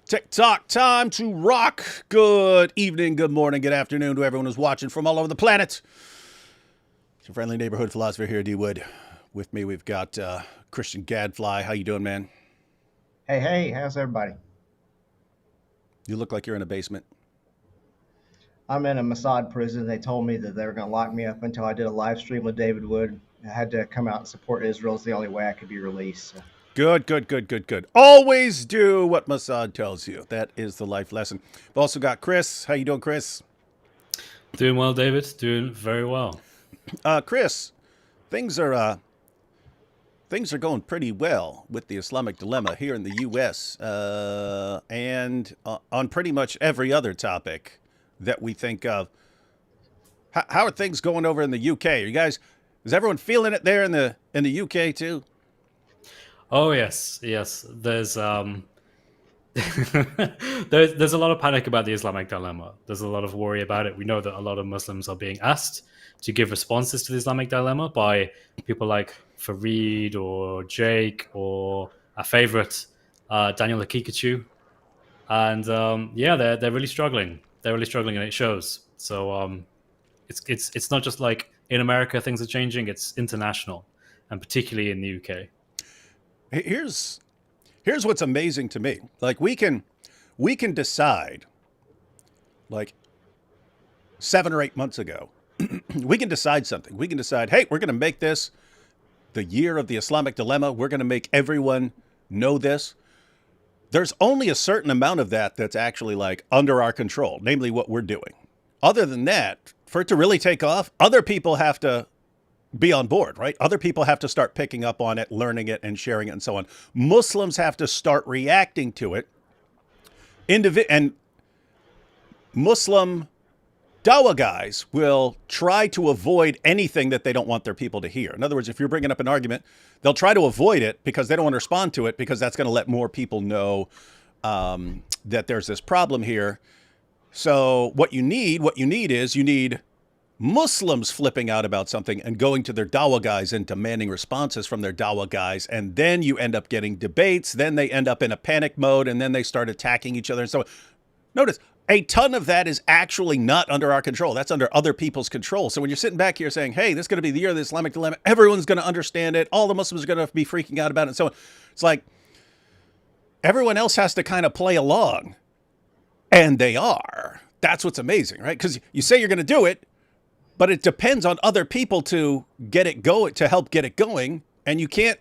TikTok time to rock. Good evening, good morning, good afternoon to everyone who's watching from all over the planet. It's your friendly neighborhood philosopher here, D Wood. With me, we've got Christian Gadfly. How you doing, man? Hey, how's everybody? You look like you're in a basement. I'm in a Mossad prison. They told me that they were going to lock me up until I did a live stream with David Wood. I had to come out and support Israel. It's the only way I could be released. So, Good. Always do what Mossad tells you. That is the life lesson. We've also got Chris. How you doing, Chris? Doing well, David. Doing very well. Chris, things are going pretty well with the Islamic dilemma here in the U.S. And on pretty much every other topic that we think of. How are things going over in the U.K.? Are you guys? Is everyone feeling it there in the U.K. too? Oh yes. There's there's a lot of panic about the Islamic dilemma. There's a lot of worry about it. We know that a lot of Muslims are being asked to give responses to the Islamic dilemma by people like Farid or Jake or our favorite Daniel Akikachu. And they're really struggling. They're really struggling, and it shows. So it's not just like in America things are changing. It's international, and particularly in the UK. Here's what's amazing to me. Like we can decide, like 7 or 8 months ago, we can decide something. We can decide, hey, we're going to make this the year of the Islamic dilemma. We're going to make everyone know this. There's only a certain amount of that that's actually like under our control, namely what we're doing. Other than that, for it to really take off, other people have to be on board, right? Other people have to start picking up on it, learning it, and sharing it, and so on. Muslims have to start reacting to it. And Muslim Dawah guys will try to avoid anything that they don't want their people to hear. In other words, if you're bringing up an argument, they'll try to avoid it because they don't want to respond to it because that's going to let more people know that there's this problem here. So what you need is Muslims flipping out about something and going to their Dawah guys and demanding responses from their Dawah guys. And then you end up getting debates. Then they end up in a panic mode and then they start attacking each other. And so notice a ton of that is actually not under our control. That's under other people's control. So when you're sitting back here saying, hey, this is going to be the year of the Islamic dilemma, everyone's going to understand it. All the Muslims are going to be freaking out about it. And so on. It's like everyone else has to kind of play along. And they are. That's what's amazing, right? Because you say you're going to do it, but it depends on other people to get it going, to help get it going. And you can't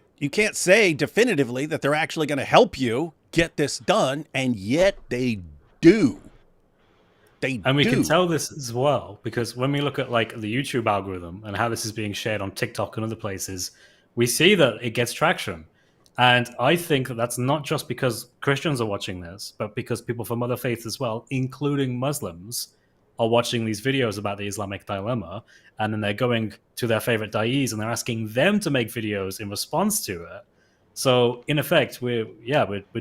say definitively that they're actually going to help you get this done. And yet they do. We can tell this as well because when we look at like the YouTube algorithm and how this is being shared on TikTok and other places, we see that it gets traction. And I think that that's not just because Christians are watching this, but because people from other faiths as well, including Muslims, are watching these videos about the Islamic dilemma, and then they're going to their favorite da'is and they're asking them to make videos in response to it. So in effect, we're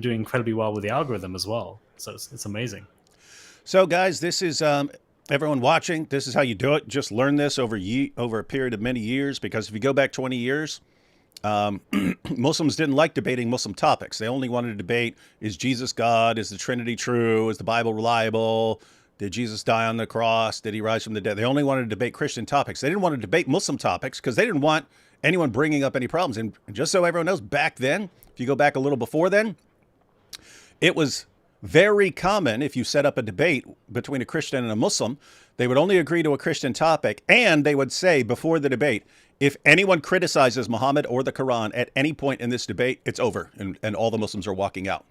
doing incredibly well with the algorithm as well. So it's amazing. So guys, this is everyone watching. This is how you do it. Just learn this over a period of many years, because if you go back 20 years, Muslims didn't like debating Muslim topics. They only wanted to debate, is Jesus God? Is the Trinity true? Is the Bible reliable? Did Jesus die on the cross? Did he rise from the dead? They only wanted to debate Christian topics. They didn't want to debate Muslim topics because they didn't want anyone bringing up any problems. And just so everyone knows, back then, if you go back a little before then, it was very common if you set up a debate between a Christian and a Muslim, they would only agree to a Christian topic, and they would say before the debate, if anyone criticizes Muhammad or the Quran at any point in this debate, it's over, and all the Muslims are walking out.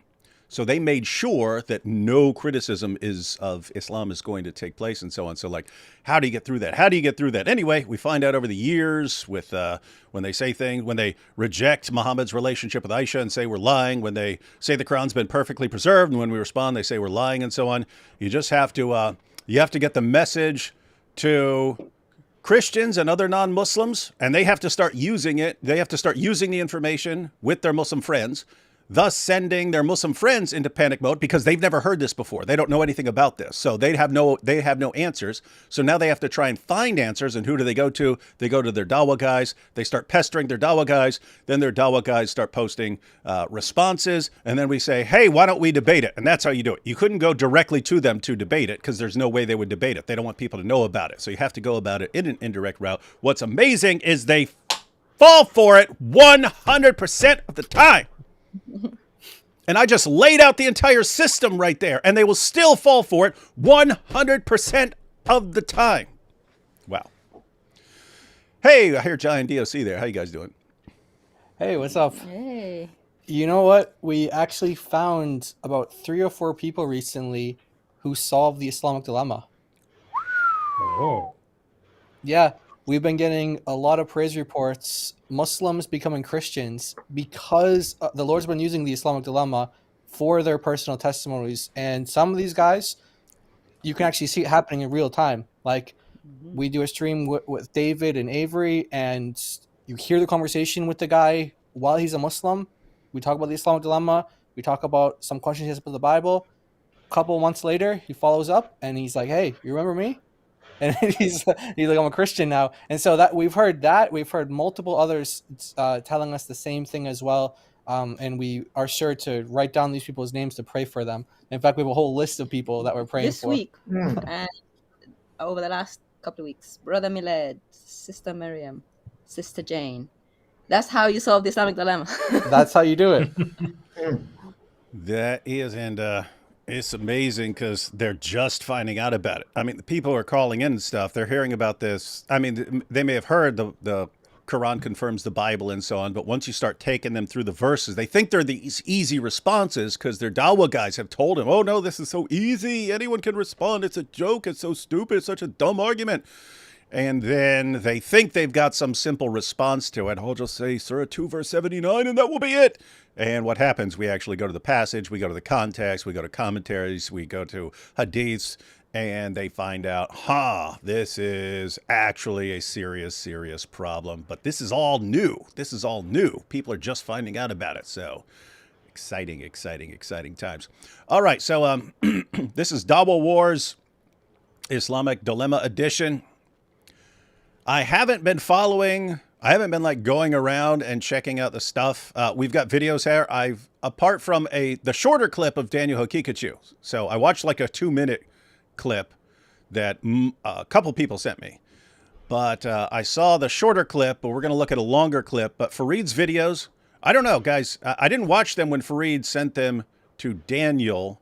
So they made sure that no criticism of Islam is going to take place and so on. So like, how do you get through that? Anyway, we find out over the years with when they say things, when they reject Muhammad's relationship with Aisha and say we're lying, when they say the Quran's been perfectly preserved, and when we respond, they say we're lying and so on. You just have to, get the message to Christians and other non-Muslims, and they have to start using it. They have to start using the information with their Muslim friends. thus sending their Muslim friends into panic mode because they've never heard this before. They don't know anything about this. So they have no answers. So now they have to try and find answers. And who do they go to? They go to their Dawah guys. They start pestering their Dawah guys. Then their Dawah guys start posting responses. And then we say, hey, why don't we debate it? And that's how you do it. You couldn't go directly to them to debate it because there's no way they would debate it. They don't want people to know about it. So you have to go about it in an indirect route. What's amazing is they fall for it 100% of the time. And I just laid out the entire system right there, and they will still fall for it 100% of the time. Wow. Hey, I hear Giant DOC there. How you guys doing? Hey, what's up? Hey. You know what? We actually found about 3 or 4 people recently who solved the Islamic dilemma. Oh. Yeah, we've been getting a lot of praise reports, Muslims becoming Christians because the Lord's been using the Islamic dilemma for their personal testimonies. And some of these guys, you can actually see it happening in real time. Like, we do a stream with David and Avery, and you hear the conversation with the guy while he's a Muslim. We talk about the Islamic dilemma. We talk about some questions he has about the Bible. A couple months later, he follows up, and he's like, hey, you remember me? And he's like, I'm a Christian now. And so we've heard multiple others telling us the same thing as well. And we are sure to write down these people's names to pray for them. In fact, we have a whole list of people that we're praying This for. week and over the last couple of weeks, Brother Miled, Sister Miriam, Sister Jane. That's how you solve the Islamic dilemma. That's how you do it. That is, and it's amazing because they're just finding out about it. I mean, the people are calling in and stuff. They're hearing about this. I mean, they may have heard the Quran confirms the Bible and so on, but once you start taking them through the verses, they think they're these easy responses because their Dawah guys have told them, oh, no, this is so easy. Anyone can respond. It's a joke. It's so stupid. It's such a dumb argument. And then they think they've got some simple response to it. I'll just say Surah 2, verse 79, and that will be it. And what happens? We actually go to the passage, we go to the context, we go to commentaries, we go to hadiths, and they find out, this is actually a serious, serious problem. But this is all new. This is all new. People are just finding out about it. So exciting, exciting, exciting times. All right, so this is Dawah Wars, Islamic Dilemma Edition. I haven't been like going around and checking out the stuff. We've got videos here. Apart from the shorter clip of Daniel Hokikachu. So I watched like a 2-minute clip that a couple people sent me. But I saw the shorter clip, but we're going to look at a longer clip. But Farid's videos, I don't know, guys. I didn't watch them when Farid sent them to Daniel.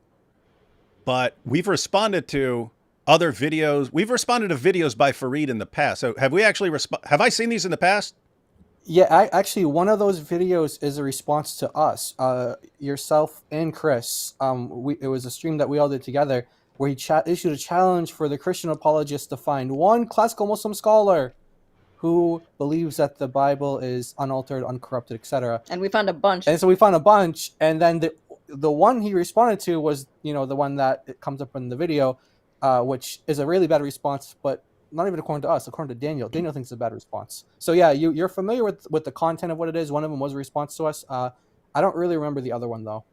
But we've responded to other videos. We've responded to videos by Farid in the past. So have we actually have I seen these in the past? Yeah, actually, one of those videos is a response to us, yourself and Chris. It was a stream that we all did together where he issued a challenge for the Christian apologists to find one classical Muslim scholar who believes that the Bible is unaltered, uncorrupted, etc. And we found a bunch. And so we found a bunch, and then the one he responded to was, the one that it comes up in the video, which is a really bad response, but not even according to us, according to Daniel. Daniel thinks it's a bad response. So yeah, you're familiar with the content of what it is. One of them was a response to us. I don't really remember the other one though.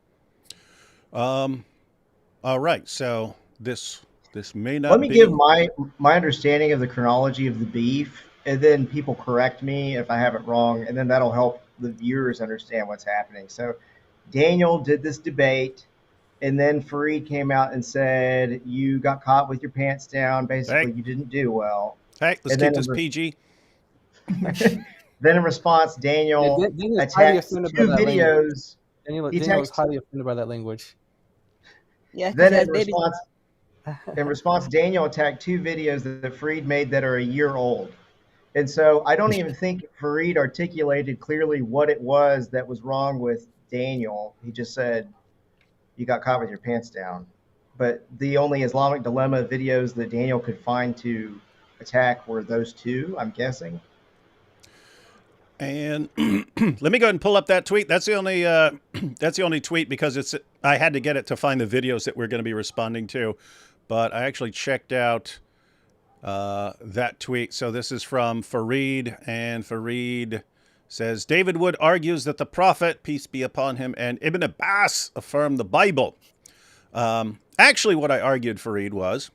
All right, so this may not. Let me give my understanding of the chronology of the beef, and then people correct me if I have it wrong, and then that'll help the viewers understand what's happening. So Daniel did this debate. And then Farid came out and said, you got caught with your pants down. Basically, you didn't do well. Hey, let's keep this PG. Then in response, Daniel attacked 2 videos. Daniel was highly offended by that language. Yeah. Then in response, Daniel attacked 2 videos that Farid made that are a year old. And so I don't even think Farid articulated clearly what it was that was wrong with Daniel. He just said, you got caught with your pants down. But the only Islamic Dilemma videos that Daniel could find to attack were those 2, I'm guessing. And let me go ahead and pull up that tweet. That's the only tweet because I had to get it to find the videos that we're going to be responding to. But I actually checked out that tweet. So this is from Farid, and Farid Says David Wood argues that the Prophet, peace be upon him, and Ibn Abbas affirm the Bible. Actually, what I argued, Farid, was,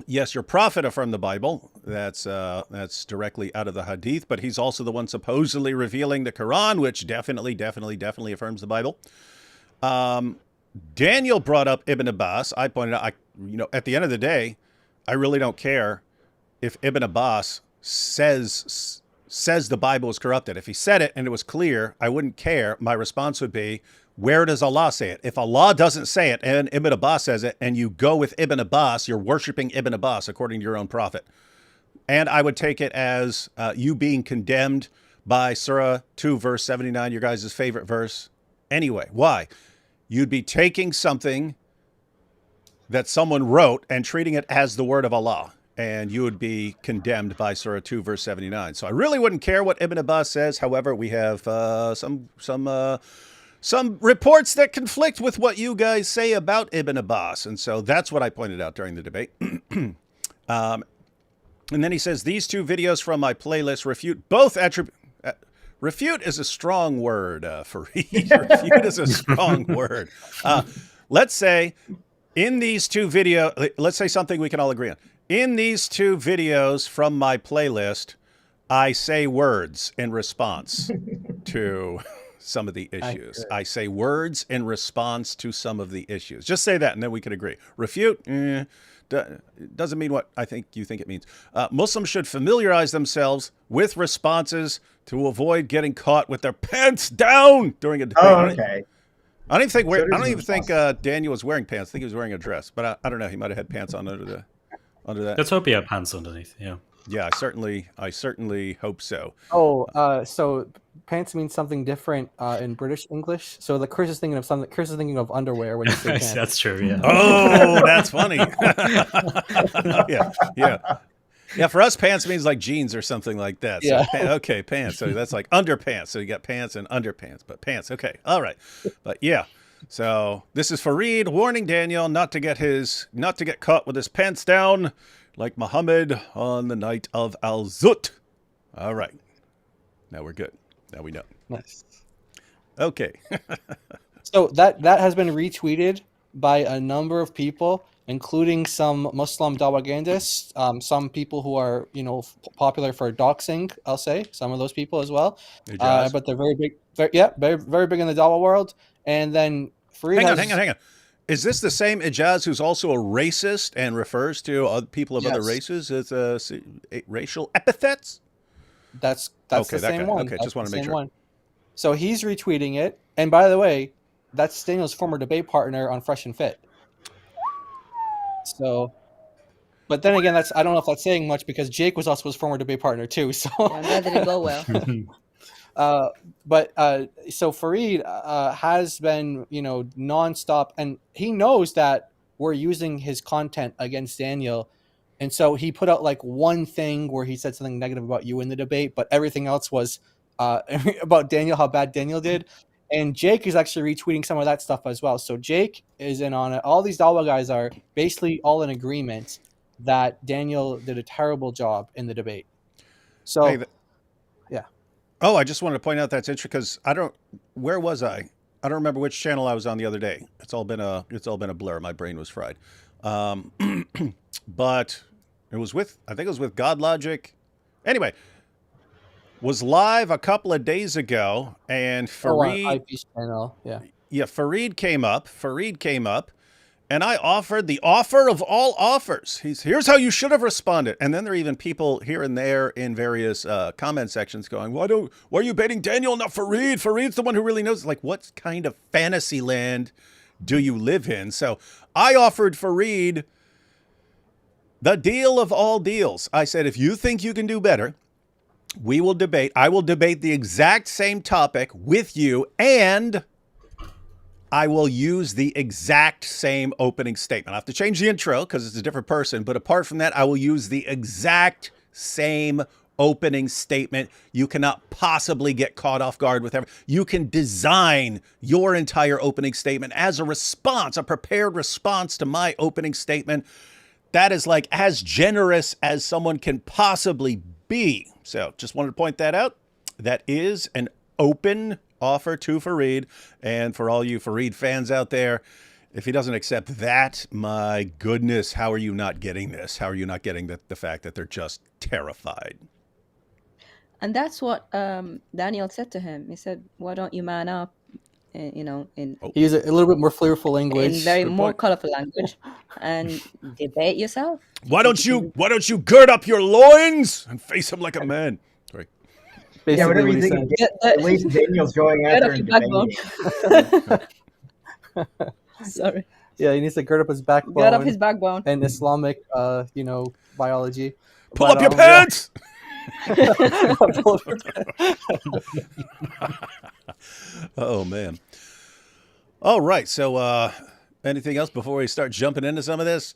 yes, your Prophet affirmed the Bible. That's directly out of the Hadith, but he's also the one supposedly revealing the Quran, which definitely affirms the Bible. Daniel brought up Ibn Abbas. I pointed out, at the end of the day, I really don't care if Ibn Abbas says the Bible is corrupted. If he said it and it was clear, I wouldn't care. My response would be, where does Allah say it? If Allah doesn't say it and Ibn Abbas says it, and you go with Ibn Abbas, you're worshiping Ibn Abbas according to your own prophet. And I would take it as you being condemned by Surah 2, verse 79, your guys' favorite verse. Anyway, why? You'd be taking something that someone wrote and treating it as the word of Allah, and you would be condemned by Surah 2, verse 79. So I really wouldn't care what Ibn Abbas says. However, we have some reports that conflict with what you guys say about Ibn Abbas, and so that's what I pointed out during the debate. And then he says, these two videos from my playlist refute both attributes. Refute is a strong word, Farid. Refute is a strong word. Let's say in these two videos, let's say something we can all agree on. In these two videos from my playlist, I say words in response to some of the issues. I say words in response to some of the issues. Just say that, and then we can agree. Refute, doesn't mean what I think you think it means. Muslims should familiarize themselves with responses to avoid getting caught with their pants down during a debate. Oh, okay. I don't even think Daniel was wearing pants. I think he was wearing a dress, but I don't know. He might have had pants on under that. Let's hope he had pants underneath. Yeah. Yeah, I certainly hope so. So pants means something different in British English. So the Chris is thinking of underwear when you say pants. That's true. Yeah. Oh, that's funny. Yeah. For us, pants means like jeans or something like that. So, Yeah. Pants. So that's like underpants. So you got pants and underpants, but pants. Okay. All right. But yeah. So this is Farid warning Daniel not to get caught with his pants down like Muhammad on the night of Al-Zut. All right. Now we're good. Now we know. Nice. Okay. So that has been retweeted by a number of people, including some Muslim dawagandists, some people who are, popular for doxing, I'll say, some of those people as well. But they're very big. Very big in the Dawah world. And then Farid Hang on. Is this the same Ijaz who's also a racist and refers to other people of other races as racial epithets? That's okay, the same one. Okay, just want to make sure. One. So he's retweeting it. And by the way, that's Daniel's former debate partner on Fresh and Fit. So, but then again, I don't know if that's saying much because Jake was also his former debate partner too. So that didn't go well. So Farid has been, nonstop, and he knows that we're using his content against Daniel. And so he put out like one thing where he said something negative about you in the debate, but everything else was about Daniel, how bad Daniel did. And Jake is actually retweeting some of that stuff as well. So Jake is in on it. All these Dawah guys are basically all in agreement that Daniel did a terrible job in the debate. So, yeah. Oh, I just wanted to point out that's interesting because where was I? I don't remember which channel I was on the other day. It's all been a blur. My brain was fried. But I think it was with God Logic. Anyway, was live a couple of days ago, and Farid, IP's channel, Farid came up, and I offered the offer of all offers. Here's how you should have responded. And then there are even people here and there in various comment sections going, why are you baiting Daniel, not Farid? Farid's the one who really knows. Like, what kind of fantasy land do you live in? So I offered Farid the deal of all deals. I said, if you think you can do better, we will debate. I will debate the exact same topic with you, and I will use the exact same opening statement. I have to change the intro because it's a different person, but apart from that, I will use the exact same opening statement. You cannot possibly get caught off guard with everything. You can design your entire opening statement as a response, a prepared response to my opening statement. That is like as generous as someone can possibly be. So just wanted to point that out. that is an open offer to Farid. And for all you Farid fans out there, if he doesn't accept that, my goodness, how are you not getting this? How are you not getting the fact that they're just terrified? And that's what Daniel said to him. He said, "Why don't you man up?" In he used a little bit more flavorful language, in very Good more point. colorful language, and debate yourself. Why don't you gird up your loins and face him like a man? Sorry. basically Yeah, whatever what you he think. said. At least Daniel's going Get after off and your backbone. debating. Sorry. Yeah, he needs to gird up his backbone. Get up his backbone. and Islamic, biology. Pull up your pants. Pull up your Oh man. All right. So, anything else before we start jumping into some of this?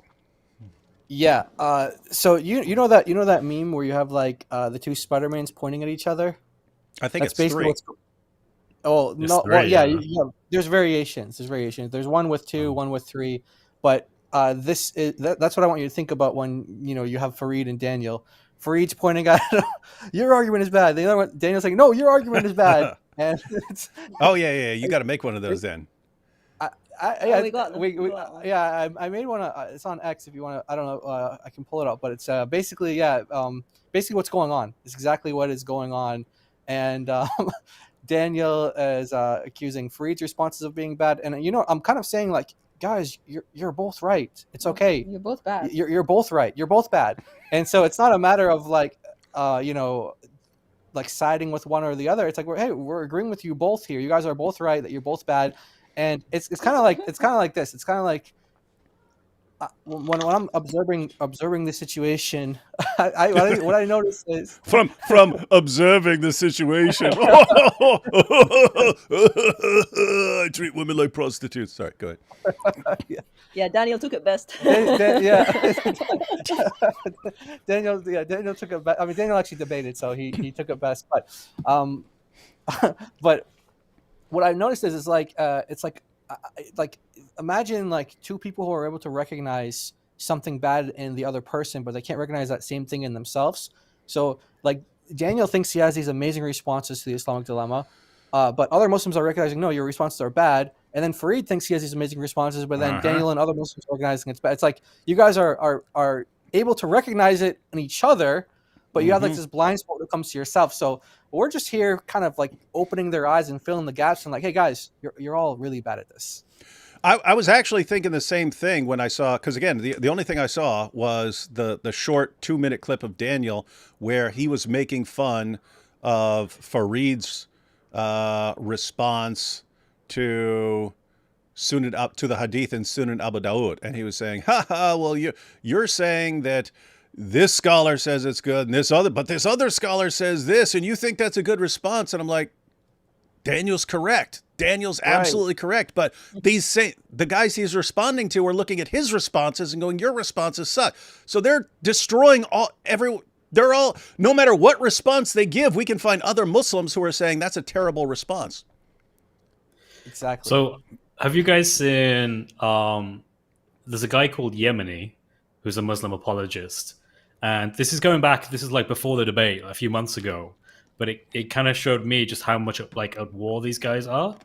Yeah. So you know that meme where you have like the two Spider-Mans pointing at each other? I think That's it's basically three. what's. Oh There's no! three, Well, yeah, yeah. There's variations. There's one with two, one with three. But that's what I want you to think about when you have Farid and Daniel. Farid's pointing at your argument is bad. The other one, Daniel's saying, no, your argument is bad. And it's, Oh yeah. You got to make one of those then. We got them. We got one. I made one. It's on X if you want to. I don't know. I can pull it up, but it's basically basically what's going on. It's exactly what is going on, and Daniel is accusing Farid's responses of being bad, and I'm kind of saying like, guys, you're both right. It's okay. You're both bad. You're both right. You're both bad, and so it's not a matter of like like siding with one or the other. It's like we're agreeing with you both here. You guys are both right that you're both bad. And it's kind of like this. It's kind of like when I'm observing the situation. What I notice is From observing the situation. I treat women like prostitutes. Sorry, go ahead. Yeah, Daniel took it best. Daniel took it. I mean, Daniel actually debated, so he took it best. But what I've noticed is like it's like imagine like two people who are able to recognize something bad in the other person, but they can't recognize that same thing in themselves. So like Daniel thinks he has these amazing responses to the Islamic dilemma, but other Muslims are recognizing, no, your responses are bad. And then Farid thinks he has these amazing responses, but then Daniel and other Muslims are recognizing it's bad. It's like you guys are able to recognize it in each other, but you have like this blind spot when it comes to yourself. So we're just here kind of like opening their eyes and filling the gaps and like, hey guys, you're all really bad at this. I was actually thinking the same thing when I saw, because again, the only thing I saw was the short 2-minute clip of Daniel where he was making fun of Farid's response to the Hadith in Sunan Abu Dawud, and he was saying, well, you're saying that this scholar says it's good, and this other scholar says this, and you think that's a good response, and I'm like, Daniel's correct. Daniel's absolutely correct. But the guys he's responding to are looking at his responses and going, your responses suck. So they're destroying no matter what response they give, we can find other Muslims who are saying that's a terrible response. Exactly. So have you guys seen, there's a guy called Yemeni who's a Muslim apologist. And this is like before the debate a few months ago. But it kind of showed me just how much like at war these guys are.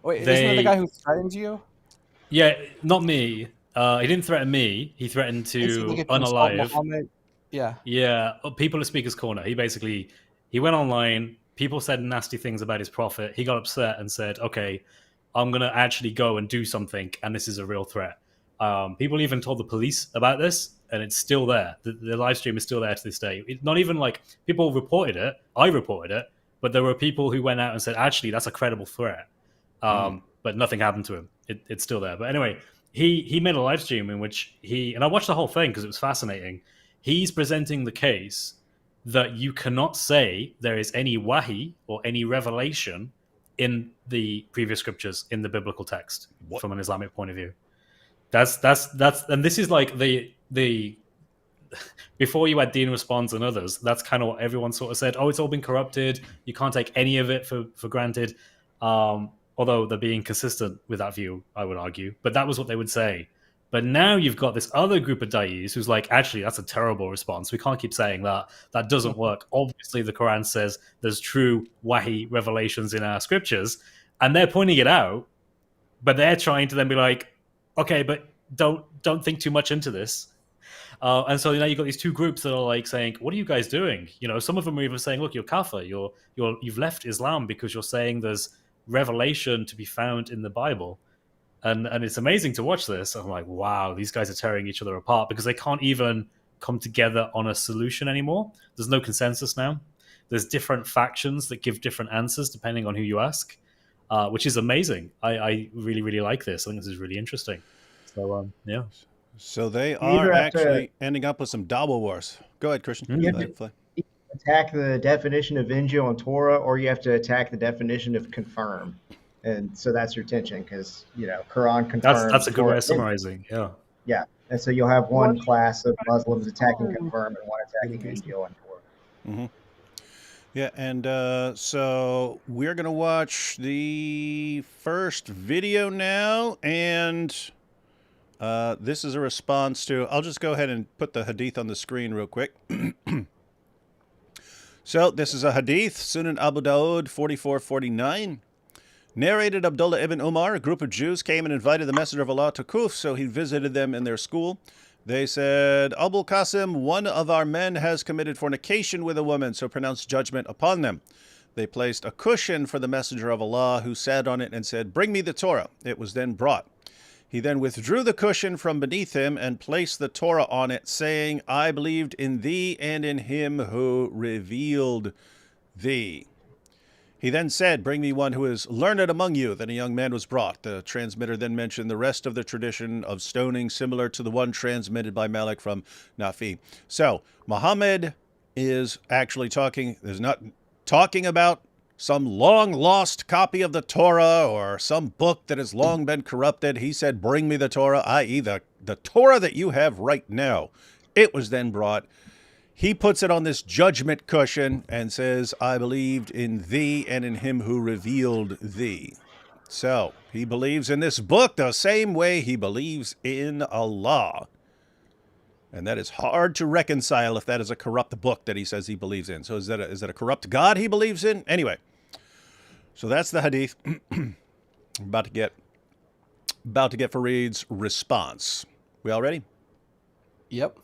Wait, isn't that the guy who threatened you? Yeah, not me. He didn't threaten me. He threatened to unalive. Yeah, people at Speaker's Corner. He went online. People said nasty things about his prophet. He got upset and said, okay, I'm going to actually go and do something. And this is a real threat. People even told the police about this. And it's still there. The live stream is still there to this day. Not even like people reported it. I reported it. But there were people who went out and said, actually, that's a credible threat. But nothing happened to him. It's still there. But anyway, he made a live stream in which and I watched the whole thing because it was fascinating. He's presenting the case that you cannot say there is any wahi or any revelation in the previous scriptures in the biblical text from an Islamic point of view. That's and this is like the before you had Dean Responds and others, that's kind of what everyone sort of said. Oh, it's all been corrupted. You can't take any of it for granted. Although they're being consistent with that view, I would argue. But that was what they would say. But now you've got this other group of da'is who's like, actually, that's a terrible response. We can't keep saying that. That doesn't work. Obviously, the Quran says there's true wahi revelations in our scriptures, and they're pointing it out, but they're trying to then be like, okay, but don't think too much into this. And so now you've got these two groups that are like saying, what are you guys doing? You know, some of them are even saying, look, you're kafir. You've left Islam because you're saying there's revelation to be found in the Bible. And it's amazing to watch this. I'm like, wow, these guys are tearing each other apart because they can't even come together on a solution anymore. There's no consensus now. There's different factions that give different answers depending on who you ask, which is amazing. I really, really like this. I think this is really interesting. So, yeah. So they are actually ending up with some Dawah Wars. Go ahead, Christian. You have to attack the definition of Injil and Torah, or you have to attack the definition of confirm. And so that's your tension, because, you know, Quran confirms. That's a good way of summarizing. Yeah. Yeah. And so you'll have one class of Muslims attacking confirm and one attacking Injil and Torah. Mm-hmm. Yeah, and so we're going to watch the first video now, and this is a response to, I'll just go ahead and put the hadith on the screen real quick. So this is a hadith, Sunan Abu Dawud 4449. Narrated Abdullah ibn Umar, a group of Jews came and invited the Messenger of Allah to Kuf, so he visited them in their school. They said, Abul Qasim, one of our men has committed fornication with a woman, so pronounce judgment upon them. They placed a cushion for the Messenger of Allah, who sat on it and said, bring me the Torah. It was then brought. He then withdrew the cushion from beneath him and placed the Torah on it, saying, I believed in thee and in him who revealed thee. He then said, bring me one who is learned among you. Then a young man was brought. The transmitter then mentioned the rest of the tradition of stoning, similar to the one transmitted by Malik from Nafi. So Muhammad is actually not talking about some long-lost copy of the Torah or some book that has long been corrupted. He said, bring me the Torah, i.e. the Torah that you have right now. It was then brought. He puts it on this judgment cushion and says, I believed in thee and in him who revealed thee. So he believes in this book the same way he believes in Allah. And that is hard to reconcile if that is a corrupt book that he says he believes in. So is that a corrupt God he believes in? Anyway, so that's the hadith. about to get Farid's response. We all ready? Yep.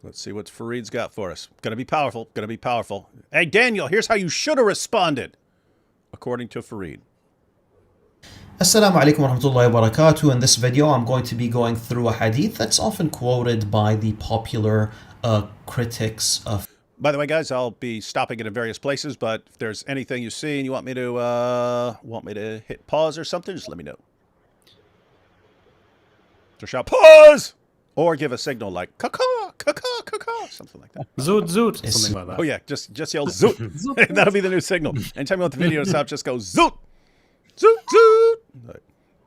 Let's see what Farid's got for us. Gonna be powerful. Gonna be powerful. Hey, Daniel, here's how you should have responded, according to Farid. Assalamu alaikum wa rahmatullahi wa barakatuh. In this video, I'm going to be going through a hadith that's often quoted by the popular critics of... By the way, guys, I'll be stopping it in various places, but if there's anything you see and you want me to hit pause or something, just let me know. So shout pause! Or give a signal like caw, caw, caw, caw, something like that. Zoot, zoot, something like that. Oh yeah, just yell zoot. That'll be the new signal. Anytime you want the video to stop, just go zoot, zoot,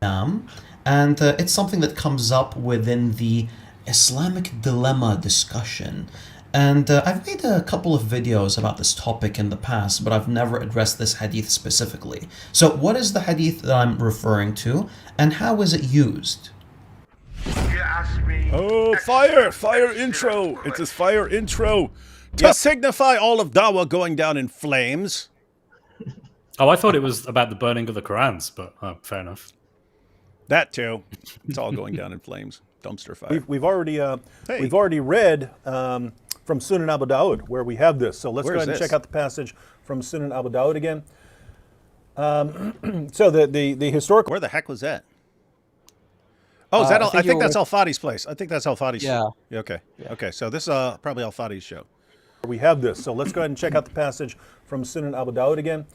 zoot. And it's something that comes up within the Islamic Dilemma discussion. And I've made a couple of videos about this topic in the past, but I've never addressed this hadith specifically. So what is the hadith that I'm referring to, and how is it used? Oh, fire intro. It's his fire intro to signify all of Dawah going down in flames. Oh, I thought it was about the burning of the Qurans, but fair enough. That too. It's all going down in flames. Dumpster fire. We've already read from Sunan Abu Dawud where we have this. So let's go ahead and check out the passage from Sunan Abu Dawud again. So the historical. Where the heck was that? Oh, is that? I think that's Al-Fadi's place. I think that's Al-Fadi's show. Yeah. Okay. Yeah. Okay. So this is probably Al-Fadi's show. We have this. So let's go ahead and check out the passage from Sunan Abu Dawud again.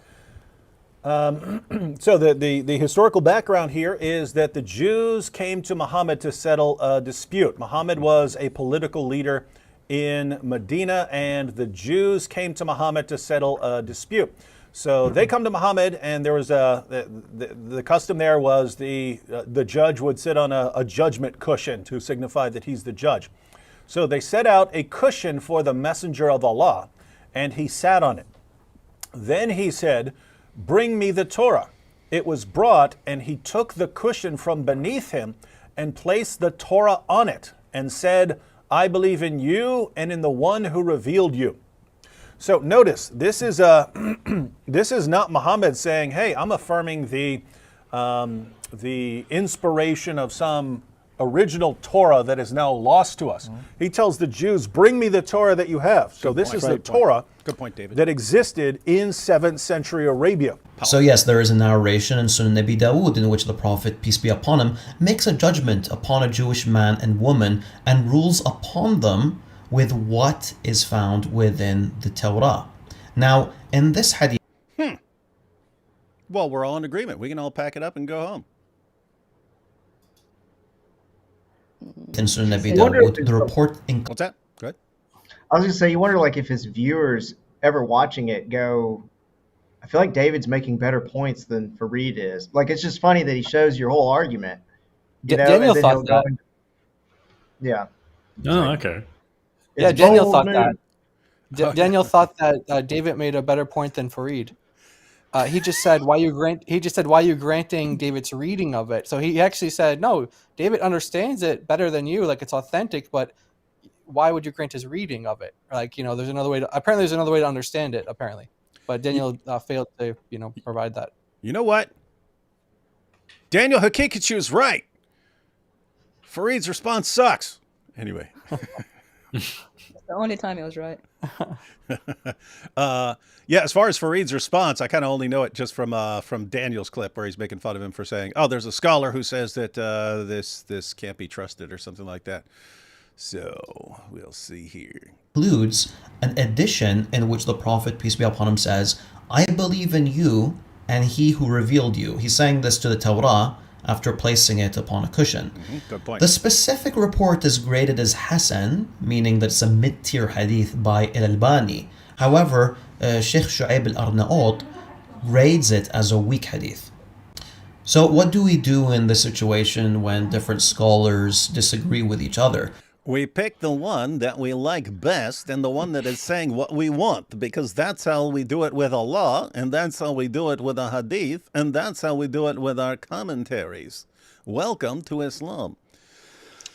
So the historical background here is that the Jews came to Muhammad to settle a dispute. Muhammad was a political leader in Medina, and the Jews came to Muhammad to settle a dispute. So they come to Muhammad, and there was the custom there was the judge would sit on a judgment cushion to signify that he's the judge. So they set out a cushion for the Messenger of Allah, and he sat on it. Then he said, bring me the Torah. it was brought, and he took the cushion from beneath him and placed the Torah on it and said, I believe in you and in the one who revealed you. So notice, this is not Muhammad saying, hey, I'm affirming the inspiration of some original Torah that is now lost to us. He tells the Jews, bring me the Torah that you have. So this is the Torah that existed in 7th century Arabia. So yes, there is a narration in Sunan Nabi Dawood in which the Prophet, peace be upon him, makes a judgment upon a Jewish man and woman and rules upon them with what is found within the Torah. Now, in this hadith... Well, we're all in agreement. We can all pack it up and go home. In Sunan Nabi Dawood, the report... What's that? Go ahead. I was going to say, you wonder like if his viewers ever watching it go, I feel like David's making better points than Farid is. Like, it's just funny that he shows your whole argument. You know, Daniel and then thought he'll go that. into- yeah. Oh, okay. Yeah, It's Daniel bold thought move. that. Daniel thought that David made a better point than Farid. He just said, why you granting David's reading of it? So he actually said, no, David understands it better than you, like it's authentic, but why would you grant his reading of it? Like, you know, there's another way to understand it, apparently. But Daniel failed to, provide that. You know what? Daniel Hakikachu is right. Farid's response sucks. Anyway. It's the only time he was right. Yeah, as far as Farid's response, I kind of only know it just from Daniel's clip where he's making fun of him for saying, "Oh, there's a scholar who says that this can't be trusted" or something like that. So we'll see here. Includes an edition in which the Prophet, peace be upon him, says, I believe in you and he who revealed you. He's saying this to the Torah after placing it upon a cushion. Good point. The specific report is graded as Hasan, meaning that it's a mid-tier hadith by Al-Albani. However, Sheikh Shu'aib al-Arnaout grades it as a weak hadith. So what do we do in this situation when different scholars disagree with each other? We pick the one that we like best and the one that is saying what we want, because that's how we do it with Allah, and that's how we do it with a hadith, and that's how we do it with our commentaries. Welcome to Islam.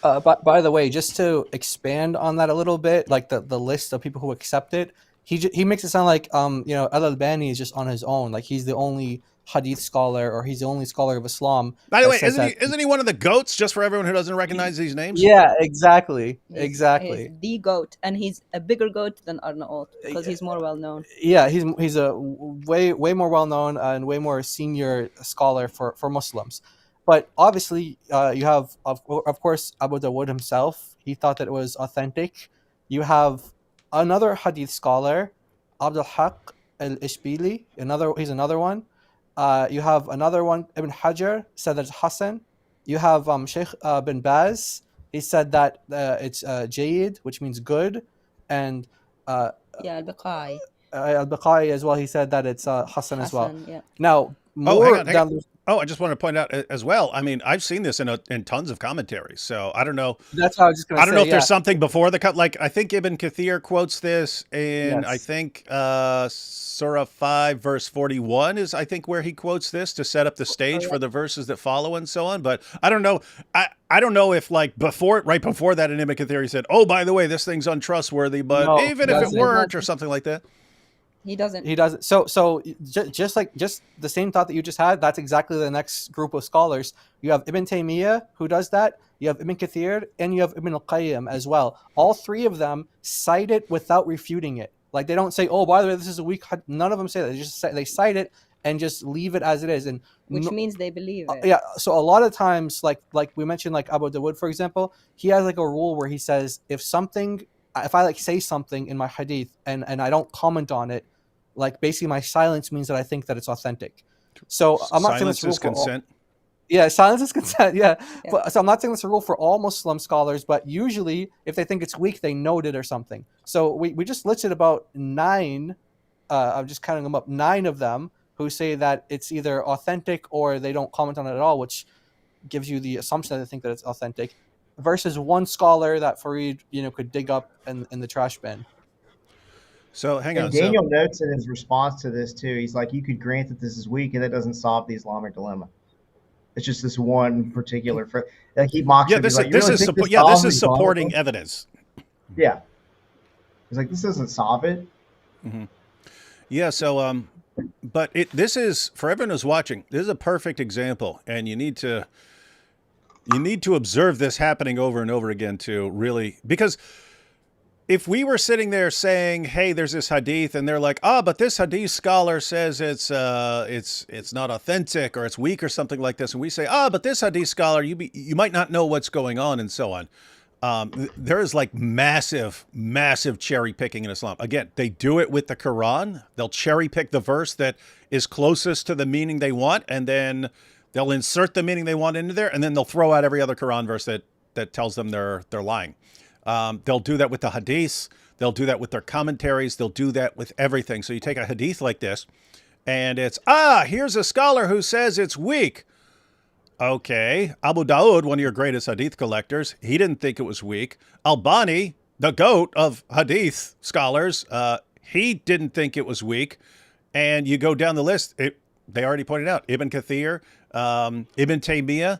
By the way, just to expand on that a little bit, like the list of people who accept it, he makes it sound like Al-Albani is just on his own, like he's the only hadith scholar or he's the only scholar of Islam. By the way, isn't he one of the goats, just for everyone who doesn't recognize these names? Yeah, exactly. He's the goat, and he's a bigger goat than Arnaout because he's more well known. Yeah, he's a way more well known and way more senior scholar for Muslims. But obviously, you have of course Abu Dawood himself. He thought that it was authentic. You have another hadith scholar, Abdul Haq al-Ishbili. He's another one. You have another one, Ibn Hajar said that it's Hassan. You have Sheikh bin Baz. He said that it's Jayyid, which means good, and Al-Baqai. Al-Baqai as well. He said that it's Hassan as well. Yeah. Now, hang on. I just want to point out as well. I mean, I've seen this in tons of commentaries, so I don't know. That's what I was just going to say. I don't know if there's something before the cut. Like I think Ibn Kathir quotes this in I think Surah 5 verse 41 is I think where he quotes this to set up the stage for the verses that follow and so on. But I don't know. I don't know if like right before that in Ibn Kathir he said, "Oh, by the way, this thing's untrustworthy," but no, even if it weren't or something like that. He doesn't. So just the same thought that you just had, that's exactly the next group of scholars. You have Ibn Taymiyyah who does that. You have Ibn Kathir and you have Ibn al-Qayyim as well. All three of them cite it without refuting it. Like they don't say, "Oh, by the way, this is a weak." None of them say that. They cite it and just leave it as it is. And which means they believe it. Yeah. So a lot of times, like we mentioned, like Abu Dawood, for example, he has like a rule where he says if I like say something in my hadith and I don't comment on it, like basically my silence means that I think that it's authentic. So I'm not saying this rule for consent. Yeah, silence is consent. Yeah. So I'm not saying this a rule for all Muslim scholars, but usually if they think it's weak, they note it or something. So we just listed about 9. I'm just counting them up. 9 of them who say that it's either authentic or they don't comment on it at all, which gives you the assumption that they think that it's authentic, versus one scholar that Farid could dig up in the trash bin. So hang And on. Daniel notes in his response to this too. He's like, you could grant that this is weak, and that doesn't solve the Islamic dilemma. It's just this one particular. Like he mocks Yeah, it. this He's is like, you really think this solves the supporting Islamic evidence. dilemma? Yeah. He's like, this doesn't solve it. Yeah. So but this is, for everyone who's watching, this is a perfect example, and you need to observe this happening over and over again to really, because if we were sitting there saying, hey, there's this hadith, and they're like, but this hadith scholar says it's not authentic, or it's weak, or something like this, and we say, but this hadith scholar, you might not know what's going on, and so on. There is like massive cherry picking in Islam. Again, they do it with the Quran. They'll cherry pick the verse that is closest to the meaning they want, and then they'll insert the meaning they want into there, and then they'll throw out every other Quran verse that tells them they're lying. They'll do that with the hadiths. They'll do that with their commentaries. They'll do that with everything. So you take a hadith like this, and it's, here's a scholar who says it's weak. Okay, Abu Dawood, one of your greatest hadith collectors, he didn't think it was weak. Albani, the goat of hadith scholars, he didn't think it was weak. And you go down the list, they already pointed out, Ibn Kathir, Ibn Taymiyyah,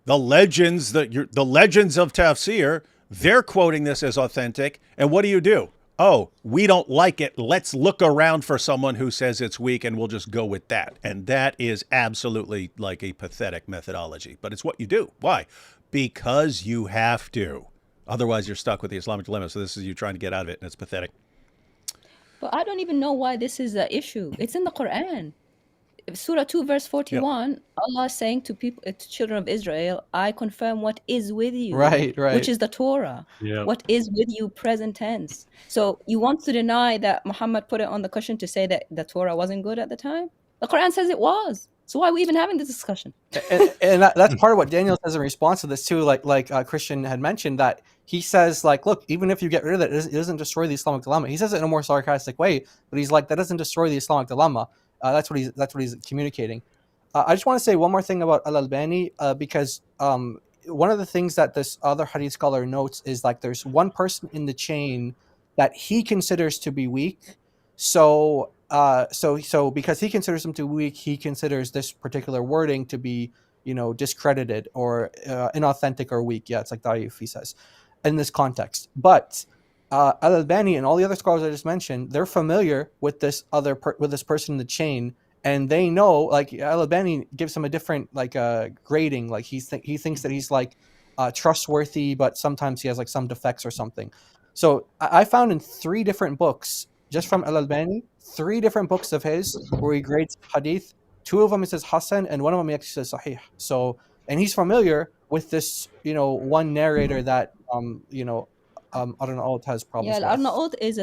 the legends of tafsir, they're quoting this as authentic. And what do? Oh, we don't like it. Let's look around for someone who says it's weak, and we'll just go with that. And that is absolutely like a pathetic methodology. But it's what you do. Why? Because you have to. Otherwise, you're stuck with the Islamic dilemma. So this is you trying to get out of it, and it's pathetic. But I don't even know why this is an issue. It's in the Quran. Surah 2, verse 41, yep. Allah is saying to children of Israel, I confirm what is with you. Right. Which is the Torah. Yep. What is with you, present tense. So you want to deny that Muhammad put it on the cushion to say that the Torah wasn't good at the time? The Quran says it was. So why are we even having this discussion? And that's part of what Daniel says in response to this too. Like Christian had mentioned, that he says, like, look, even if you get rid of it, it doesn't destroy the Islamic dilemma. He says it in a more sarcastic way, but he's like, that doesn't destroy the Islamic dilemma. That's what he's communicating. I just want to say one more thing about Al-Albani, because one of the things that this other hadith scholar notes is, like, there's one person in the chain that he considers to be weak. So because he considers him to be weak, he considers this particular wording to be, discredited or inauthentic or weak. Yeah, it's like Da'if, he says, in this context. But Al-Albani and all the other scholars I just mentioned, they're familiar with this with this person in the chain, and they know, like, Al-Albani gives him a different grading. Like he thinks that he's like trustworthy, but sometimes he has like some defects or something. So I found in 3 different books, just from Al-Albani, 3 different books of his where he grades hadith. 2 of them it says Hasan, and 1 of them he actually says Sahih. So, and he's familiar with this, one narrator that Arnaud has problems with. Yeah, Arnaud is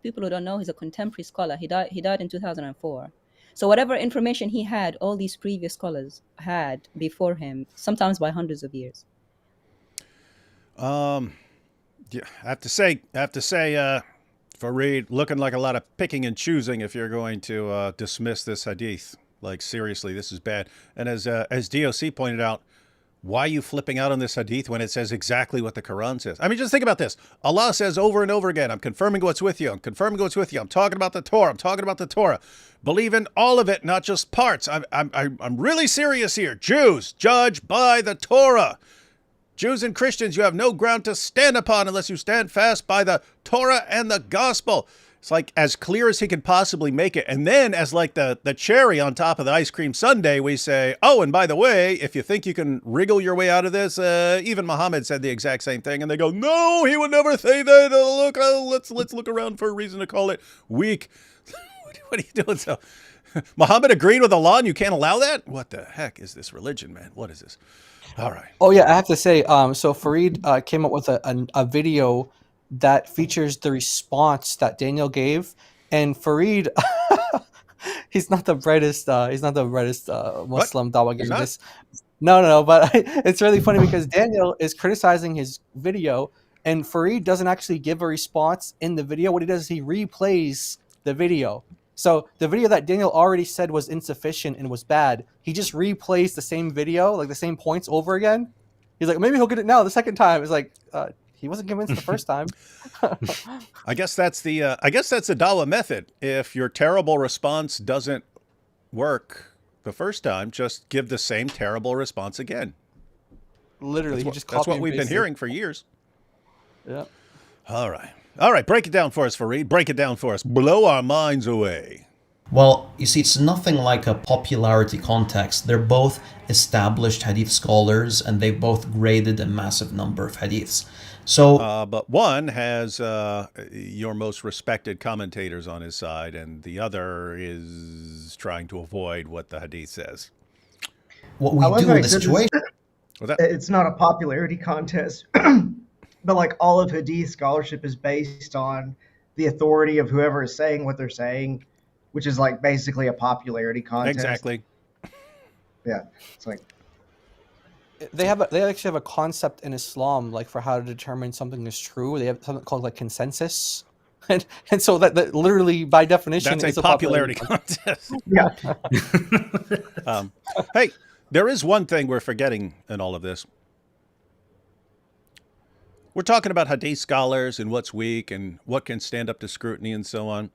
people who don't know, he's a contemporary scholar. He died in 2004. So whatever information he had, all these previous scholars had before him, sometimes by hundreds of years. Yeah, I have to say, Farid, looking like a lot of picking and choosing if you're going to dismiss this hadith. Like, seriously, this is bad. And as DOC pointed out, why are you flipping out on this hadith when it says exactly what the Quran says? I mean, just think about this. Allah says over and over again, I'm confirming what's with you. I'm confirming what's with you. I'm talking about the Torah. I'm talking about the Torah. Believe in all of it, not just parts. I'm really serious here. Jews, judge by the Torah. Jews and Christians, you have no ground to stand upon unless you stand fast by the Torah and the gospel. It's like as clear as he can possibly make it. And then as like the cherry on top of the ice cream sundae, we say, oh, and by the way, if you think you can wriggle your way out of this, even Muhammad said the exact same thing. And they go, no, he would never say that. Let's look around for a reason to call it weak. What are you doing? So Muhammad agreed with Allah and you can't allow that? What the heck is this religion, man? What is this? All right. Oh, yeah, I have to say, so Farid came up with a video that features the response that Daniel gave, and Farid, he's not the brightest Muslim Dawah giving this. No, but it's really funny because Daniel is criticizing his video, and Farid doesn't actually give a response in the video. What he does is he replays the video. So the video that Daniel already said was insufficient and was bad, he just replays the same video, like the same points over again. He's like, maybe he'll get it now the second time. It's like, he He wasn't convinced the first time. I guess that's the Dawa method. If your terrible response doesn't work the first time, just give the same terrible response again. Literally, that's what we've been hearing for years. Yeah. All right. Break it down for us, Farid. Break it down for us. Blow our minds away. Well, you see, it's nothing like a popularity contest. They're both established hadith scholars, and they've both graded a massive number of hadiths. So, but one has your most respected commentators on his side, and the other is trying to avoid what the hadith says. What we do in this situation... It's not a popularity contest, but like all of hadith scholarship is based on the authority of whoever is saying what they're saying, which is like basically a popularity contest. Exactly. Yeah, it's like they actually have a concept in Islam like for how to determine something is true. They have something called like consensus, and so that literally by definition that's is a popularity contest. Yeah. Hey, there is one thing we're forgetting in all of this. We're talking about hadith scholars and what's weak and what can stand up to scrutiny and so on.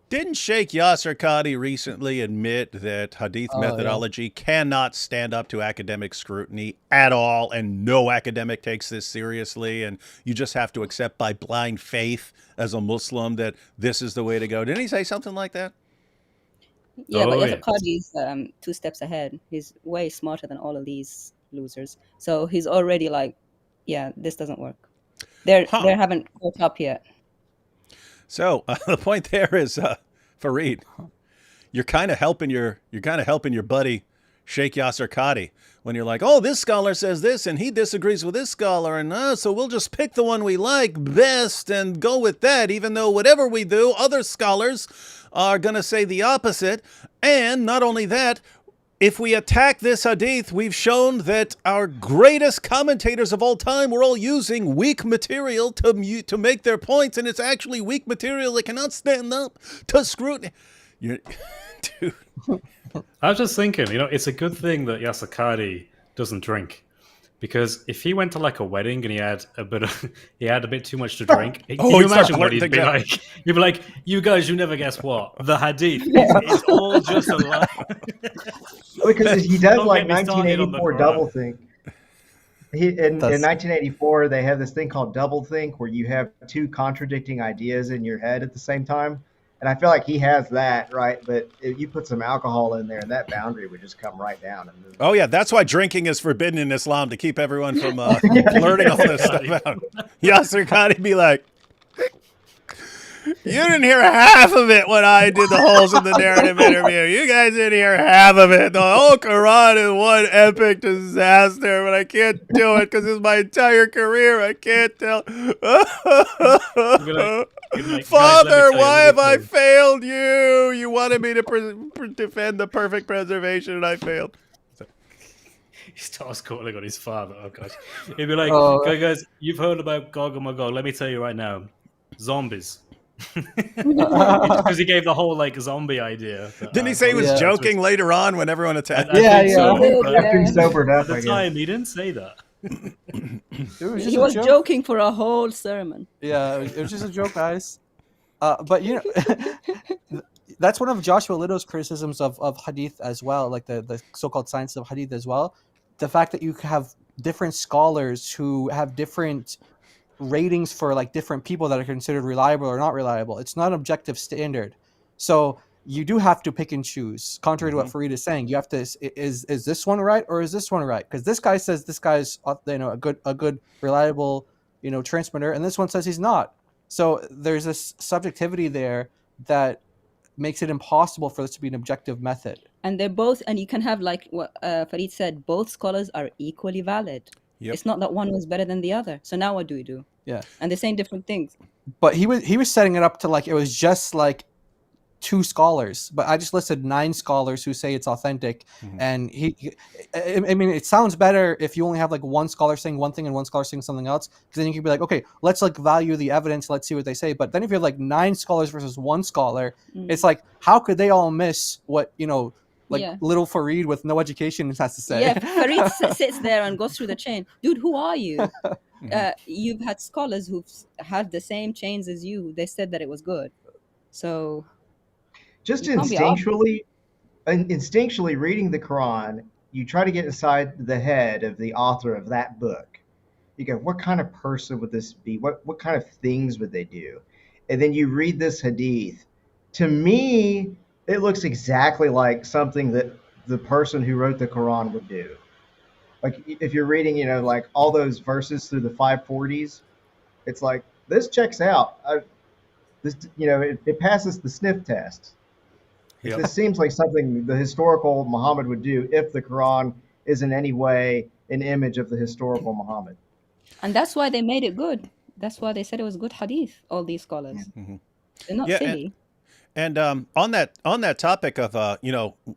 Didn't Sheikh Yasser Qadhi recently admit that hadith methodology cannot stand up to academic scrutiny at all, and no academic takes this seriously, and you just have to accept by blind faith as a Muslim that this is the way to go? Didn't he say something like that? Yeah, but Yasser Qadhi is 2 steps ahead. He's way smarter than all of these losers. So he's already like, yeah, this doesn't work. They haven't caught up yet. So the point there is, Farid, you're kind of helping your buddy Sheikh Yasser Qadhi when you're like, oh, this scholar says this and he disagrees with this scholar, and so we'll just pick the one we like best and go with that, even though whatever we do, other scholars are going to say the opposite. And not only that, if we attack this hadith, we've shown that our greatest commentators of all time were all using weak material to make their points, and it's actually weak material that cannot stand up to scrutiny. Dude. I was just thinking, it's a good thing that Yasser Qadhi doesn't drink, because if he went to like a wedding and he had a bit too much to drink, can you imagine what he'd be like? He'd be like, "You guys, you never guess what the hadith. It's all just a lie." Because he does like 1984 doublethink. In 1984, they have this thing called doublethink, where you have 2 contradicting ideas in your head at the same time. And I feel like he has that, right? But if you put some alcohol in there, that boundary would just come right down. Oh, yeah. That's why drinking is forbidden in Islam, to keep everyone from blurting all this stuff out. Yasser Qadhi be like, you didn't hear half of it when I did the holes in the narrative interview. You guys didn't hear half of it. The whole Quran is one epic disaster, but I can't do it because it's my entire career. I can't tell. Father, why have I failed you? You wanted me to defend the perfect preservation, and I failed. He starts calling on his father. Oh, gosh. He'd be like, okay, guys, you've heard about Gog and Magog. Let me tell you right now. Zombies. Because he gave the whole zombie idea. Didn't he say he was joking later on when everyone attacked? After he sobered up, at the time, he didn't say that. He was joking for a whole sermon. Yeah, it was just a joke, guys. But that's one of Joshua Little's criticisms of hadith as well, like the so-called science of hadith as well. The fact that you have different scholars who have different ratings for different people that are considered reliable or not reliable. It's not an objective standard. So you do have to pick and choose. Contrary to what Farid is saying, you have to is this one right or is this one right? Because this guy says this guy's a good reliable transmitter, and this one says he's not. So there's this subjectivity there that makes it impossible for this to be an objective method. And they're both, and you can have like what Farid said, both scholars are equally valid. Yep. It's not that one was better than the other. So now what do we do? Yeah. And they're saying different things. But he was setting it up to it was just 2 scholars, but I just listed 9 scholars who say it's authentic. And I mean, it sounds better if you only have one scholar saying one thing and one scholar saying something else, because then you can be like, okay, let's value the evidence, let's see what they say. But then if you have 9 scholars versus 1 scholar, it's how could they all miss what little Farid with no education has to say? Yeah, Farid sits there and goes through the chain. Dude, who are you? you've had scholars who've had the same chains as you. They said that it was good. So just you can't be off. instinctually reading the Quran, you try to get inside the head of the author of that book. You go, what kind of person would this be? What kind of things would they do? And then you read this hadith. To me, it looks exactly like something that the person who wrote the Quran would do. Like if you're reading, like all those verses through the 540s, it's like, this checks out. It passes the sniff test. Yep. This seems like something the historical Muhammad would do if the Quran is in any way an image of the historical Muhammad. And that's why they made it good. That's why they said it was good hadith, all these scholars. They're not silly. And on that topic of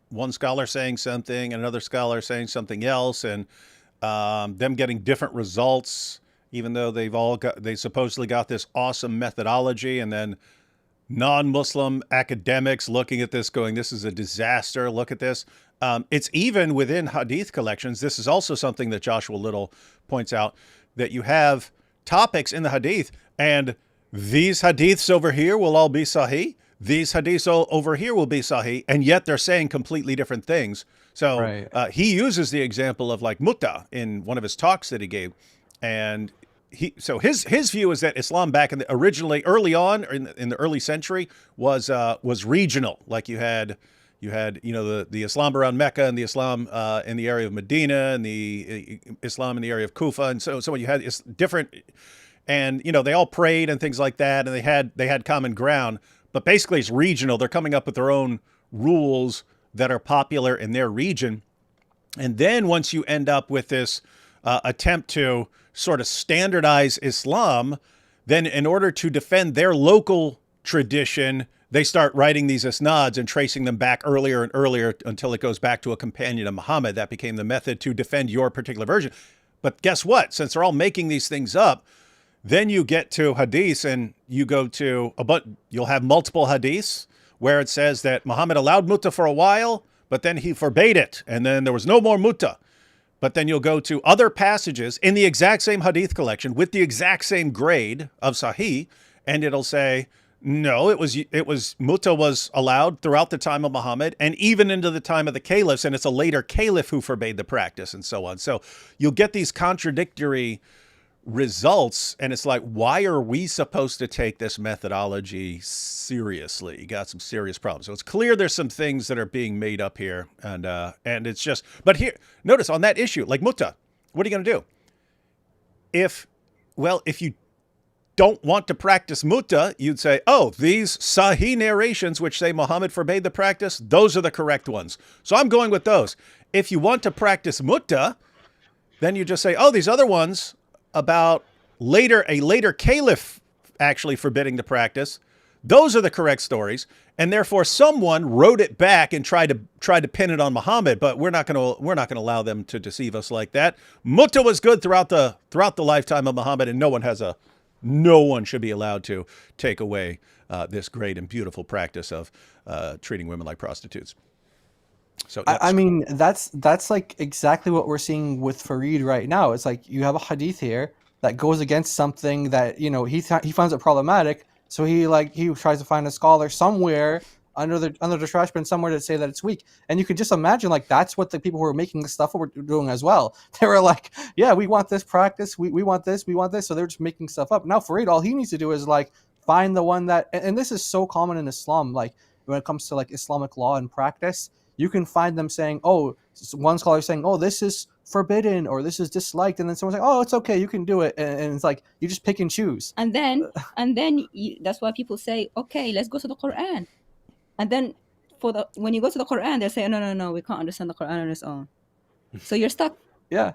one scholar saying something and another scholar saying something else, and them getting different results, even though they supposedly got this awesome methodology, and then non-Muslim academics looking at this going, this is a disaster, look at this. It's even within hadith collections. This is also something that Joshua Little points out, that you have topics in the hadith, and these hadiths over here will all be sahih. These hadiths over here will be sahih, and yet they're saying completely different things. So he uses the example of like mutta in one of his talks that he gave, and his view is that Islam back in early on in the early century was regional. Like you had the Islam around Mecca, and the Islam in the area of Medina, and the Islam in the area of Kufa, and so you had different, and they all prayed and things like that, and they had common ground. But basically, it's regional. They're coming up with their own rules that are popular in their region. And then once you end up with this attempt to sort of standardize Islam, then in order to defend their local tradition, they start writing these isnads and tracing them back earlier and earlier until it goes back to a companion of Muhammad. That became the method to defend your particular version. But guess what? Since they're all making these things up, then you get to hadiths, and you go to you'll have multiple hadiths where it says that Muhammad allowed mutta for a while, but then he forbade it, and then there was no more mutta. But then you'll go to other passages in the exact same hadith collection with the exact same grade of sahih, and it'll say, no, it was mutta was allowed throughout the time of Muhammad and even into the time of the caliphs, and it's a later caliph who forbade the practice, and so on. So you'll get these contradictory results, and it's like, why are we supposed to take this methodology seriously? You got some serious problems. So it's clear there's some things that are being made up here, and it's just, but here, notice on that issue, like mutta, what are you going to do? If you don't want to practice mutta, you'd say, oh, these sahih narrations which say Muhammad forbade the practice, those are the correct ones, so I'm going with those. If you want to practice mutta, then you just say, oh, these other ones about a later caliph actually forbidding the practice, those are the correct stories, and therefore someone wrote it back and tried to pin it on Muhammad. But we're not going to allow them to deceive us like that. Mutta was good throughout the lifetime of Muhammad, and no one should be allowed to take away this great and beautiful practice of treating women like prostitutes. So I mean, that's like exactly what we're seeing with Farid right now. It's like you have a hadith here that goes against something that he finds it problematic, so he tries to find a scholar somewhere under the trash bin somewhere to say that it's weak. And you could just imagine, like, that's what the people who are making this stuff were doing as well. They were like, yeah, we want this practice, we want this, so they're just making stuff up. Now Farid, all he needs to do is like find the one that, and this is so common in Islam, like when it comes to like Islamic law and practice, you can find them saying, oh, one scholar saying, oh, this is forbidden or this is disliked, and then someone's like, oh, it's okay, you can do it, and it's like you just pick and choose. And then that's why people say, okay, let's go to the Quran. And then when you go to the Quran, they say, no, we can't understand the Quran on its own. So you're stuck. Yeah.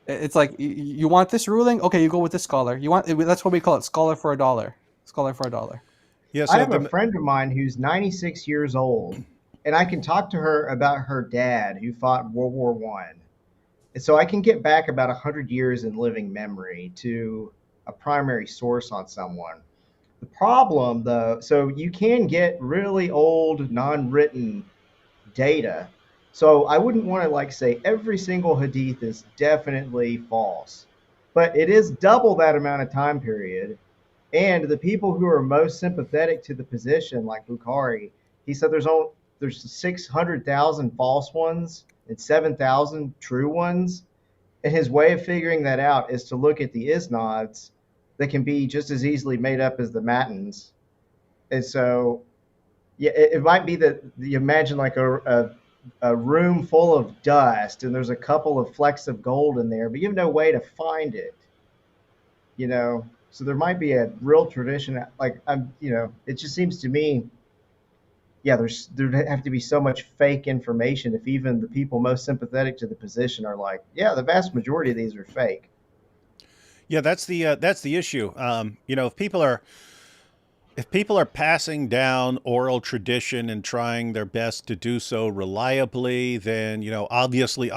It's like, you want this ruling? Okay, you go with this scholar. That's what we call it, scholar for $1. Scholar for $1. Yeah, so I have a friend of mine who's 96 years old, and I can talk to her about her dad who fought World War I. And so I can get back about 100 years in living memory to a primary source on someone. The problem, though, so you can get really old, non-written data. So I wouldn't want to say every single hadith is definitely false. but it is double that amount of time period. And the people who are most sympathetic to the position, like Bukhari, he said there's 600,000 false ones and 7,000 true ones. And his way of figuring that out is to look at the isnads that can be just as easily made up as the matins. And so, yeah, it might be that you imagine like a room full of dust and there's a couple of flecks of gold in there, but you have no way to find it, you know? So there might be a real tradition. Like, it just seems to me, yeah, there'd have to be so much fake information if even the people most sympathetic to the position are like, yeah, the vast majority of these are fake. Yeah, that's the issue. If people are passing down oral tradition and trying their best to do so reliably, then obviously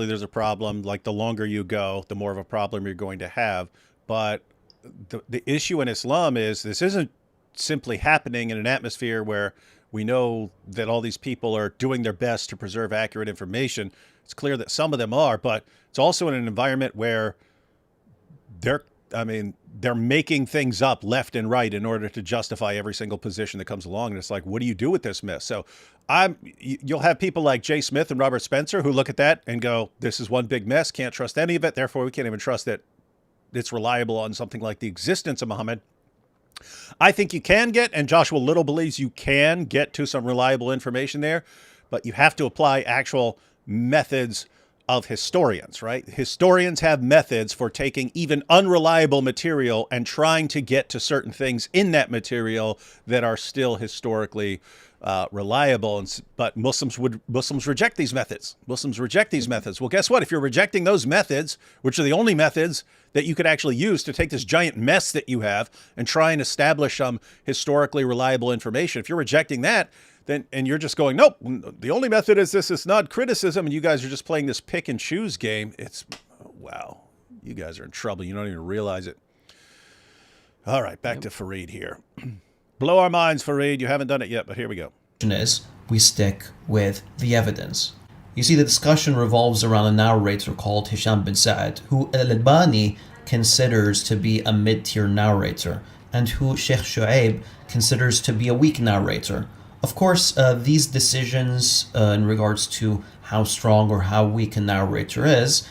there's a problem. Like the longer you go, the more of a problem you're going to have. But the issue in Islam is this isn't simply happening in an atmosphere where we know that all these people are doing their best to preserve accurate information. It's clear that some of them are, but it's also in an environment where they're making things up left and right in order to justify every single position that comes along. And it's like, what do you do with this mess? So you'll have people like Jay Smith and Robert Spencer who look at that and go, this is one big mess. Can't trust any of it. Therefore, we can't even trust that it's reliable on something like the existence of Muhammad. I think you can get, and Joshua Little believes you can get to some reliable information there, but you have to apply actual methods of historians, right? Historians have methods for taking even unreliable material and trying to get to certain things in that material that are still historically reliable. But Muslims reject these methods. Well, guess what? If you're rejecting those methods, which are the only methods that you could actually use to take this giant mess that you have and try and establish some historically reliable information, if you're rejecting that, then and you're just going, nope, the only method is this. It's not criticism, and you guys are just playing this pick and choose game. Wow, you guys are in trouble. You don't even realize it. All right, back to Farid here. Blow our minds, Farid. You haven't done it yet, but here we go. Is we stick with the evidence. You see, the discussion revolves around a narrator called Hisham bin Sa'ad, who Al-Albani considers to be a mid-tier narrator, and who Sheikh Shu'aib considers to be a weak narrator. Of course, these decisions in regards to how strong or how weak a narrator is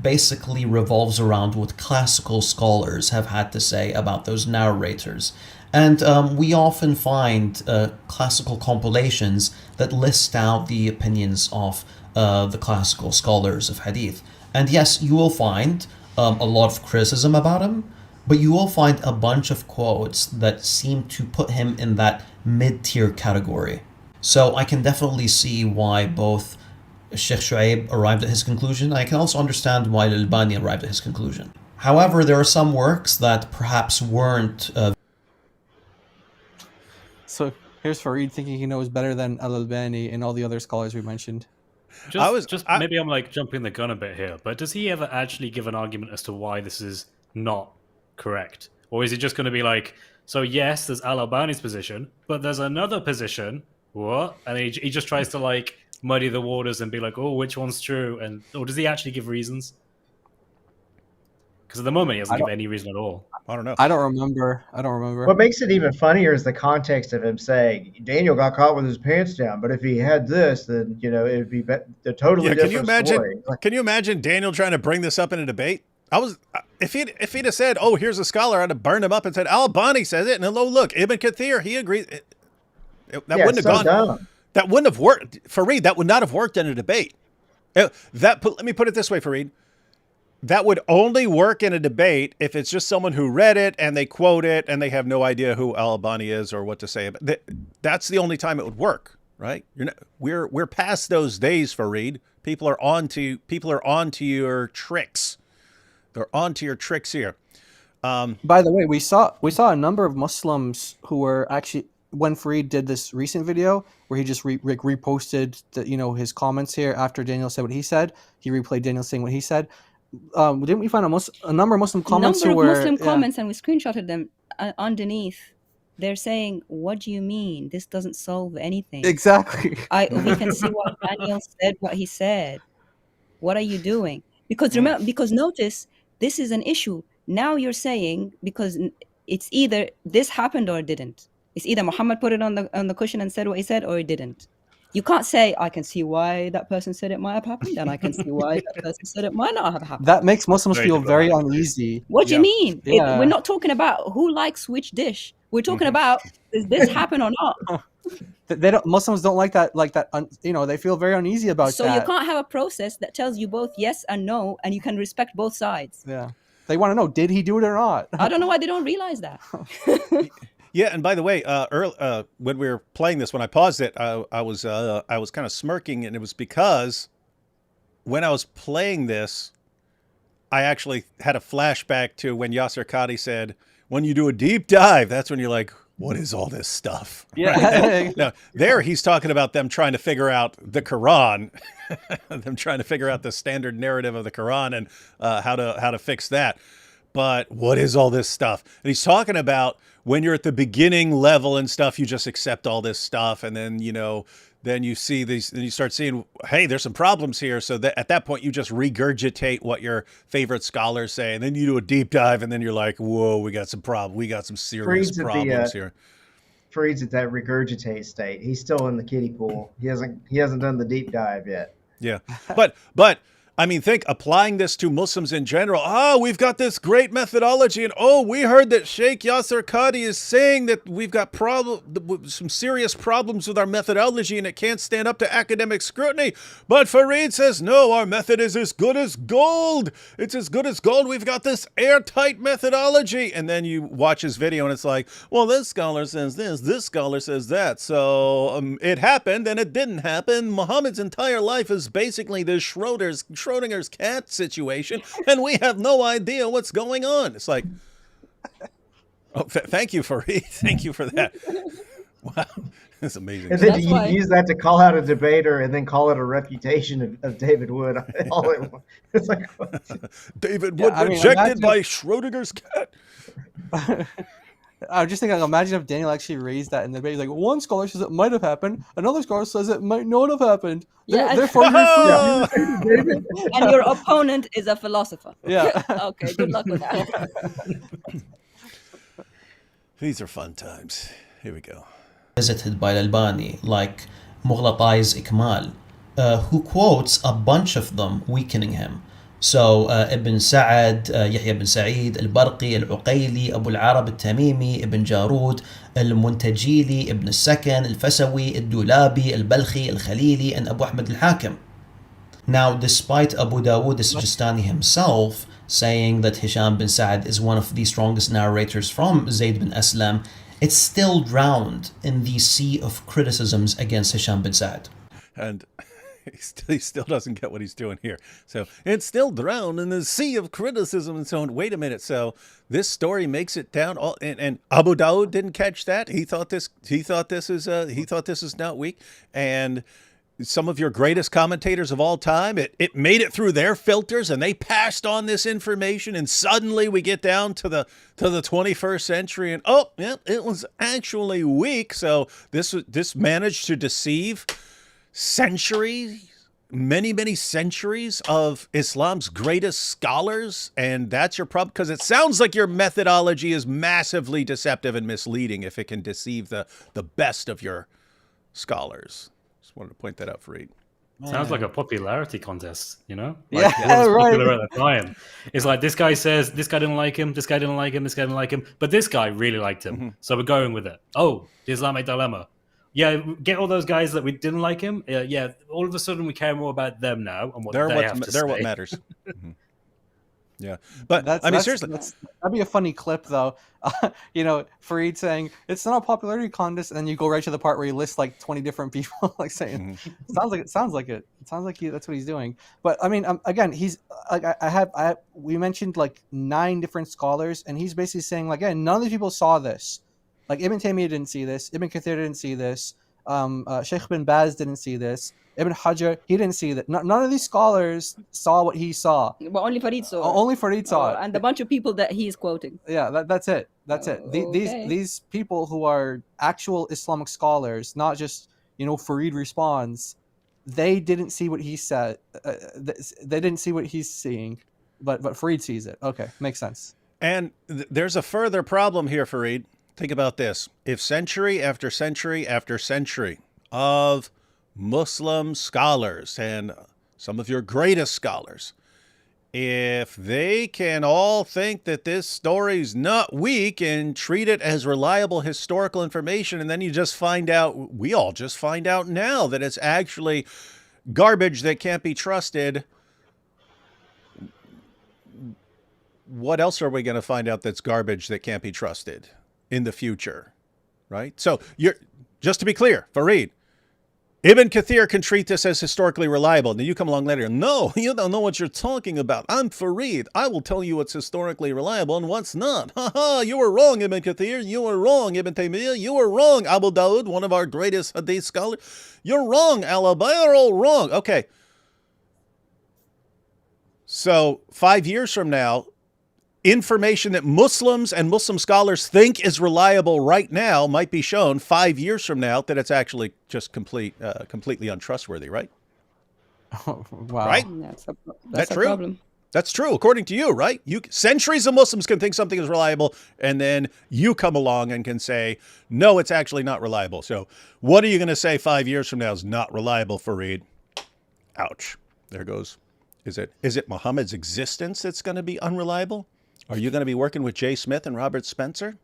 basically revolves around what classical scholars have had to say about those narrators. And we often find classical compilations that list out the opinions of the classical scholars of Hadith. And yes, you will find a lot of criticism about him, but you will find a bunch of quotes that seem to put him in that mid-tier category. So I can definitely see why both Sheikh Shu'aib arrived at his conclusion. I can also understand why Al-Albani arrived at his conclusion. However, there are some works that perhaps weren't... So here's Farid thinking he knows better than Al-Albani and all the other scholars we mentioned. Maybe I'm like jumping the gun a bit here, but does he ever actually give an argument as to why this is not correct? Or is he just going to be like, so yes, there's Al-Albani's position, but there's another position, what? And he just tries to like muddy the waters and be like, oh, which one's true? Or does he actually give reasons? Because at the moment he doesn't give any reason at all. I don't know. I don't remember. What makes it even funnier is the context of him saying Daniel got caught with his pants down, but if he had this, then it would be a totally different story. Can you imagine Daniel trying to bring this up in a debate? If he'd have said, "Oh, here's a scholar," I'd have burned him up and said, "Al-Bani says it," and then, "Oh, look, Ibn Kathir, he agrees." That wouldn't have gone. Dumb. That wouldn't have worked, Farid. That would not have worked in a debate. Let me put it this way, Farid. That would only work in a debate if it's just someone who read it and they quote it and they have no idea who Al-Albani is or what to say. That's the only time it would work, right? We're past those days, Farid. People are onto your tricks. They're onto your tricks here. By the way, we saw a number of Muslims who were actually, when Farid did this recent video where he just reposted his comments here after Daniel said what he said, he replayed Daniel saying what he said. Didn't we find a number of Muslim comments? Comments, and we screenshotted them underneath. They're saying, "What do you mean? This doesn't solve anything." Exactly. We can see what Daniel said. What he said. What are you doing? Because notice this is an issue. Now you're saying, because it's either this happened or it didn't. It's either Muhammad put it on the cushion and said what he said, or it didn't. You can't say, I can see why that person said it might have happened, and I can see why that person said it might not have happened. That makes Muslims feel very uneasy. What do you mean? We're not talking about who likes which dish. We're talking about, does this happen or not? Muslims don't like that. They feel very uneasy about that. So you can't have a process that tells you both yes and no, and you can respect both sides. Yeah, they want to know, did he do it or not? I don't know why they don't realize that. Yeah, and by the way, when we were playing this, when I paused it, I was kind of smirking, and it was because when I was playing this, I actually had a flashback to when Yasser Qadhi said, "When you do a deep dive, that's when you're like, what is all this stuff?" Yeah. Now, there he's talking about them trying to figure out the Quran, them trying to figure out the standard narrative of the Quran and how to fix that. But what is all this stuff? And he's talking about when you're at the beginning level and stuff, you just accept all this stuff. And then, then you see these, then you start seeing, hey, there's some problems here. So that at that point, you just regurgitate what your favorite scholars say. And then you do a deep dive, and then you're like, whoa, we got some problems. We got some serious problems here. Farid's at that regurgitate state. He's still in the kiddie pool. He hasn't done the deep dive yet. Yeah. But I mean, think applying this to Muslims in general. We've got this great methodology, and we heard that Sheikh Yasser Qadhi is saying that we've got some serious problems with our methodology, and it can't stand up to academic scrutiny. But Farid says, no, our method is as good as gold. It's as good as gold. We've got this airtight methodology. And then you watch his video, and it's like, well, this scholar says this scholar says that. So it happened, and it didn't happen. Muhammad's entire life is basically this Schrodinger's cat situation, and we have no idea what's going on. It's like, thank you, Farid. Thank you for that. Wow, it's amazing. And then you use that to call out a debater, and then call it a reputation of David Wood. It's like David Wood rejected by Schrodinger's cat. I was just thinking, imagine if Daniel actually raised that in the debate. Like, one scholar says it might have happened, another scholar says it might not have happened. Therefore, and your opponent is a philosopher. Yeah. Okay, good luck with that. These are fun times. Here we go. Visited by Al-Albani, like Mughlata'i's Ikmal, who quotes a bunch of them weakening him. So Ibn Sa'ad, Yahya ibn Sa'id, Al-Barqi, Al-Uqayli, Abu al-Arab al-Tamimi, Ibn Jarud, Al-Muntajili, Ibn al-Sakan, Al-Fasawi, Al-Dulabi, Al-Balkhi, Al-Khalili, and Abu Ahmad al-Hakim. Now, despite Abu Dawud al-Sijistani himself saying that Hisham bin Sa'ad is one of the strongest narrators from Zayd bin Aslam, it's still drowned in the sea of criticisms against Hisham bin Sa'ad. And he still doesn't get what he's doing here. So it's still drowned in the sea of criticism and so on. Wait a minute. So this story makes it down. And Abu Dawud didn't catch that. He thought this is not weak. And some of your greatest commentators of all time, it made it through their filters, and they passed on this information. And suddenly we get down to the 21st century, and it was actually weak. So this managed to deceive many centuries of Islam's greatest scholars, and that's your problem, because it sounds like your methodology is massively deceptive and misleading if it can deceive the best of your scholars. Just wanted to point that out, Farid. Sounds like a popularity contest, Like, yeah, what was right. popular at the time. It's like, this guy says this guy didn't like him, this guy didn't like him, this guy didn't like him, but this guy really liked him. Mm-hmm. So we're going with it. Oh, the Islamic Dilemma. Yeah, get all those guys that we didn't like him. All of a sudden we care more about them now and what they have to say. They're what matters. Mm-hmm. Yeah, but I mean, seriously, that'd be a funny clip, though. Farid saying it's not a popularity contest, and then you go right to the part where you list like 20 different people, like saying, sounds like it. It sounds like that's what he's doing. But I mean, again, he's like, we mentioned like 9 different scholars, and he's basically saying like, none of these people saw this. Like Ibn Taymiyyah didn't see this. Ibn Kathir didn't see this. Sheikh bin Baz didn't see this. Ibn Hajar, he didn't see that. None of these scholars saw what he saw. But only Farid saw. Only Farid saw it. And a bunch of people that he's quoting. Yeah, that's it. That's it. These people who are actual Islamic scholars, not just Farid responds. They didn't see what he said. They didn't see what he's seeing. but Farid sees it. Okay, makes sense. And there's a further problem here, Farid. Think about this. If century after century after century of Muslim scholars and some of your greatest scholars, if they can all think that this story's not weak and treat it as reliable historical information, and then you just find out, we all just find out now that it's actually garbage that can't be trusted, what else are we going to find out that's garbage that can't be trusted in the future, right? So just to be clear, Farid, Ibn Kathir can treat this as historically reliable. Then you come along later, no, you don't know what you're talking about. I'm Farid. I will tell you what's historically reliable and what's not. Ha ha, you were wrong, Ibn Kathir. You were wrong, Ibn Taymiyyah. You were wrong, Abu Dawud, one of our greatest hadith scholars. You're wrong, Al-Albani, you're all wrong. Okay. So 5 years from now, information that Muslims and Muslim scholars think is reliable right now might be shown 5 years from now that it's actually just completely untrustworthy, right? Oh, wow. Right? That's a true? problem. That's true, according to you, right? Centuries of Muslims can think something is reliable, and then you come along and can say, no, it's actually not reliable. So what are you going to say 5 years from now is not reliable, Farid? Ouch. There goes. Is it Muhammad's existence that's going to be unreliable? Are you going to be working with Jay Smith and Robert Spencer?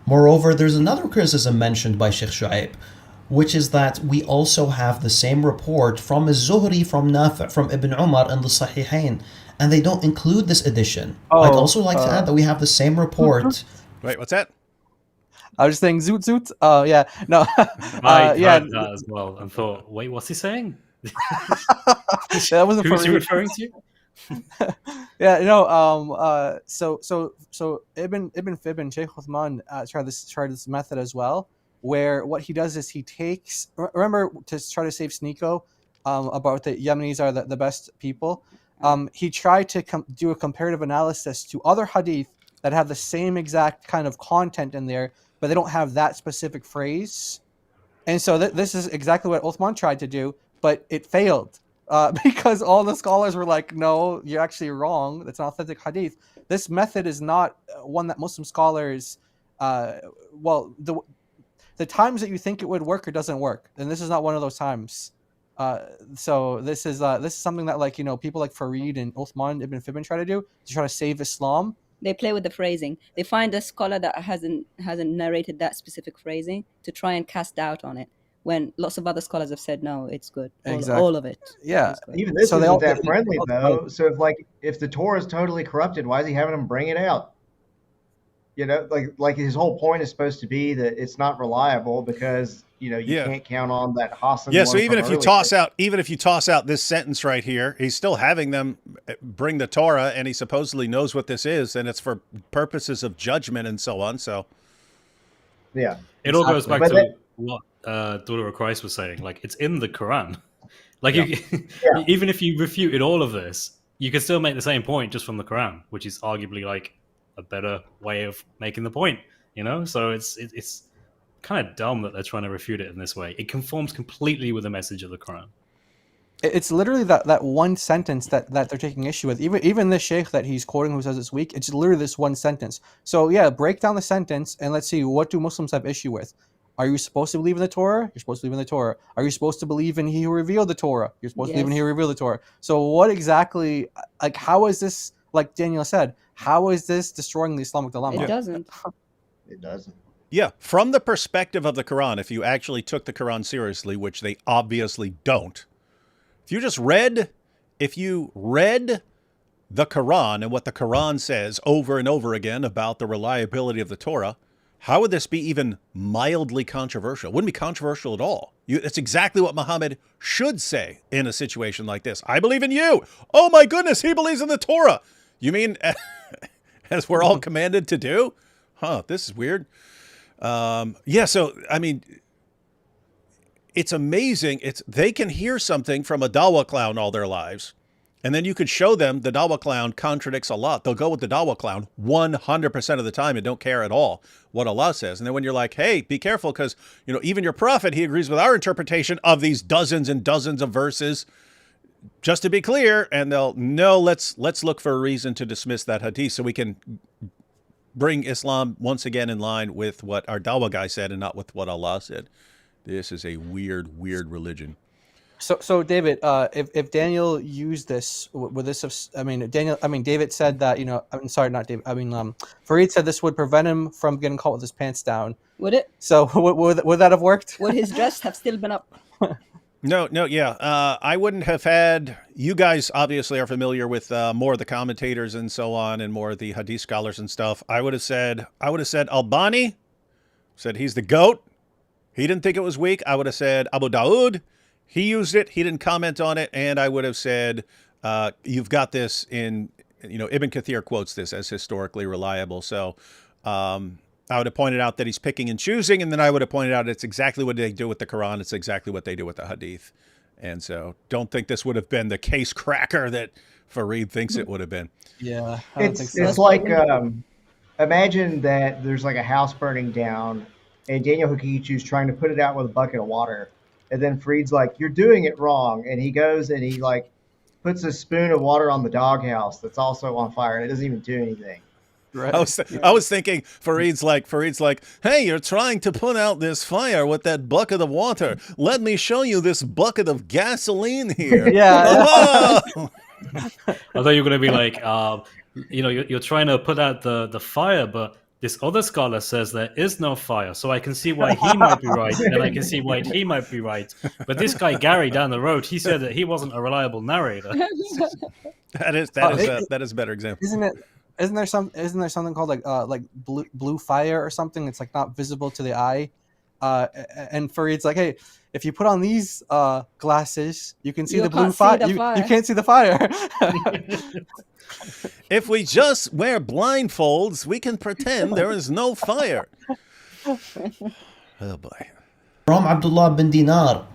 Moreover, there's another criticism mentioned by Sheikh Shu'aib, which is that we also have the same report from Az-Zuhri, from Nafi', from Ibn Umar in the Sahihain, and they don't include this edition. I'd also like to add that we have the same report. Wait, what's that? I was just saying zoot zoot. Oh yeah, no. I heard that as well and thought, wait, what's he saying? That wasn't Who's he referring to? Yeah, no. So Ibn Sheikh Uthman tried this method as well, where what he does is he takes. Remember to try to save Sneeko, about the Yemenis are the best people. He tried to do a comparative analysis to other hadith that have the same exact kind of content in there, but they don't have that specific phrase. And so this is exactly what Uthman tried to do, but it failed because all the scholars were like, no, you're actually wrong. That's an authentic hadith. This method is not one that Muslim scholars, the times that you think it would work, it doesn't work. And this is not one of those times. So this is something that people like Farid and Uthman ibn Fibn try to do to try to save Islam. They play with the phrasing. They find a scholar that hasn't narrated that specific phrasing to try and cast doubt on it, when lots of other scholars have said no, it's good. All of it. Yeah. Even this isn't that friendly though. So if the Torah is totally corrupted, why is he having them bring it out? Like his whole point is supposed to be that it's not reliable because you can't count on that Hassan. Yeah, so even if you toss out this sentence right here, he's still having them bring the Torah, and he supposedly knows what this is, and it's for purposes of judgment and so on. So yeah, it all goes back to what Daughter of Christ was saying. Like, it's in the Quran. Like, even if you refuted all of this, you can still make the same point just from the Quran, which is arguably like a better way of making the point. So it's kind of dumb that they're trying to refute it in this way. It conforms completely with the message of the Quran. It's literally that one sentence that they're taking issue with. Even the sheikh that he's quoting who says it's weak, it's literally this one sentence. So yeah, break down the sentence and let's see, what do Muslims have issue with? Are you supposed to believe in the Torah? You're supposed to believe in the Torah. Are you supposed to believe in he who revealed the Torah? You're supposed to believe in he who revealed the Torah. So what exactly, how is this, like Daniel said, how is this destroying the Islamic dilemma? It doesn't. It doesn't. Yeah, from the perspective of the Quran, if you actually took the Quran seriously, which they obviously don't, if you read the Quran and what the Quran says over and over again about the reliability of the Torah, how would this be even mildly controversial? It wouldn't be controversial at all. It's exactly what Muhammad should say in a situation like this. I believe in you. Oh my goodness, he believes in the Torah. You mean as we're all commanded to do? This is weird. So, I mean, it's amazing. They can hear something from a Dawah clown all their lives, And then you could show them the Dawa clown contradicts Allah. They'll go with the Dawa clown 100% of the time and don't care at all what Allah says. And then when you're like, hey, be careful because, even your prophet, he agrees with our interpretation of these dozens and dozens of verses, just to be clear. And they'll, no, let's look for a reason to dismiss that hadith so we can bring Islam once again in line with what our Dawa guy said and not with what Allah said. This is a weird, weird religion. So David, if Daniel used this with this, David said that, I'm sorry, not David. Farid said this would prevent him from getting caught with his pants down. Would it? So would that have worked? Would his dress have still been up? No, yeah. I wouldn't have had. You guys obviously are familiar with more of the commentators and so on, and more of the hadith scholars and stuff. I would have said Albani, said he's the GOAT. He didn't think it was weak. I would have said Abu Dawood. He used it. He didn't comment on it. And I would have said, you've got this in, Ibn Kathir quotes this as historically reliable. So I would have pointed out that he's picking and choosing. And then I would have pointed out it's exactly what they do with the Quran. It's exactly what they do with the Hadith. And so don't think this would have been the case cracker that Farid thinks it would have been. Yeah, I don't think so. It's like, imagine that there's like a house burning down and Daniel Hakichu's trying to put it out with a bucket of water. And then Farid's like, you're doing it wrong. And he goes and he like puts a spoon of water on the doghouse that's also on fire and it doesn't even do anything. Right. I was thinking Farid's like, hey, you're trying to put out this fire with that bucket of water. Let me show you this bucket of gasoline here. Yeah. Oh! I thought you were going to be like, you're trying to put out the fire, but this other scholar says there is no fire, so I can see why he might be right, and I can see why he might be right. But this guy Gary down the road, he said that he wasn't a reliable narrator. That is a better example. Isn't there something called like blue fire or something? It's like not visible to the eye. And Farid's like, hey, if you put on these glasses, you can see the blue fire. You can't see the fire. If we just wear blindfolds, we can pretend there is no fire. Oh boy. From Abdullah bin Dinar,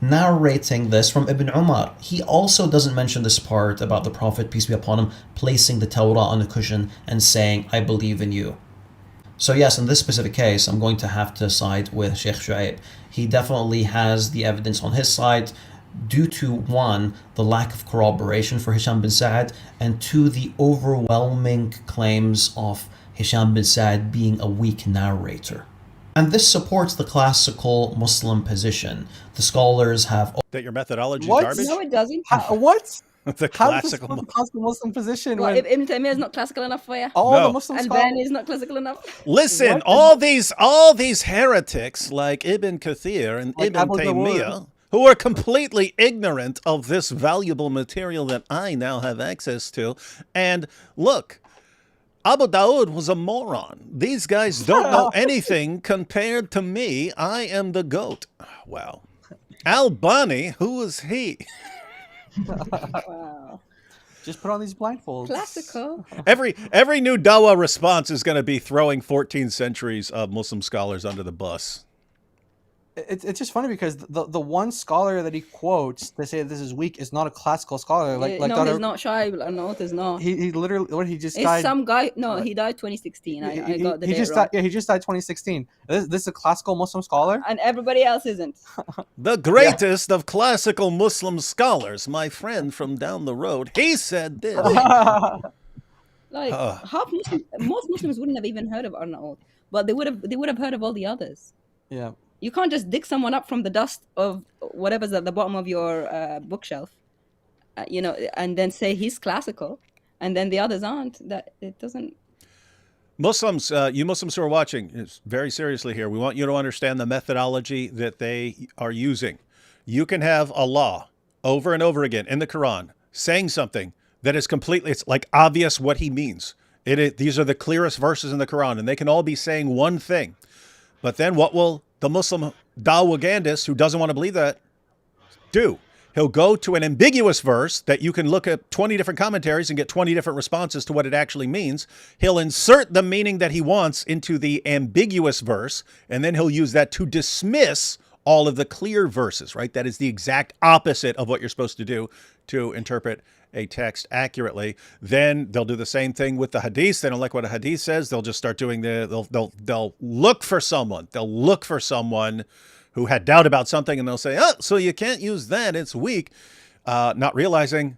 narrating this from Ibn Umar, he also doesn't mention this part about the Prophet, peace be upon him, placing the Torah on a cushion and saying, I believe in you. So yes, in this specific case, I'm going to have to side with Sheikh Shu'aib. He definitely has the evidence on his side due to, one, the lack of corroboration for Hisham bin Sa'ad, and two, the overwhelming claims of Hisham bin Sa'ad being a weak narrator. And this supports the classical Muslim position. The scholars have... That your methodology is What? garbage? No, it doesn't. What? The How is this classical... a classical Muslim position? Well, when Ibn Taymiyyah is not classical enough for you. all No. the Muslim And scholars... Ben is not classical enough. Listen, What? all these heretics like Ibn Kathir and Like Ibn Abu Taymiyyah, Dawud. who are completely ignorant of this valuable material that I now have access to. And look, Abu Dawood was a moron. These guys don't know anything compared to me. I am the GOAT. Wow. Albani, who is he? Wow. Just put on these blindfolds. Classical. Every new Dawa response is going to be throwing 14 centuries of Muslim scholars under the bus. It's just funny because the one scholar that he quotes to say this is weak is not a classical scholar. No, he's not Shaib. No, he's not. He literally he just It's died. some guy. No, he died 2016. I got the date wrong. He just died 2016. This is a classical Muslim scholar. And everybody else isn't. The greatest of classical Muslim scholars, my friend from down the road, he said this. Like most Muslims wouldn't have even heard of Arnaud, but they would have heard of all the others. Yeah. You can't just dig someone up from the dust of whatever's at the bottom of your bookshelf, and then say he's classical, and then the others aren't. That it doesn't. Muslims, you Muslims who are watching, very seriously here, we want you to understand the methodology that they are using. You can have Allah over and over again in the Quran saying something that is completely, it's like obvious what he means. These are the clearest verses in the Quran, and they can all be saying one thing. But then what will the Muslim Dawagandist who doesn't want to believe that do? He'll go to an ambiguous verse that you can look at 20 different commentaries and get 20 different responses to what it actually means. He'll insert the meaning that he wants into the ambiguous verse, and then he'll use that to dismiss all of the clear verses, right? That is the exact opposite of what you're supposed to do to interpret a text accurately. Then they'll do the same thing with the Hadith. They don't like what a Hadith says. They'll just start doing they'll look for someone. They'll look for someone who had doubt about something, and they'll say, oh, so you can't use that, it's weak. Not realizing,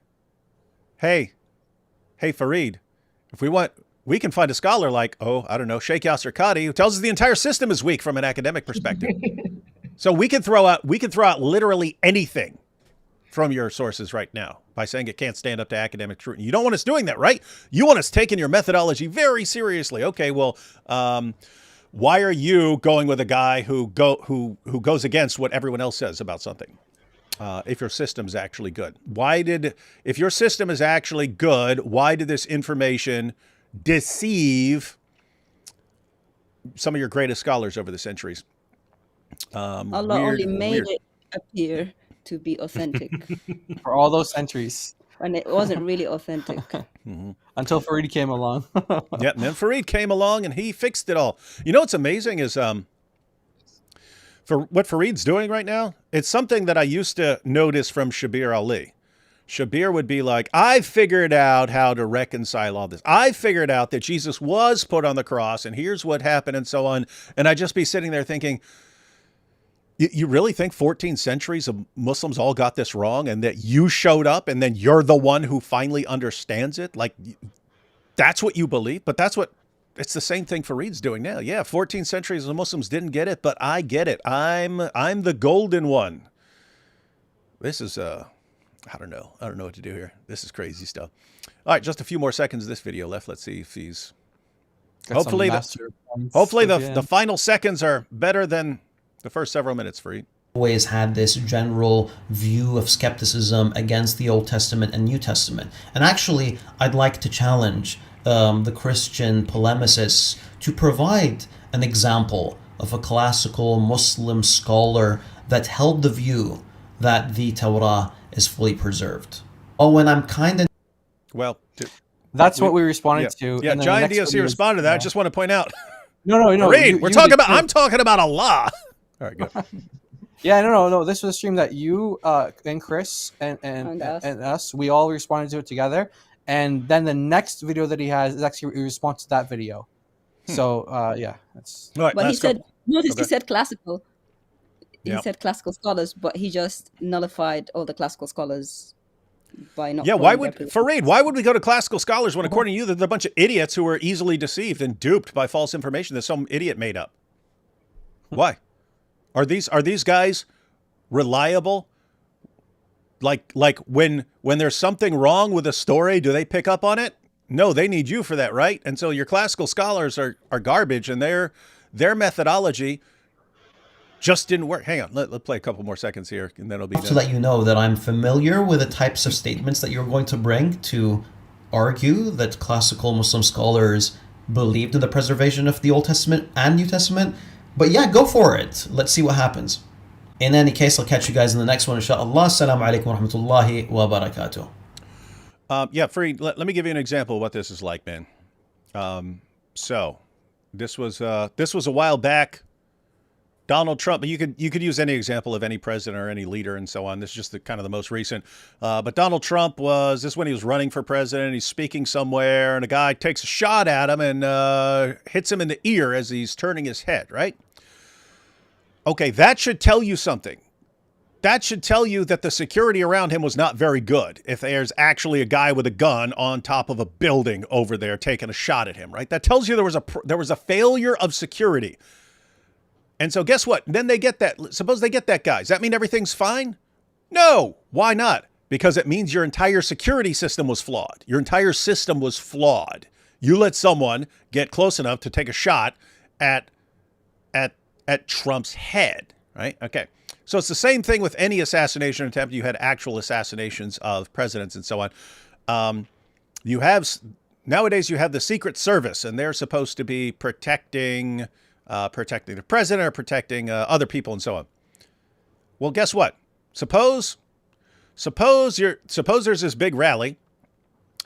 hey, Farid, if we want, we can find a scholar like, I don't know, Sheikh Yasser Qadi, who tells us the entire system is weak from an academic perspective. So we can throw out literally anything from your sources right now by saying it can't stand up to academic scrutiny. You don't want us doing that, right? You want us taking your methodology very seriously. Okay, well, why are you going with a guy who goes against what everyone else says about something? If your system's actually good, if your system is actually good, why did this information deceive some of your greatest scholars over the centuries? Allah only made it appear to be authentic for all those centuries, and it wasn't really authentic until Farid came along. Yeah, and then Farid came along and he fixed it all. You know what's amazing is for what Farid's doing right now, it's something that I used to notice from Shabir Ali. Shabir would be like, I figured out how to reconcile all this. I figured out that Jesus was put on the cross and here's what happened and so on. And I'd just be sitting there thinking, you really think 14 centuries of Muslims all got this wrong and that you showed up and then you're the one who finally understands it? Like, that's what you believe? But it's the same thing Farid's doing now. Yeah, 14 centuries of Muslims didn't get it, but I get it. I'm the golden one. This is, I don't know. I don't know what to do here. This is crazy stuff. All right, just a few more seconds of this video left. Let's see if he's... Hopefully the final seconds are better than the first several minutes, Farid. Always had this general view of skepticism against the Old Testament and New Testament. And actually, I'd like to challenge the Christian polemicists to provide an example of a classical Muslim scholar that held the view that the Torah is fully preserved. Oh, and I'm kind of... Well, that's what we responded to. Yeah, Giant DOC responded to that. I just want to point out. No. Farid, I'm talking about Allah. All right, good. Yeah, no. This was a stream that you and Chris and us, we all responded to it together. And then the next video that he has is actually a response to that video. So, yeah. That's... Right, but he said, notice he said classical. He said classical scholars, but he just nullified all the classical scholars by not... Yeah, why would we go to classical scholars when, according to you, they're a bunch of idiots who were easily deceived and duped by false information that some idiot made up? Why? Are these guys reliable? Like when there's something wrong with a story, do they pick up on it? No, they need you for that, right? And so your classical scholars are garbage, and their methodology just didn't work. Hang on, let's play a couple more seconds here, and then it'll be done. To let you know that I'm familiar with the types of statements that you're going to bring to argue that classical Muslim scholars believed in the preservation of the Old Testament and New Testament. But yeah, go for it. Let's see what happens. In any case, I'll catch you guys in the next one, inshallah. Assalamu alaikum wa rahmatullahi wa barakatuh. Yeah, Farid, let me give you an example of what this is like, man. So this was a while back. Donald Trump, you could use any example of any president or any leader and so on. This is just the most recent. But Donald Trump this is when he was running for president. He's speaking somewhere, and a guy takes a shot at him and hits him in the ear as he's turning his head, right? Okay, that should tell you something. That should tell you that the security around him was not very good. If there's actually a guy with a gun on top of a building over there taking a shot at him, right? That tells you there was a failure of security. And so guess what? Then they get that. Suppose they get that guy. Does that mean everything's fine? No. Why not? Because it means your entire security system was flawed. Your entire system was flawed. You let someone get close enough to take a shot at Trump's head, right? Okay. So it's the same thing with any assassination attempt. You had actual assassinations of presidents and so on. Nowadays you have the Secret Service, and they're supposed to be protecting the president or protecting other people and so on. Well, guess what? Suppose there's this big rally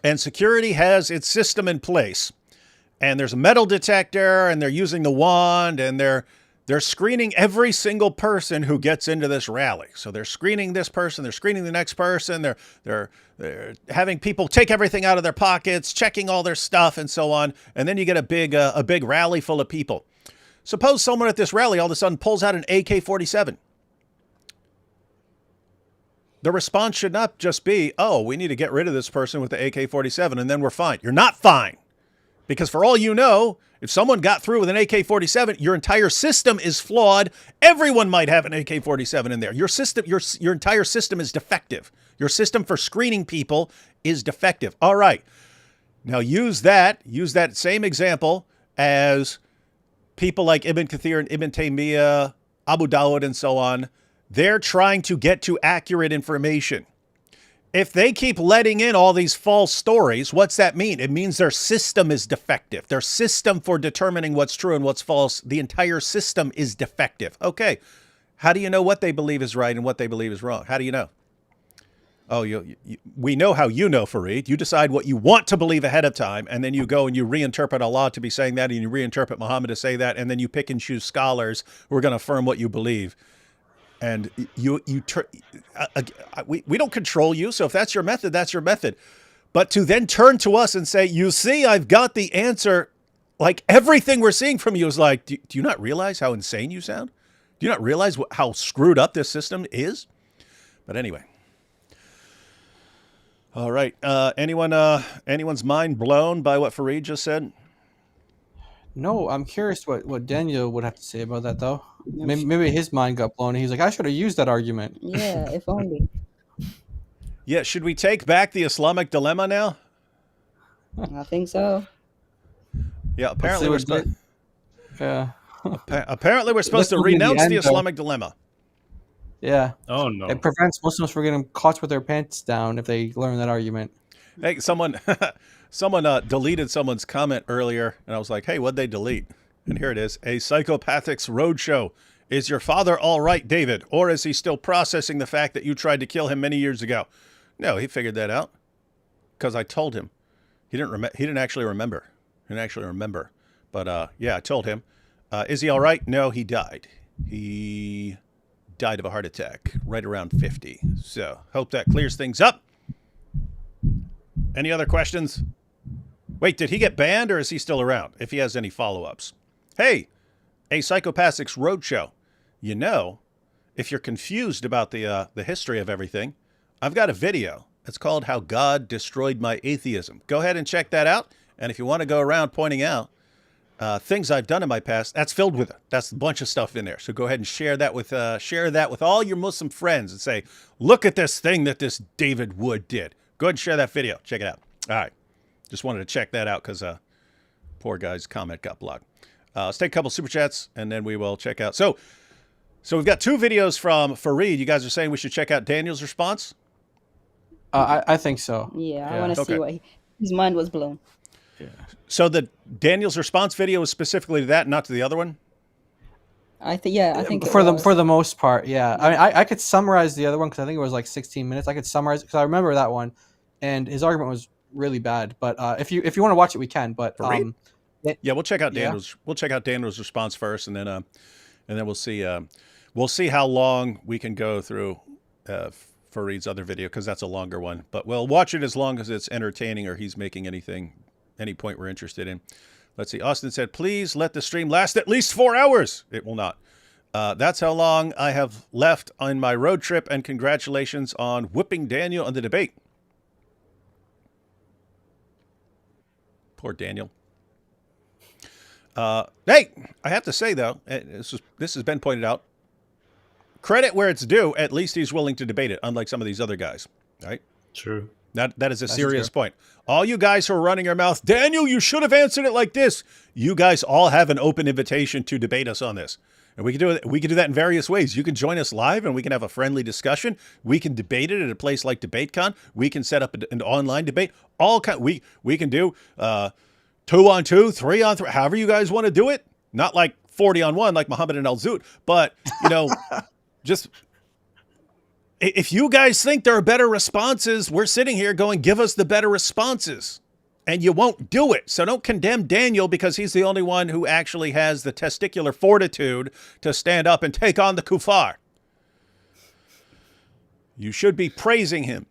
and security has its system in place, and there's a metal detector and they're using the wand and they're They're screening every single person who gets into this rally. So they're screening this person, they're screening the next person, they're having people take everything out of their pockets, checking all their stuff and so on. And then you get a big rally full of people. Suppose someone at this rally all of a sudden pulls out an AK-47. The response should not just be, oh, we need to get rid of this person with the AK-47 and then we're fine. You're not fine. Because for all you know, if someone got through with an AK-47, your entire system is flawed. Everyone might have an AK-47 in there. Your system, your entire system is defective. Your system for screening people is defective. All right. Now use that same example as people like Ibn Kathir and Ibn Taymiyyah, Abu Dawud, and so on. They're trying to get to accurate information. If they keep letting in all these false stories, what's that mean? It means their system is defective. Their system for determining what's true and what's false, the entire system is defective. Okay, how do you know what they believe is right and what they believe is wrong? How do you know? Oh, we know how you know, Farid. You decide what you want to believe ahead of time, and then you go and you reinterpret Allah to be saying that, and you reinterpret Muhammad to say that, and then you pick and choose scholars who are going to affirm what you believe. And we don't control you. So if that's your method, that's your method. But to then turn to us and say, you see, I've got the answer. Like everything we're seeing from you is like, do you not realize how insane you sound? Do you not realize how screwed up this system is? But anyway. All right. Anyone's mind blown by what Farid just said? No, I'm curious what Daniel would have to say about that, though. Maybe his mind got blown. And he's like, I should have used that argument. Yeah, if only. Yeah, should we take back the Islamic dilemma now? I think so. Yeah, apparently we're supposed. Yeah. Apparently we're supposed to renounce the Islamic dilemma. Yeah. Oh no! It prevents Muslims from getting caught with their pants down if they learn that argument. Hey, someone deleted someone's comment earlier, and I was like, hey, what'd they delete? And here it is. A Psychopathics Roadshow. Is your father all right, David? Or is he still processing the fact that you tried to kill him many years ago? No, he figured that out because I told him. He didn't actually remember. He didn't actually remember. But yeah, I told him. Is he all right? No, he died. He died of a heart attack right around 50. So hope that clears things up. Any other questions? Wait, did he get banned or is he still around? If he has any follow-ups. Hey, a Psychopathics Roadshow. You know, if you're confused about the history of everything, I've got a video. It's called How God Destroyed My Atheism. Go ahead and check that out. And if you want to go around pointing out things I've done in my past, that's filled with it. That's a bunch of stuff in there. So go ahead and share that with all your Muslim friends and say, look at this thing that this David Wood did. Go ahead and share that video. Check it out. All right. Just wanted to check that out because poor guy's comment got blocked. Let's take a couple super chats and then we will check out. So we've got two videos from Farid. You guys are saying we should check out Daniel's response? I think so. Yeah, I want to see what his mind was blown. Yeah. So the Daniel's response video is specifically to that, not to the other one? I think for the most part, yeah. I mean, I could summarize the other one because I think it was like 16 minutes. I could summarize it because I remember that one, and his argument was really bad. But if you want to watch it, we can. But yeah, we'll check out Daniel's. Yeah. We'll check out Daniel's response first, and then we'll see how long we can go through Farid's other video because that's a longer one. But we'll watch it as long as it's entertaining or he's making any point we're interested in. Let's see. Austin said, please let the stream last at least 4 hours. It will not. That's how long I have left on my road trip, and congratulations on whipping Daniel on the debate. Poor Daniel. Hey, I have to say, though, this has been pointed out. Credit where it's due. At least he's willing to debate it, unlike some of these other guys. Right? True. That is a serious point. All you guys who are running your mouth, Daniel, you should have answered it like this. You guys all have an open invitation to debate us on this. And we can do it. We can do that in various ways. You can join us live and we can have a friendly discussion. We can debate it at a place like DebateCon. We can set up an online debate. We can do 2-on-2, 3-on-3, however you guys want to do it. Not like 40-on-1 like Muhammad and Al-Zoot, but just if you guys think there are better responses, we're sitting here going, give us the better responses. and you won't do it. So don't condemn Daniel because he's the only one who actually has the testicular fortitude to stand up and take on the kuffar. You should be praising him.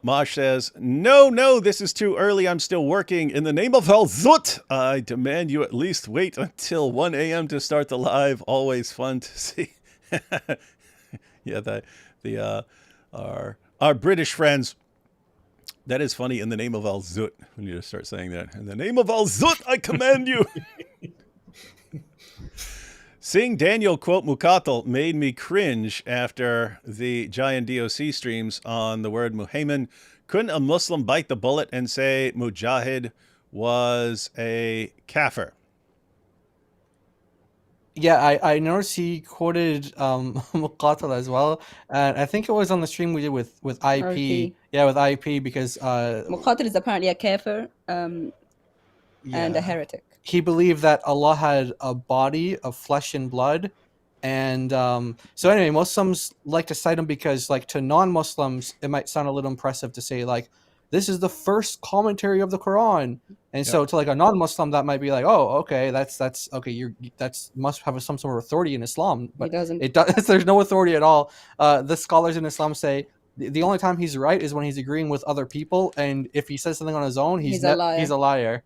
Mosh says, no, this is too early. I'm still working. In the name of Al-Zut, I demand you at least wait until 1 a.m. to start the live. Always fun to see. Yeah, our British friends. That is funny. In the name of Al-Zut. We need to start saying that. In the name of Al-Zut, I command you. Seeing Daniel quote Muqatil made me cringe after the giant DOC streams on the word Muhammad. Couldn't a Muslim bite the bullet and say Mujahid was a kafir? Yeah, I noticed he quoted Muqatil as well. And I think it was on the stream we did with IP. RP. Yeah, with IP, because Muqatil is apparently a kafir and a heretic. He believed that Allah had a body of flesh and blood. And so anyway, Muslims like to cite him because, like, to non-Muslims, it might sound a little impressive to say, like, this is the first commentary of the Quran. And so to like a non-Muslim, that might be like, oh, okay, that's okay. That's must have some sort of authority in Islam, but it does. There's no authority at all. The scholars in Islam say the only time he's right is when he's agreeing with other people, and if he says something on his own, he's a liar. He's a liar.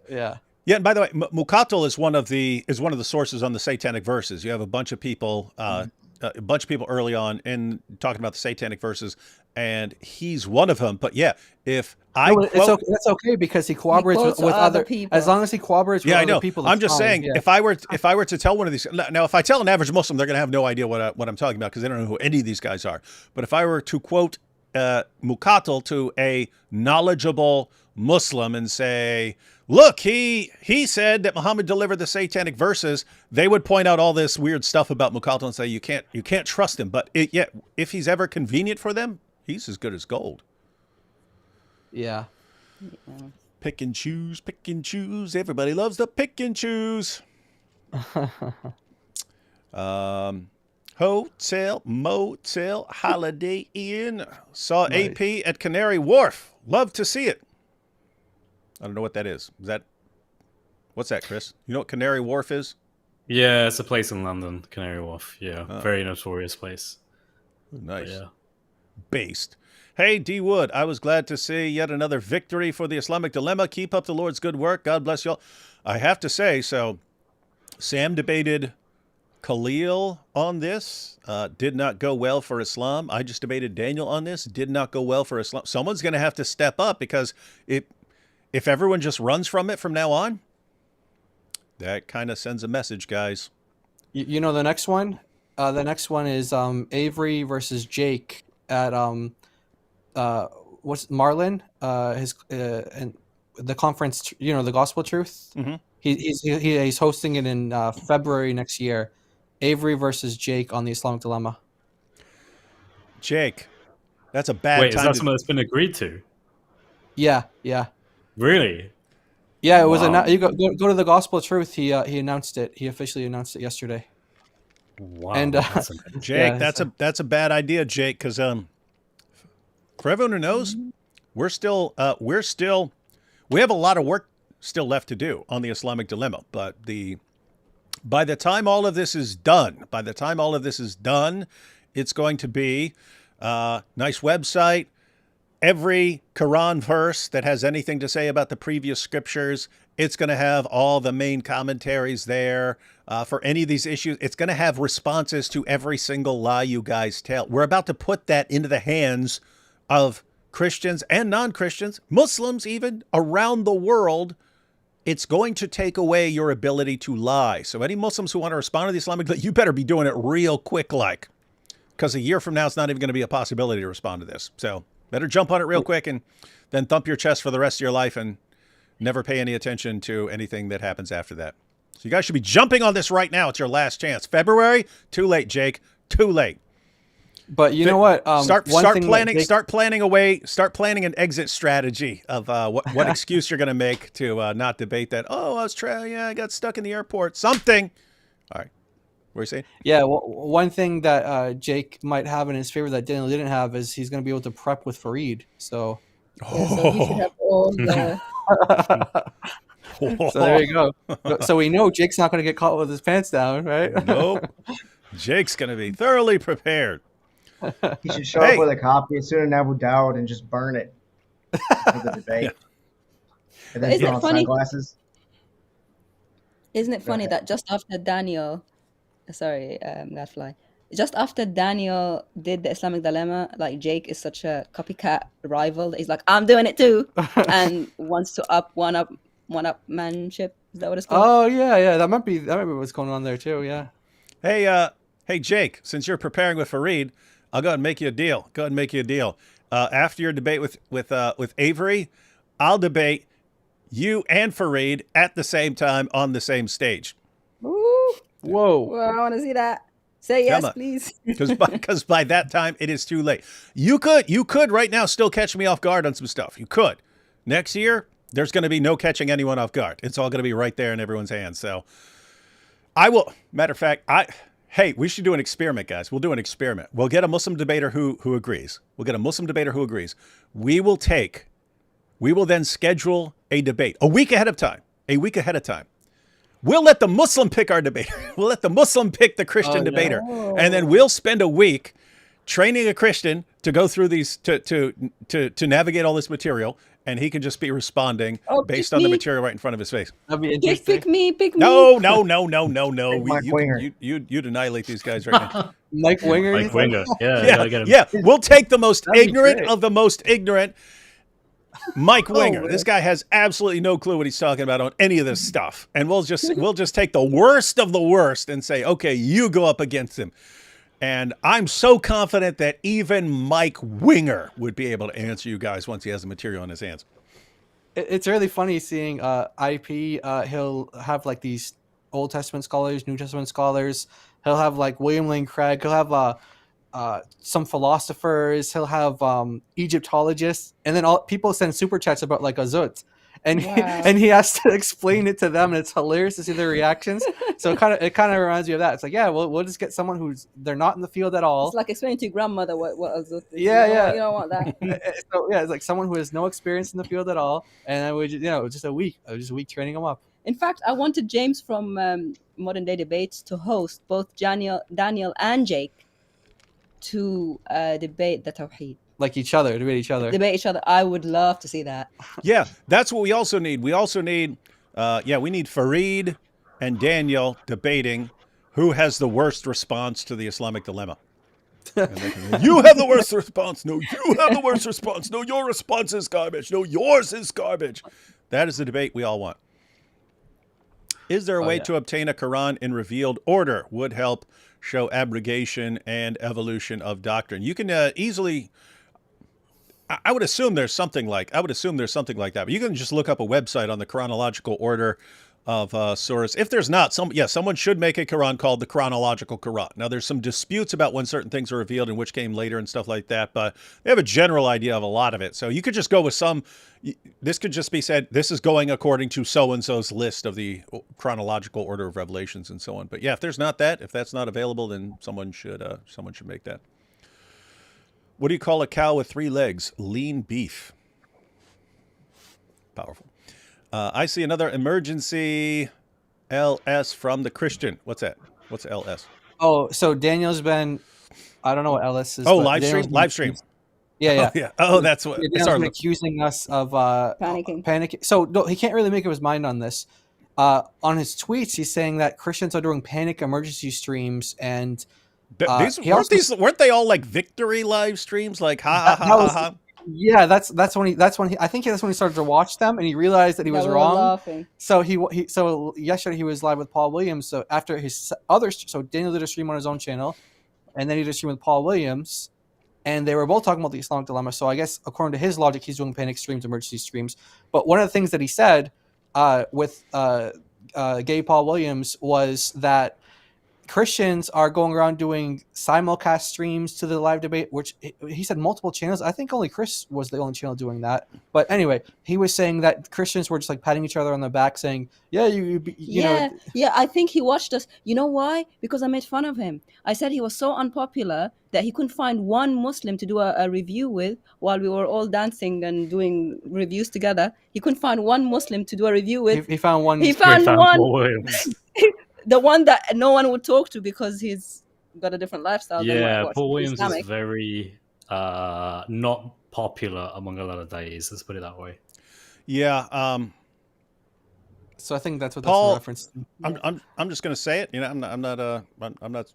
Yeah. Yeah, and by the way, Muqatil is one of the sources on the Satanic verses. You have a bunch of people early on in talking about the Satanic verses, and he's one of them. But yeah, if that's okay because he cooperates with other people. As long as he cooperates with other people. I'm just saying, if I were to tell one of these now, if I tell an average Muslim, they're going to have no idea what I'm talking about because they don't know who any of these guys are. But if I were to quote Muqatil to a knowledgeable Muslim and say, look, he said that Muhammad delivered the Satanic verses, they would point out all this weird stuff about Muqatil and say you can't trust him. But if he's ever convenient for them, he's as good as gold. Yeah. Pick and choose, pick and choose. Everybody loves to pick and choose. Hotel, motel, Holiday Inn. Saw AP at Canary Wharf. Love to see it. I don't know what that is. What's that, Chris? You know what Canary Wharf is? Yeah, it's a place in London, Canary Wharf. Yeah, very notorious place. Nice. Yeah. Based. Hey, D. Wood, I was glad to see yet another victory for the Islamic Dilemma. Keep up the Lord's good work. God bless you all. I have to say, so Sam debated Khalil on this. Did not go well for Islam. I just debated Daniel on this. Did not go well for Islam. Someone's going to have to step up because if everyone just runs from it from now on, that kind of sends a message, guys. You know the next one? The next one is Avery versus Jake at what's Marlin? And the conference, the Gospel Truth. Mm-hmm. He's hosting it in February next year. Avery versus Jake on the Islamic Dilemma. Jake, that's a bad time. Wait, is that something that's been agreed to? Yeah. Really? Yeah, it was. You go to the Gospel Truth. He announced it. He officially announced it yesterday. Wow. And Jake, that's a bad idea, Jake. Because for everyone who knows, we have a lot of work still left to do on the Islamic Dilemma. But by the time all of this is done, it's going to be a nice website. Every Quran verse that has anything to say about the previous scriptures, it's going to have all the main commentaries there for any of these issues. It's going to have responses to every single lie you guys tell. We're about to put that into the hands of Christians and non-Christians, Muslims even, around the world. It's going to take away your ability to lie. So any Muslims who want to respond to the Islamic, you better be doing it real quick, because a year from now, it's not even going to be a possibility to respond to this. So better jump on it real quick and then thump your chest for the rest of your life and never pay any attention to anything that happens after that. So you guys should be jumping on this right now. It's your last chance. February, too late, Jake. Too late. But you know what? Start planning an exit strategy of what excuse you're going to make to not debate that. Oh, I got stuck in the airport. Something. All right. What are you saying? Yeah, well, one thing that Jake might have in his favor that Daniel didn't have is he's going to be able to prep with Farid. So Yeah, so he should have all the. So there you go. So we know Jake's not going to get caught with his pants down, right? Nope. Jake's going to be thoroughly prepared. He should show up with a copy of Sunan Abu Dawud and just burn it for the debate. And then Isn't put it on funny? sunglasses. Isn't it funny that just after Daniel, Gadfly, just after Daniel did the Islamic Dilemma, like Jake is such a copycat rival that he's like, I'm doing it too, and wants to one up manship. Is that what it's called? Oh yeah. That might be what's going on there too. Yeah. Hey, Jake, since you're preparing with Farid, I'll go ahead and make you a deal. After your debate with Avery, I'll debate you and Farid at the same time on the same stage. Ooh, Whoa. well, I want to see that. Say yes, please. Because by that time it is too late. You could right now still catch me off guard on some stuff. You could. Next year, there's going to be no catching anyone off guard. It's all going to be right there in everyone's hands. So I will. Matter of fact, hey, we should do an experiment, guys. We'll do an experiment. We'll get a Muslim debater who agrees. We will then schedule a debate a week ahead of time. We'll let the Muslim pick our debater. We'll let the Muslim pick the Christian debater. And then we'll spend a week training a Christian to go through these, to navigate all this material. And he can just be responding based on the material right in front of his face. That'd be interesting. Pick me. No. Mike Winger. You'd annihilate these guys right now. Mike Winger. Mike Winger. Yeah. We'll take the most That'd be ignorant great. of the most ignorant. Mike Winger. This guy has absolutely no clue what he's talking about on any of this stuff. And we'll just take the worst of the worst and say, okay, you go up against him. And I'm so confident that even Mike Winger would be able to answer you guys once he has the material in his hands. It's really funny seeing IP. He'll have like these Old Testament scholars, New Testament scholars. He'll have like William Lane Craig. He'll have some philosophers. He'll have Egyptologists, and then people send super chats about like Azut, and he has to explain it to them, and it's hilarious to see their reactions. So it kind of reminds me of that. It's like, yeah, we'll just get someone they're not in the field at all. It's like explaining to your grandmother what Azut is. Yeah. You don't want that. So yeah, it's like someone who has no experience in the field at all, and then we just a week training them up. In fact, I wanted James from Modern Day Debates to host both Daniel and Jake to debate the Tawheed. Like debate each other. I would love to see that. Yeah, that's what we also need. We need Farid and Daniel debating who has the worst response to the Islamic dilemma. You have the worst response. No, you have the worst response. No, your response is garbage. No, yours is garbage. That is the debate we all want. Is there a way to obtain a Quran in revealed order? Would help show abrogation and evolution of doctrine. You can easily. I would assume there's something like that. But you can just look up a website on the chronological order of surahs. If there's not, someone should make a Quran called the Chronological Quran. Now, there's some disputes about when certain things are revealed and which came later and stuff like that, but they have a general idea of a lot of it. So you could just go with some. This could just be said, this is going according to so-and-so's list of the chronological order of revelations and so on. But yeah, if that's not available, then someone should make that. What do you call a cow with 3 legs? Lean beef. Powerful. I see another emergency LS from the Christian. What's that? What's LS? Oh, so Daniel's been, I don't know what LS is. Oh, live stream. Yeah. Oh, yeah. Oh, that's what. Daniel's been accusing us of panicking. So no, he can't really make up his mind on this. On his tweets, he's saying that Christians are doing panic emergency streams, and weren't they all like victory live streams? Like ha. Yeah, that's when he I think that's when he started to watch them, and he realized that he was wrong. Laughing. So so yesterday he was live with Paul Williams. So after so Daniel did a stream on his own channel, and then he did a stream with Paul Williams, and they were both talking about the Islamic dilemma. So I guess according to his logic, he's doing panic streams, emergency streams. But one of the things that he said with gay Paul Williams was that Christians are going around doing simulcast streams to the live debate, which he said multiple channels. I think only Chris was the only channel doing that. But anyway, he was saying that Christians were just like patting each other on the back, saying, "Yeah, you know." Yeah. I think he watched us. You know why? Because I made fun of him. I said he was so unpopular that he couldn't find one Muslim to do a review with while we were all dancing and doing reviews together. He couldn't find one Muslim to do a review with. He found one. He found one. Paul Williams. The one that no one would talk to because he's got a different lifestyle. Yeah, Paul Williams is very not popular among a lot of deities. Let's put it that way. Yeah. So I think that's what Paul, that's the reference. I'm just going to say it. You know, I'm not.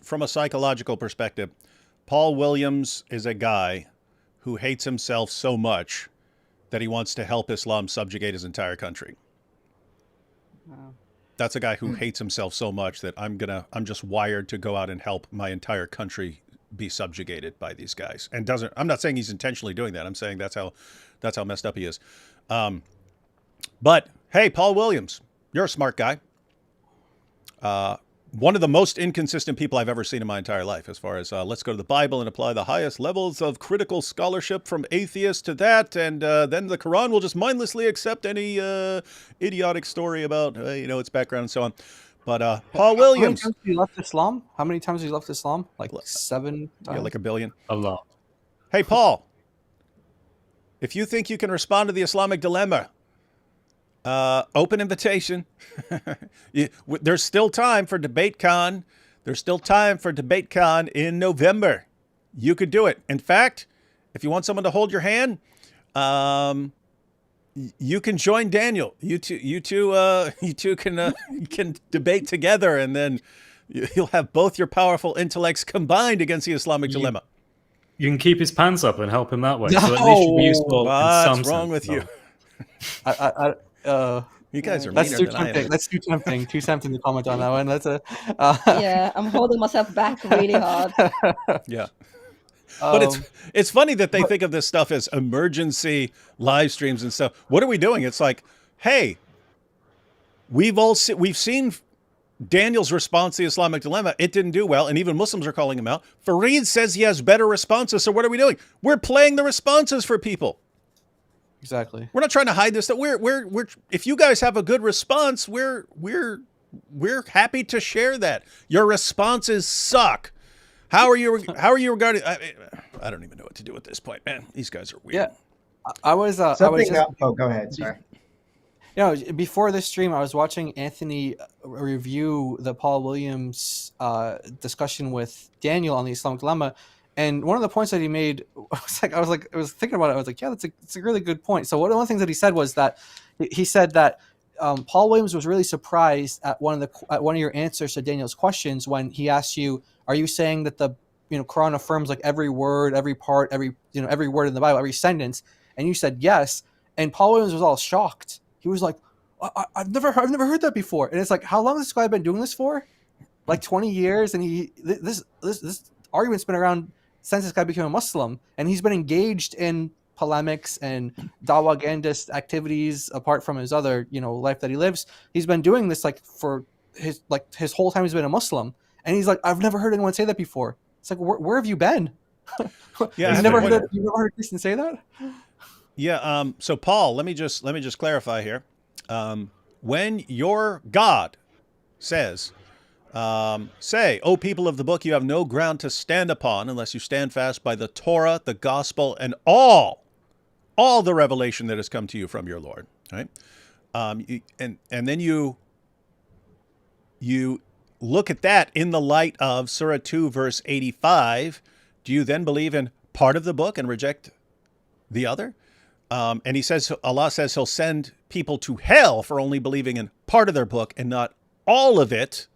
From a psychological perspective, Paul Williams is a guy who hates himself so much that he wants to help Islam subjugate his entire country. Wow. That's a guy who hates himself so much that I'm just wired to go out and help my entire country be subjugated by these guys. And I'm not saying he's intentionally doing that. I'm saying that's how messed up he is. But hey, Paul Williams, you're a smart guy. One of the most inconsistent people I've ever seen in my entire life, as far as let's go to the Bible and apply the highest levels of critical scholarship from atheist to that, and then the Quran will just mindlessly accept any idiotic story about its background and so on. But Paul Williams, how many times has he left Islam? How many times has he left Islam? Like 7 times? Yeah, like 1 billion. A lot. Hey, Paul, if you think you can respond to the Islamic dilemma, open invitation. There's still time for DebateCon. There's still time for DebateCon in November. You could do it. In fact, if you want someone to hold your hand, you can join Daniel. You two can debate together, and then you'll have both your powerful intellects combined against the Islamic dilemma. You can keep his pants up and help him that way. So at least you'll be useful. What's wrong with you? You guys are meaner than I am. That's too tempting. Too tempting to comment on that one. Yeah, I'm holding myself back really hard. Yeah. But it's funny that they think of this stuff as emergency live streams and stuff. What are we doing? It's like, hey, we've seen Daniel's response to the Islamic dilemma. It didn't do well, and even Muslims are calling him out. Farid says he has better responses. So what are we doing? We're playing the responses for people. Exactly. We're not trying to hide this. That we're if you guys have a good response, we're happy to share that. Your responses suck. How are you regarding? I don't even know what to do at this point, man. These guys are weird. Yeah, I was. Go ahead. Sorry. Before this stream, I was watching Anthony review the Paul Williams discussion with Daniel on the Islamic dilemma. And one of the points that he made, I was thinking about it. I was like, yeah, it's a really good point. So one of the things that he said was that he said that Paul Williams was really surprised at one of your answers to Daniel's questions when he asked you, "Are you saying that the Quran affirms like every word, every part, every word in the Bible, every sentence?" And you said yes. And Paul Williams was all shocked. He was like, "I've never heard that before." And it's like, how long has this guy been doing this for? Like 20 years, and this argument's been around since this guy became a Muslim, and he's been engaged in polemics and dawah activities apart from his other, life that he lives. He's been doing this for his whole time he's been a Muslim, and he's like, I've never heard anyone say that before. It's like, where have you been? Yeah, you've never heard a Christian say that? Yeah. So Paul, let me just clarify here. When your God says, say, O people of the book, you have no ground to stand upon unless you stand fast by the Torah, the gospel, and all the revelation that has come to you from your Lord. Right? And then you look at that in the light of Surah 2, verse 85. Do you then believe in part of the book and reject the other? And Allah says he'll send people to hell for only believing in part of their book and not all of it.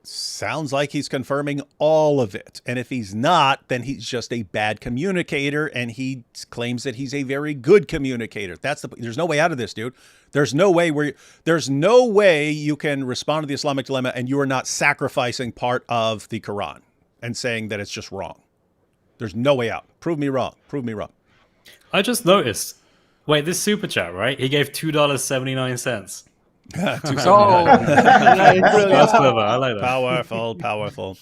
Sounds like he's confirming all of it. And if he's not, then he's just a bad communicator, and he claims that he's a very good communicator. There's no way out of this, dude. There's no way you can respond to the Islamic dilemma and you are not sacrificing part of the Quran and saying that it's just wrong. There's no way out. Prove me wrong. I just noticed. Wait, this super chat, right? He gave $2.79. Oh, That's clever. I like that. Powerful.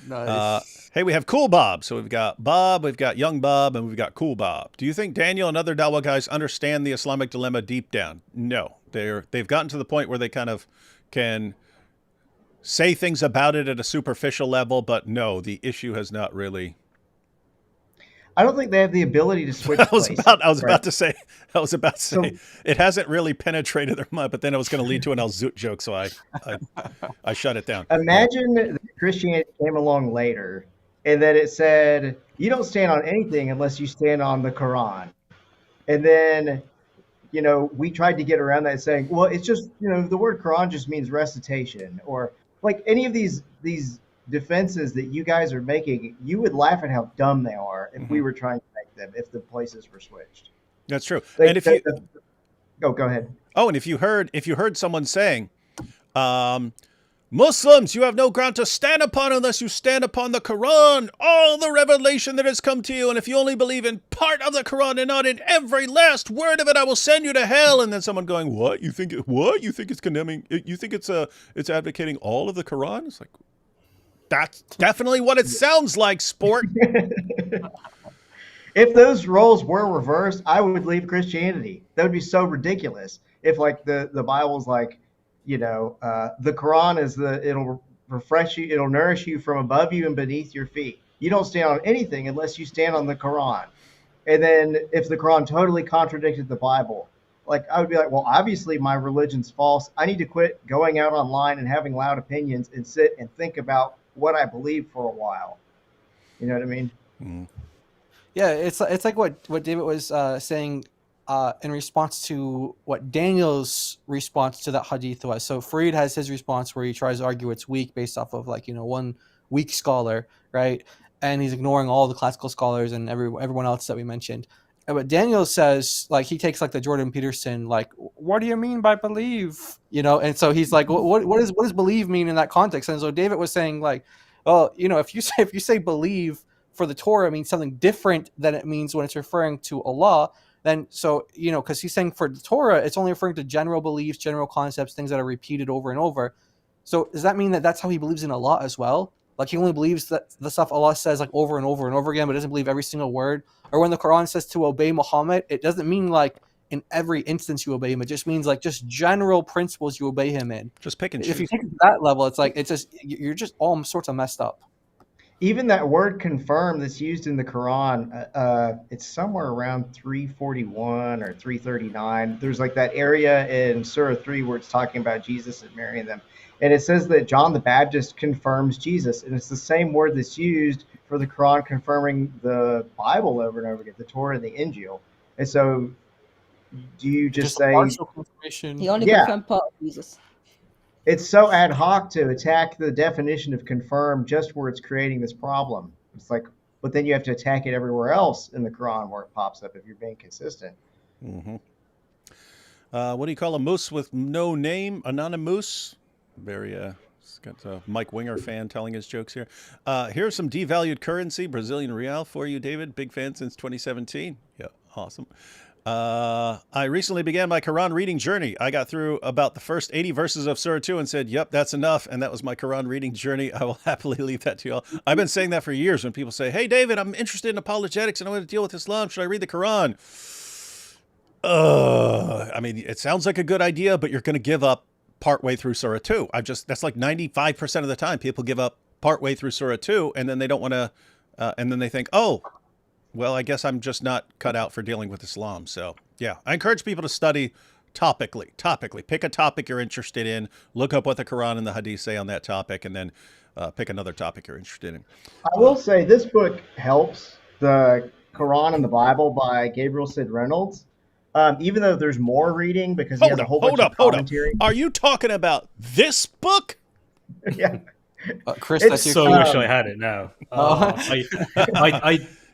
Nice. Hey, we have Cool Bob. So we've got Bob, we've got Young Bob, and we've got Cool Bob. Do you think Daniel and other Dawah guys understand the Islamic dilemma deep down? No. They've gotten to the point where they kind of can say things about it at a superficial level, but no, the issue has not really. I don't think they have the ability to switch. I was about to say it hasn't really penetrated their mind, but then it was going to lead to an Al Zut joke, so I shut it down. Imagine that Christianity came along later, and that it said you don't stand on anything unless you stand on the Quran, and then we tried to get around that saying, well, it's just the word Quran just means recitation, or like any of these defenses that you guys are making. You would laugh at how dumb they are if we were trying to make them, if the places were switched. That's true. Like, and if you go ahead. Oh, and if you heard someone saying, Muslims, you have no ground to stand upon unless you stand upon the Quran, all the revelation that has come to you, and if you only believe in part of the Quran and not in every last word of it, I will send you to hell. And then someone going, what? You think it's condemning? You think it's advocating all of the Quran? It's like, that's definitely what it sounds like, sport. If those roles were reversed, I would leave Christianity. That would be so ridiculous. If like the Bible's like, the Quran is it'll refresh you, it'll nourish you from above you and beneath your feet. You don't stand on anything unless you stand on the Quran. And then if the Quran totally contradicted the Bible, like I would be like, well, obviously my religion's false. I need to quit going out online and having loud opinions and sit and think about what I believe for a while. You know what I mean? Mm. Yeah, it's like what David was saying in response to what Daniel's response to that hadith was. So Farid has his response where he tries to argue it's weak based off of one weak scholar, right? And he's ignoring all the classical scholars and everyone else that we mentioned. And what Daniel says, like he takes like the Jordan Peterson, like, what do you mean by believe? And so he's like, what does believe mean in that context? And so David was saying like, well, if you say believe for the Torah means something different than it means when it's referring to Allah, then so because he's saying for the Torah it's only referring to general beliefs, general concepts, things that are repeated over and over. So does that mean that that's how he believes in Allah as well? Like he only believes that the stuff Allah says like over and over and over again, but doesn't believe every single word? Or when the Quran says to obey Muhammad, it doesn't mean like in every instance you obey him. It just means like just general principles you obey him in. Just pick and choose. If you take it to that level, it's like you're just all sorts of messed up. Even that word confirm that's used in the Quran, it's somewhere around 341 or 339. There's like that area in Surah 3 where it's talking about Jesus and marrying them. And it says that John the Baptist confirms Jesus. And it's the same word that's used for the Quran confirming the Bible over and over again, the Torah and the Injil. And so do you just say... He only confirmed part of Jesus. It's so ad hoc to attack the definition of confirm just where it's creating this problem. It's like, but then you have to attack it everywhere else in the Quran where it pops up if you're being consistent. Mm-hmm. What do you call a moose with no name? Anonymous? Very, it's got a Mike Winger fan telling his jokes here. Here's some devalued currency, Brazilian real for you, David. Big fan since 2017. Yeah, awesome. I recently began my Quran reading journey. I got through about the first 80 verses of Surah 2 and said, yep, that's enough. And that was my Quran reading journey. I will happily leave that to you all. I've been saying that for years when people say, hey, David, I'm interested in apologetics and I want to deal with Islam. Should I read the Quran? I mean, it sounds like a good idea, but you're going to give up partway through Surah 2. That's like 95% of the time people give up partway through Surah 2 and then they don't want to, and then they think, oh, well, I guess I'm just not cut out for dealing with Islam. So, yeah, I encourage people to study topically. Pick a topic you're interested in, look up what the Quran and the Hadith say on that topic, and then pick another topic you're interested in. I will say this book helps, The Quran and the Bible by Gabriel Sid Reynolds, even though there's more reading because he has a whole bunch of commentary. Are you talking about this book? Yeah. Chris, that's so wish I had it now.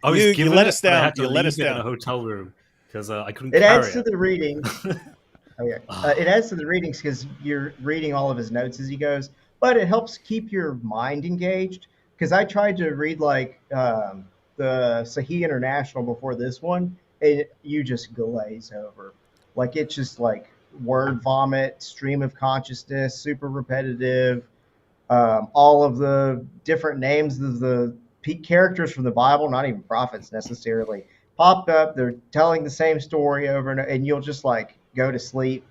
I was you let us down. I had to you let us leave it down. in a hotel room because I couldn't. It carry adds to the reading. It adds to the readings because you're reading all of his notes as he goes, but it helps keep your mind engaged. Because I tried to read like the Sahih International before this one, and you just glaze over. Like it's just like word vomit, stream of consciousness, super repetitive. All of the different names of the characters from the Bible, not even prophets necessarily, popped up. They're telling the same story over and you'll just like go to sleep.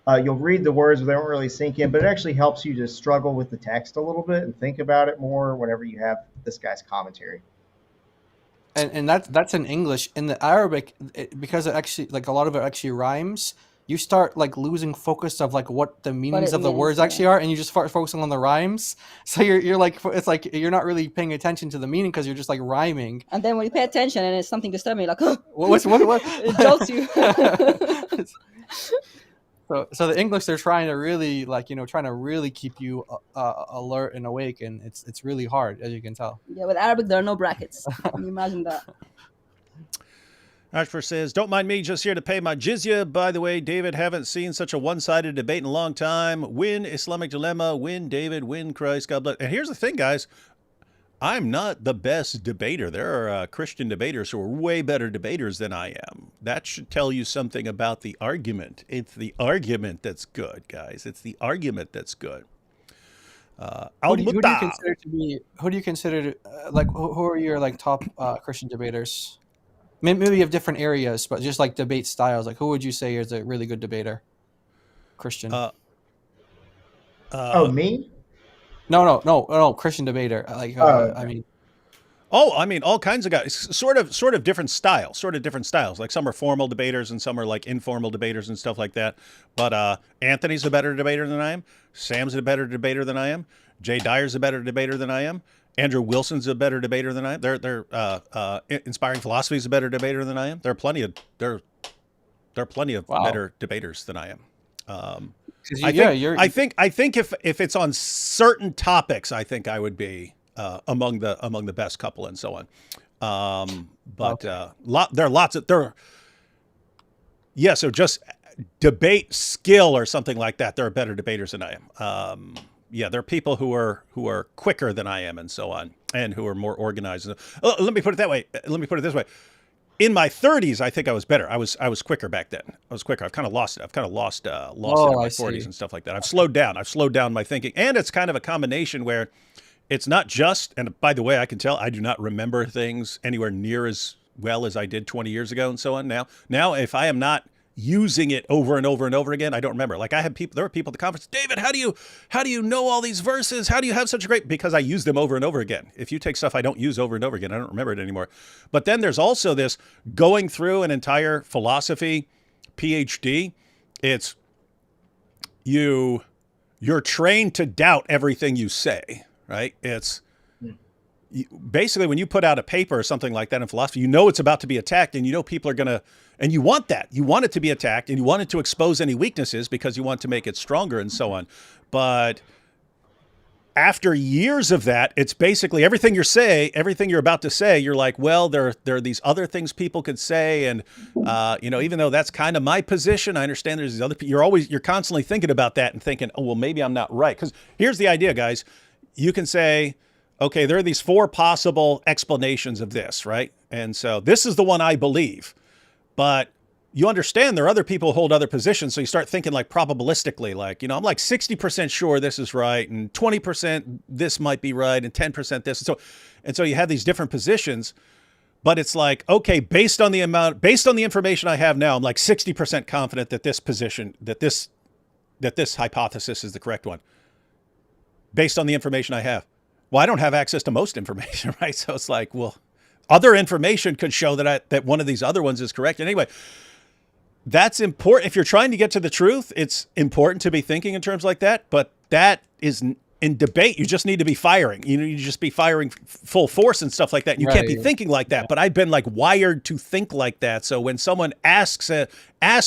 You'll read the words, but they don't really sink in, but it actually helps you to struggle with the text a little bit and think about it more whenever you have this guy's commentary. And that's in English. In the Arabic, because it actually, like, a lot of it actually rhymes, you start like losing focus of like what the meanings of the words actually are, and you just start focusing on the rhymes. So you're like, it's like you're not really paying attention to the meaning because you're just like rhyming. And then when you pay attention and it's something disturbing, like, what? It jolts you. So the English, they're trying to really trying to really keep you alert and awake, and it's really hard, as you can tell. Yeah, with Arabic there are no brackets. Can you imagine that? Ashford says, don't mind me, just here to pay my jizya. By the way, David, haven't seen such a one-sided debate in a long time. Win Islamic Dilemma, win David, win Christ, God bless. And here's the thing, guys. I'm not the best debater. There are Christian debaters who are way better debaters than I am. That should tell you something about the argument. It's the argument that's good, guys. It's the argument that's good. Who do you consider to be? Who do you consider like? Who are your like top Christian debaters? Maybe you have different areas, but just like debate styles. Like, who would you say is a really good debater? Christian. Me? No, Christian debater. Like, I mean. Oh, I mean, all kinds of guys. Sort of different styles. Like some are formal debaters and some are like informal debaters and stuff like that. But Anthony's a better debater than I am. Sam's a better debater than I am. Jay Dyer's a better debater than I am. Andrew Wilson's a better debater than I am. They're Inspiring Philosophy is a better debater than I am. There are plenty of better debaters than I am. I think if it's on certain topics, I think I would be among the best couple and so on. There are lots of so just debate skill or something like that. There are better debaters than I am. There are people who are quicker than I am and so on, and who are more organized. Let me put it that way. Let me put it this way. In my 30s, I think I was better. I was quicker back then. I was quicker. I've kind of lost it. I've kind of lost it in my 40s and stuff like that. I've slowed down my thinking, and it's kind of a combination where it's not just. And by the way, I can tell I do not remember things anywhere near as well as I did 20 years ago and so on. Now, if I am not using it over and over and over again, I don't remember. Like there were people at the conference, David, how do you know all these verses? How do you have such a great, because I use them over and over again. If you take stuff I don't use over and over again, I don't remember it anymore. But then there's also this going through an entire philosophy PhD. It's you're trained to doubt everything you say, right? It's basically when you put out a paper or something like that in philosophy, you know it's about to be attacked, and you know people are going to, and you want that. You want it to be attacked, and you want it to expose any weaknesses because you want to make it stronger and so on. But after years of that, it's basically everything you're about to say, you're like, well, there are these other things people could say. And, even though that's kind of my position, I understand there's these other people. You're constantly thinking about that and thinking, oh, well, maybe I'm not right. Because here's the idea, guys. You can say, okay, there are these 4 possible explanations of this, right? And so this is the one I believe. But you understand there are other people who hold other positions, so you start thinking like probabilistically, like, I'm like 60% sure this is right, and 20% this might be right, and 10% this. And so you have these different positions, but it's like, okay, based on the information I have now, I'm like 60% confident that this position, that this hypothesis is the correct one. Based on the information I have. Well, I don't have access to most information, right? So it's like, well, other information could show that one of these other ones is correct. And anyway, that's important. If you're trying to get to the truth, it's important to be thinking in terms like that. But that is in debate. You just need to be firing. You just be firing full force and stuff like that. You can't be thinking like that. But I've been like wired to think like that. So when someone asks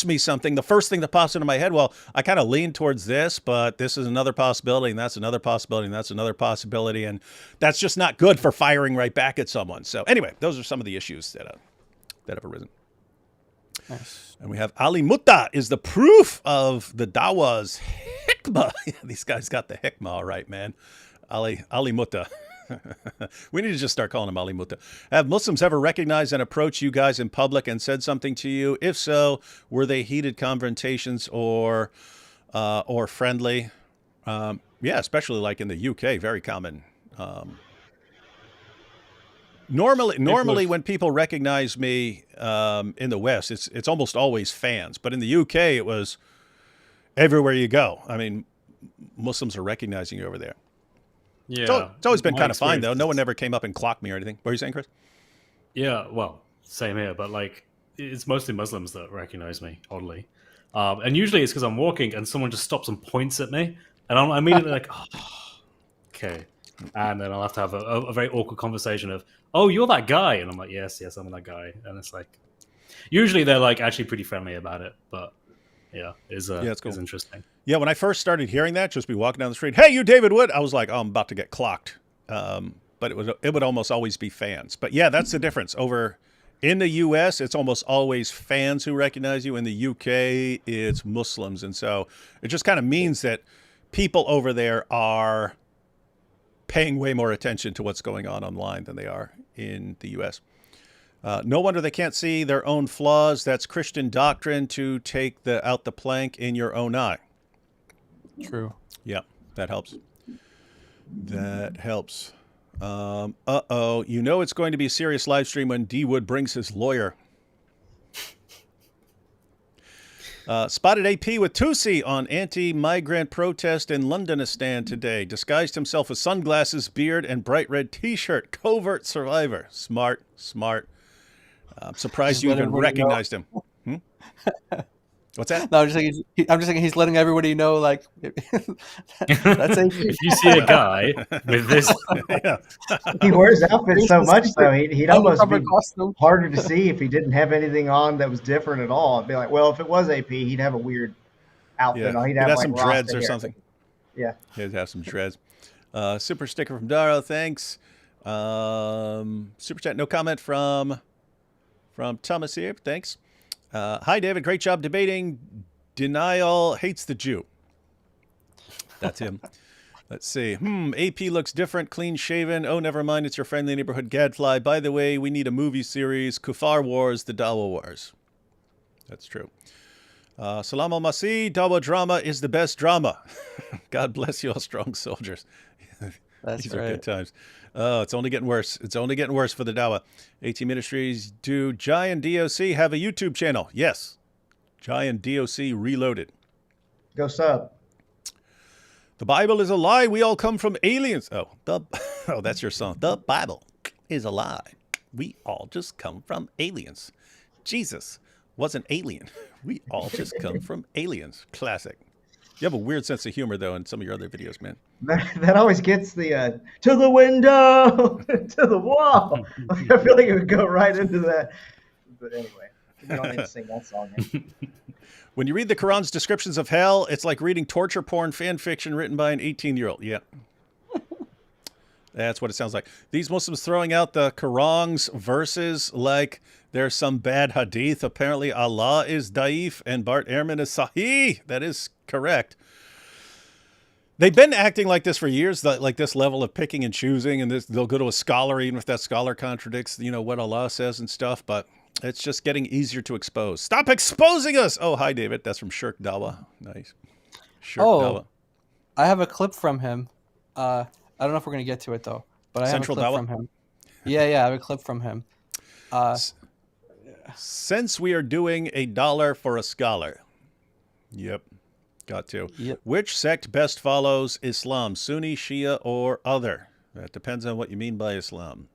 me something, the first thing that pops into my head, well, I kind of lean towards this, but this is another possibility, and that's another possibility, and that's another possibility, and that's just not good for firing right back at someone. So anyway, those are some of the issues that have arisen. Nice. And we have Ali Mutta is the proof of the Dawah's hikmah. These guys got the hikmah all right, man. Ali Mutta. We need to just start calling him Ali Mutta. Have Muslims ever recognized and approached you guys in public and said something to you? If so, were they heated confrontations or friendly? Yeah, especially like in the UK, very common. Normally, when people recognize me in the West, it's almost always fans. But in the UK, it was everywhere you go. I mean, Muslims are recognizing you over there. Yeah, it's always been kind of fine though. No one ever came up and clocked me or anything. What are you saying, Chris? Yeah, well, same here. But like, it's mostly Muslims that recognize me, oddly, and usually it's because I'm walking and someone just stops and points at me, and I'm immediately like, oh, okay, and then I'll have to have a very awkward conversation of, oh, you're that guy, and I'm like, yes, I'm that guy, and it's like, usually they're like actually pretty friendly about it, but. Yeah, it's cool. It's interesting. Yeah, when I first started hearing that, just be walking down the street, hey, you David Wood, I was like, oh, I'm about to get clocked. But it would almost always be fans. But yeah, that's the difference. Over in the U.S., it's almost always fans who recognize you. In the U.K., it's Muslims. And so it just kind of means that people over there are paying way more attention to what's going on online than they are in the U.S. No wonder they can't see their own flaws. That's Christian doctrine to take out the plank in your own eye. True. Yeah, that helps. That helps. Uh-oh. You know it's going to be a serious live stream when D. Wood brings his lawyer. Spotted AP with Tusi on anti-migrant protest in Londonistan today. Disguised himself with sunglasses, beard, and bright red T-shirt. Covert survivor. Smart. I'm surprised you even recognized him. What's that? No, I'm just thinking he's letting everybody know, like, that's AP. If you see a guy with this, Yeah. He wears outfits so much, though. He'd almost be costume. harder to see if he didn't have anything on that was different at all. I'd be like, well, if it was AP, he'd have a weird outfit Yeah. on. He'd He'd have like some Rasta dreads or hair. something. Yeah. He'd have some dreads. Super sticker from Daro, thanks. Super chat, no comment from Thomas here, thanks. Hi, David. Great job debating. Denial hates the Jew. That's him. Let's see. AP looks different, clean shaven. Oh, never mind. It's your friendly neighborhood Gadfly. By the way, we need a movie series. Kufar Wars, the Dawah Wars. That's true. Salam al-Masih. Dawah drama is the best drama. God bless you all strong soldiers. That's These right. are good times. Oh, it's only getting worse. It's only getting worse for the Dawah. AT Ministries. Do Jai and DOC have a YouTube channel? Yes. Jai and DOC Reloaded. Go sub. The Bible is a lie. We all come from aliens. Oh, that's your song. The Bible is a lie. We all just come from aliens. Jesus was an alien. We all just come from aliens. Classic. You have a weird sense of humor, though, in some of your other videos, man. That always gets the to the window, to the wall. I feel like it would go right into that. But anyway, you don't need to sing that song. When you read the Quran's descriptions of hell, it's like reading torture porn fan fiction written by an 18-year-old. Yeah. That's what it sounds like. These Muslims throwing out the Quran's verses like there's some bad hadith. Apparently Allah is daif and Bart Ehrman is sahih. That is correct. They've been acting like this for years, like this level of picking and choosing, and they'll go to a scholar even if that scholar contradicts, what Allah says and stuff, but it's just getting easier to expose. Stop exposing us! Oh, hi, David. That's from Shirk Dawa. Nice. Shirk Dawa. I have a clip from him. I don't know if we're going to get to it, though, but I have a clip from him. Yeah, I have a clip from him. Since we are doing $1 for a scholar. Yep. Got to. Yep. Which sect best follows Islam, Sunni, Shia, or other? That depends on what you mean by Islam.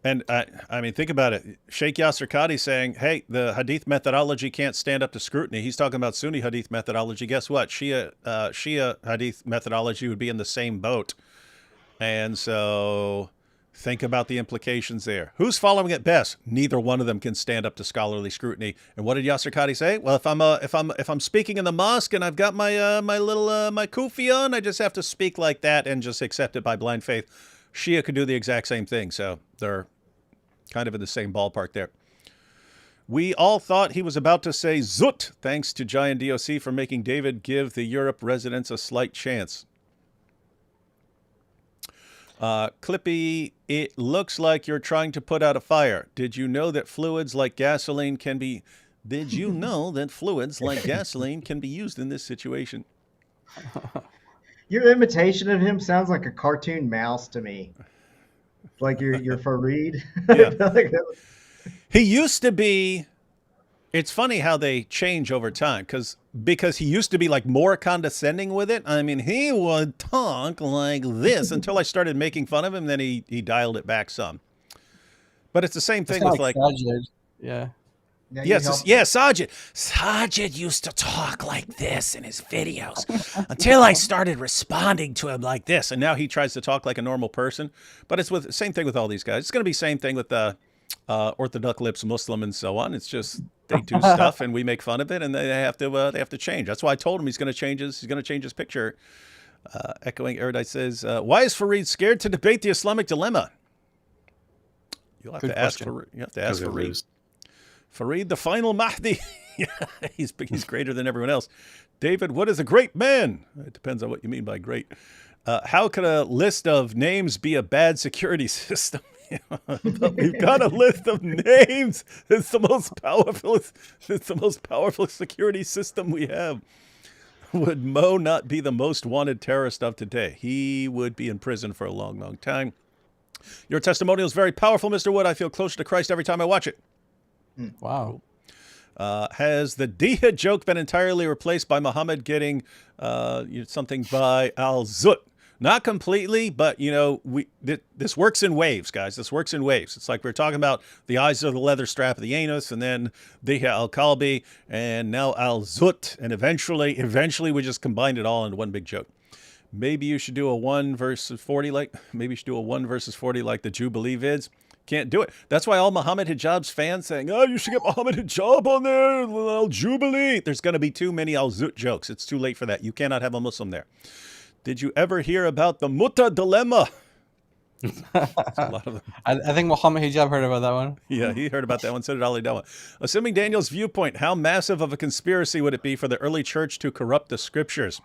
And I mean, think about it. Sheikh Yasser Qadi saying, hey, the Hadith methodology can't stand up to scrutiny. He's talking about Sunni Hadith methodology. Guess what? Shia Hadith methodology would be in the same boat. And so think about the implications there. Who's following it best? Neither one of them can stand up to scholarly scrutiny. And what did Yasser Qadi say? Well, if I'm speaking in the mosque and I've got my my kufi on, I just have to speak like that and just accept it by blind faith. Shia could do the exact same thing, so they're kind of in the same ballpark there. We all thought he was about to say Zut, thanks to Giant DOC for making David give the Europe residents a slight chance. Clippy, it looks like you're trying to put out a fire. Did you know that fluids like gasoline can be... Did you know that fluids like gasoline can be used in this situation? Your imitation of him sounds like a cartoon mouse to me. Like your Farid. Yeah. Like He used to be... It's funny how they change over time, because he used to be like more condescending with it. I mean, he would talk like this until I started making fun of him. Then he dialed it back some. But it's the same thing with like Sajid. Yeah. Yes, Sajid. Sajid used to talk like this in his videos until I started responding to him like this, and now he tries to talk like a normal person. But it's with same thing with all these guys. It's going to be same thing with the Orthodox lips Muslim and so on. It's just they do stuff and we make fun of it, and they have to change. That's why I told him he's going to change his picture. Echoing Erudite says, "Why is Farid scared to debate the Islamic dilemma?" You'll have to ask Farid. Farid, the final Mahdi. he's greater than everyone else. David, what is a great man? It depends on what you mean by great. How could a list of names be a bad security system? But we've got a list of names. It's the most powerful security system we have. Would Mo not be the most wanted terrorist of today? He would be in prison for a long, long time. Your testimonial is very powerful, Mr. Wood. I feel closer to Christ every time I watch it. Wow. Has the Diha joke been entirely replaced by Muhammad getting something by Al-Zut? Not completely, but, this works in waves, guys. This works in waves. It's like we're talking about the eyes of the leather strap of the anus, and then Diha al-Kalbi, and now Al-Zut, and eventually we just combined it all into one big joke. Maybe you should do a 1 versus 40 like the Jubilee vids. Can't do it. That's why all Muhammad Hijab's fans saying, "Oh, you should get Muhammad Hijab on there, Al-Jubilee." There's going to be too many Al-Zut jokes. It's too late for that. You cannot have a Muslim there. Did you ever hear about the Mutta dilemma? A lot of them. I think Muhammad Hijab heard about that one. Yeah, he heard about that one. So did Ali Dawa. Assuming Daniel's viewpoint, how massive of a conspiracy would it be for the early church to corrupt the scriptures?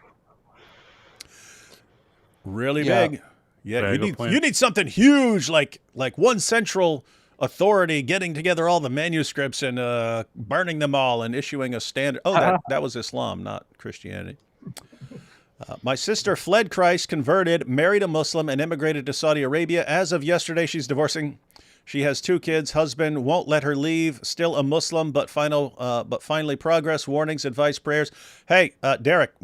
Really big. Yeah, you need something huge, like one central authority getting together all the manuscripts and burning them all and issuing a standard. Oh, that was Islam, not Christianity. My sister fled Christ, converted, married a Muslim, and immigrated to Saudi Arabia. As of yesterday, she's divorcing. She has 2 kids. Husband won't let her leave. Still a Muslim, but finally progress. Warnings, advice, prayers. Hey, Derek,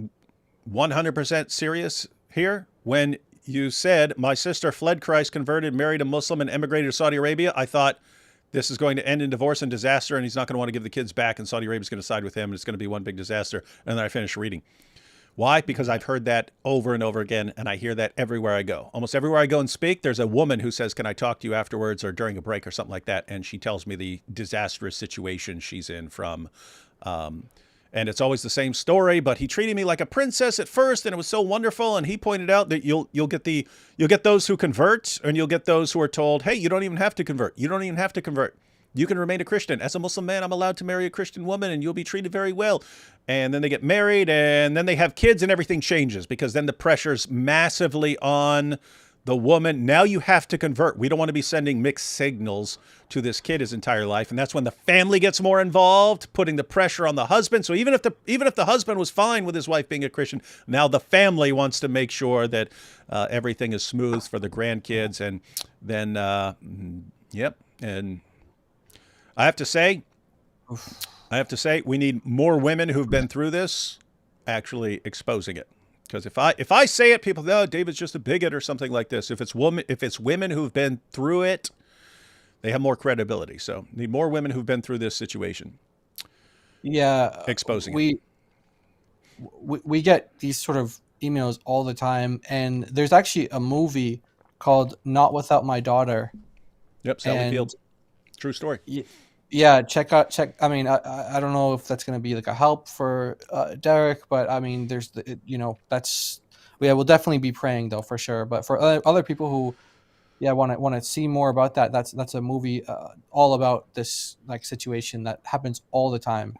100% serious here. When you said my sister fled Christ, converted, married a Muslim, and emigrated to Saudi Arabia, I thought this is going to end in divorce and disaster, and he's not going to want to give the kids back, and Saudi Arabia's going to side with him, and it's going to be one big disaster. And then I finished reading. Why? Because I've heard that over and over again, and I hear that everywhere I go. Almost everywhere I go and speak, there's a woman who says, "Can I talk to you afterwards or during a break or something like that?" And she tells me the disastrous situation she's in from... and it's always the same story, but he treated me like a princess at first, and it was so wonderful. And he pointed out that you'll get those who convert, and you'll get those who are told, "Hey, you don't even have to convert. You don't even have to convert. You can remain a Christian. As a Muslim man, I'm allowed to marry a Christian woman, and you'll be treated very well." And then they get married, and then they have kids, and everything changes because then the pressure's massively on the woman. Now you have to convert. We don't want to be sending mixed signals to this kid his entire life. And that's when the family gets more involved, putting the pressure on the husband. So even if the husband was fine with his wife being a Christian, now the family wants to make sure that everything is smooth for the grandkids. And then, And I have to say, we need more women who've been through this actually exposing it. Because if I say it, people know David's just a bigot or something like this. If it's women who've been through it, they have more credibility. So need more women who've been through this situation. Yeah, exposing it. We get these sort of emails all the time, and there's actually a movie called Not Without My Daughter. Yep, Sally Fields. True story. Yeah, check. I mean, I don't know if that's going to be like a help for Derek, but I mean, there's we'll definitely be praying though for sure. But for other people who, want to see more about that, that's a movie all about this like situation that happens all the time.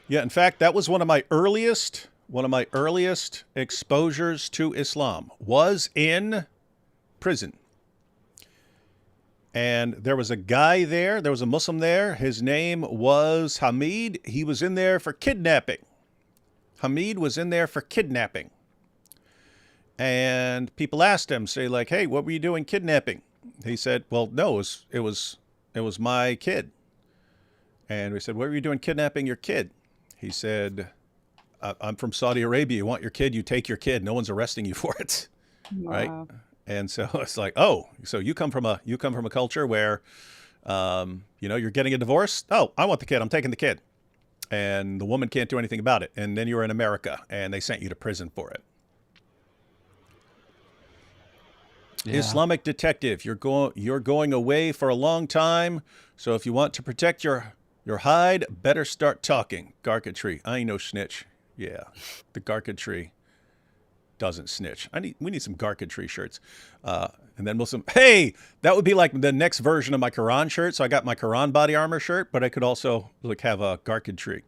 Yeah, in fact, that was one of my earliest exposures to Islam was in prison. And there was a guy there. There was a Muslim there. His name was Hamid. He was in there for kidnapping. Hamid was in there for kidnapping. And people asked him, say like, hey, what were you doing kidnapping? He said, well, no, it was my kid. And we said, what were you doing kidnapping your kid? He said, I'm from Saudi Arabia. You want your kid, you take your kid. No one's arresting you for it. Wow. Right? And so it's like, oh, so you come from a culture where, you're getting a divorce. Oh, I want the kid. I'm taking the kid. And the woman can't do anything about it. And then you're in America and they sent you to prison for it. Yeah. Islamic detective, you're going away for a long time. So if you want to protect your hide, better start talking. Garkatry. I ain't no snitch. Yeah. The Garkatry doesn't snitch. We need some Garkatry shirts. And then Muslim, hey, that would be like the next version of my Quran shirt. So I got my Quran body armor shirt, but I could also like have a Garkatry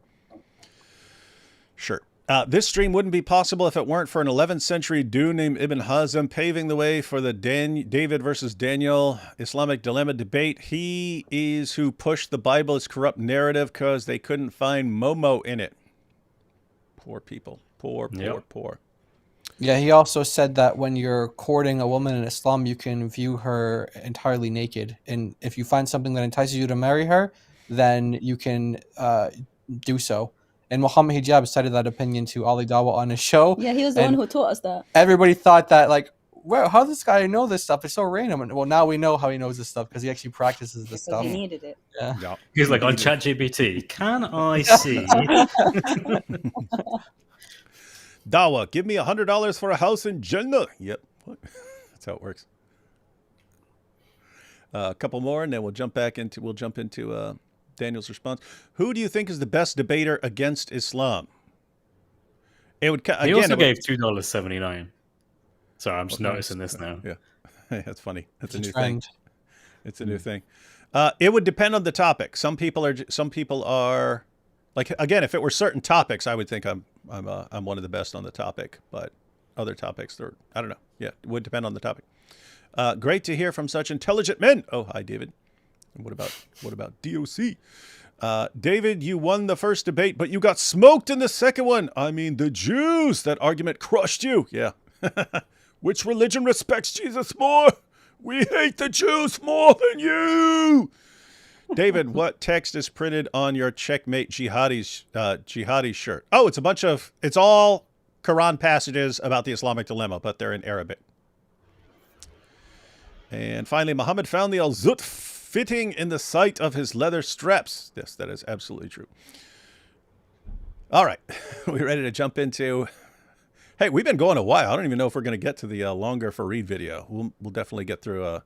shirt. This stream wouldn't be possible if it weren't for an 11th century Jew named Ibn Hazm paving the way for the David versus Daniel Islamic Dilemma debate. He is who pushed the Bible as corrupt narrative because they couldn't find Momo in it. Poor people. Poor. Yeah, he also said that when you're courting a woman in Islam, you can view her entirely naked. And if you find something that entices you to marry her, then you can do so. And Muhammad Hijab cited that opinion to Ali Dawa on his show. Yeah, he was the one who taught us that. Everybody thought that, like, well, how does this guy know this stuff? It's so random. And, well, now we know how he knows this stuff because he actually practices this stuff. He needed it. Yeah. He's like, on ChatGPT, can I see? Dawa, give me $100 for a house in Jannah. Yep. That's how it works. A couple more, and then we'll jump into Daniel's response. Who do you think is the best debater against Islam? He also gave $2.79. Sorry, I'm just noticing this now. Yeah, that's funny. That's a new trend. thing. It's a new thing. It would depend on the topic. Some people are like, again, if it were certain topics, I would think I'm one of the best on the topic. But other topics, I don't know. Yeah, it would depend on the topic. Great to hear from such intelligent men. Oh, hi, David. And what about DOC? David, you won the first debate, but you got smoked in the second one. I mean, the Jews. That argument crushed you. Yeah. Which religion respects Jesus more? We hate the Jews more than you. David, what text is printed on your Checkmate Jihadi shirt? Oh, it's all Quran passages about the Islamic dilemma, but they're in Arabic. And finally, Muhammad found the al-Zut fitting in the sight of his leather straps. Yes, that is absolutely true. All right, we're ready to jump into... Hey, we've been going a while. I don't even know if we're going to get to the longer Farid video. We'll definitely get through...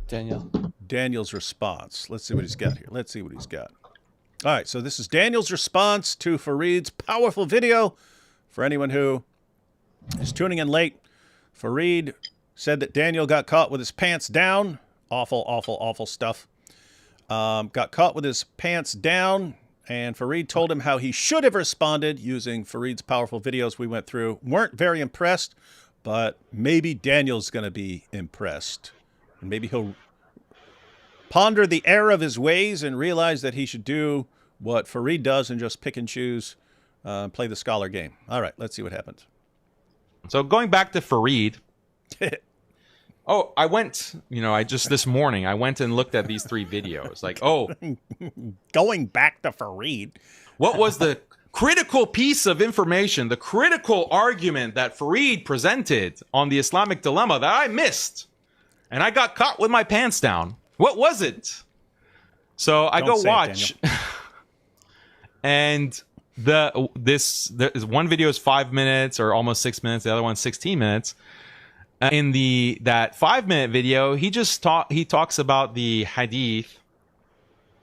Daniel's response. Let's see what he's got here. All right, so this is Daniel's response to Farid's powerful video. For anyone who is tuning in late, Farid said that Daniel got caught with his pants down. Awful, awful, awful stuff. Got caught with his pants down, and Farid told him how he should have responded using Farid's powerful videos we went through. Weren't very impressed, but maybe Daniel's going to be impressed. And maybe he'll ponder the error of his ways and realize that he should do what Farid does and just pick and choose, play the scholar game. All right, let's see what happens. So going back to Farid... Oh, this morning, I went and looked at these 3 videos. Like, going back to Farid. What was the critical piece of information, the critical argument that Farid presented on the Islamic dilemma that I missed? And I got caught with my pants down. What was it? So I go watch. And this one video is 5 minutes or almost 6 minutes. The other one's 16 minutes. In that 5-minute video, he talks about the Hadith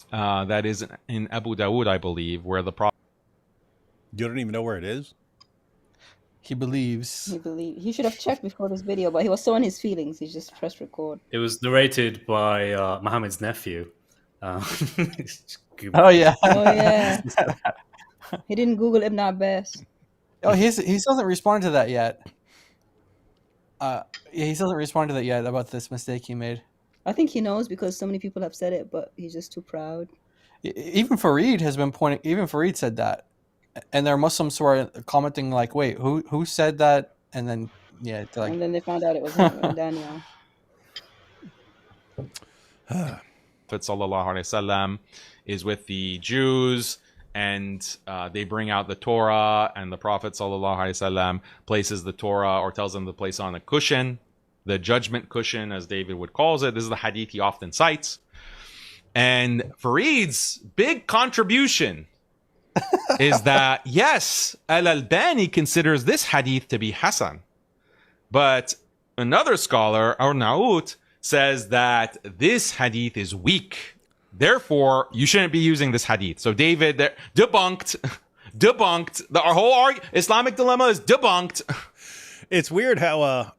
that is in Abu Dawood, I believe, where the Prophet. You don't even know where it is? He believes. He should have checked before this video, but he was so in his feelings, he just pressed record. It was narrated by Muhammad's nephew. Oh, yeah. Oh, yeah. He didn't Google Ibn Abbas. Oh, he hasn't responded to that yet. He hasn't responded to that yet about this mistake he made. I think he knows because so many people have said it, but he's just too proud. Even Farid has been pointing. Even Farid said that, and there are Muslims who are commenting like, "Wait, who said that?" And then and then they found out it was him and Daniel. Prophet sallallahu alaihi wasallam is with the Jews, and they bring out the Torah, and the Prophet sallallahu alaihi wasallam places the Torah, or tells them to place on a cushion, the judgment cushion, as David would calls it. This is the hadith he often cites. And Farid's big contribution is that, yes, Al-Albani considers this hadith to be Hasan. But another scholar, Arnaout, says that this hadith is weak. Therefore, you shouldn't be using this hadith. So David debunked. Our whole Islamic dilemma is debunked. It's weird how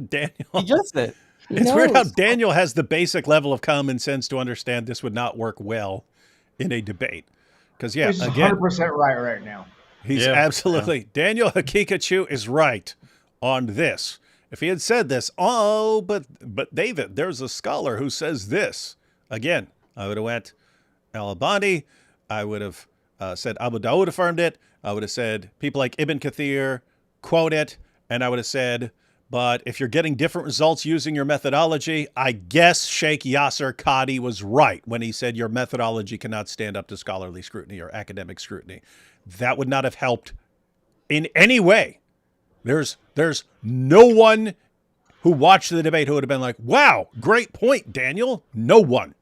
Daniel... He gets it. It's weird how Daniel has the basic level of common sense to understand this would not work well in a debate. Because, yeah, he's again... 100% right now. He's absolutely... Yeah. Daniel Hakikachu is right on this. If he had said this, but David, there's a scholar who says this. Again, I would have went Al-Albani. I would have said Abu Dawud affirmed it. I would have said people like Ibn Kathir quote it. And I would have said, but if you're getting different results using your methodology, I guess Sheikh Yasser Qadi was right when he said your methodology cannot stand up to scholarly scrutiny or academic scrutiny. That would not have helped in any way. There's no one who watched the debate who would have been like, wow, great point, Daniel. No one.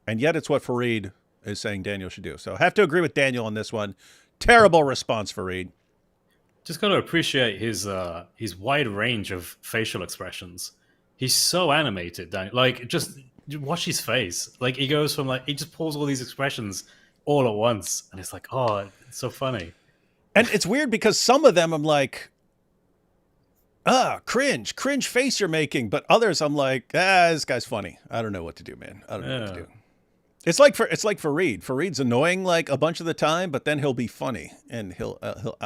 And yet it's what Farid is saying Daniel should do. So I have to agree with Daniel on this one. Terrible response, Farid. Just got to appreciate his wide range of facial expressions. He's so animated, Daniel. Like, just watch his face. Like, he goes from, like, he just pulls all these expressions all at once. And it's like, oh, it's so funny. And it's weird because some of them I'm like, cringe face you're making. But others I'm like, this guy's funny. I don't know what to do, man. I don't know what to do. It's like Farid. Farid's annoying like a bunch of the time, but then he'll be funny and he'll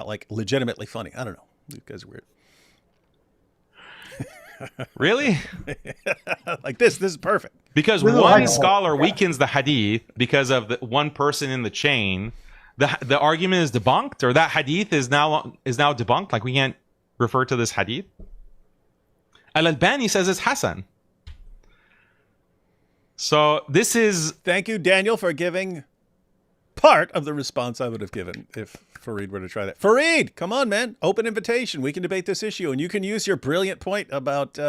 like legitimately funny. I don't know. These guys are weird. Really? Like this is perfect. Because one scholar weakens the hadith because of the one person in the chain. The argument is debunked, or that hadith is now debunked. Like, we can't refer to this hadith. Al-Albani says it's Hasan. So this is... Thank you, Daniel, for giving part of the response I would have given if Farid were to try that. Farid, come on, man. Open invitation. We can debate this issue, and you can use your brilliant point about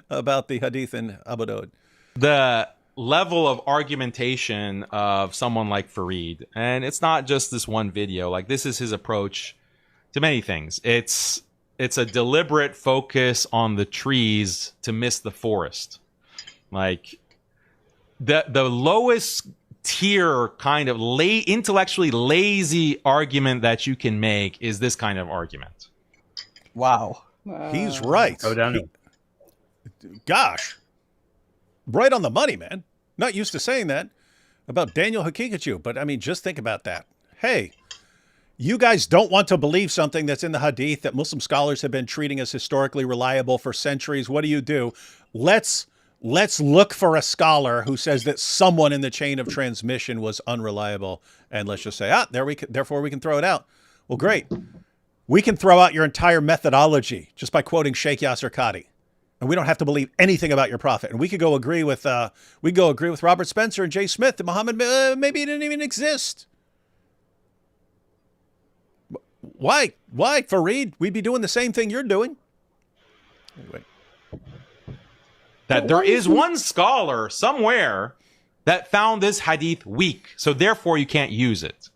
about the hadith in Abu Dawud. The level of argumentation of someone like Farid, and it's not just this one video. Like, this is his approach to many things. It's a deliberate focus on the trees to miss the forest. Like, the lowest tier kind of intellectually lazy argument that you can make is this kind of argument. Wow. He's right. Go down. Gosh. Right on the money, man. Not used to saying that about Daniel Hakikachu, but I mean, just think about that. Hey, you guys don't want to believe something that's in the hadith that Muslim scholars have been treating as historically reliable for centuries. What do? Let's look for a scholar who says that someone in the chain of transmission was unreliable, and let's just say, therefore we can throw it out. Well, great. We can throw out your entire methodology just by quoting Sheikh Yasser Qadi, and we don't have to believe anything about your prophet. And we could go agree with Robert Spencer and Jay Smith that Muhammad maybe didn't even exist. Why, Farid? We'd be doing the same thing you're doing. Anyway. That there is one scholar somewhere that found this hadith weak, so therefore you can't use it.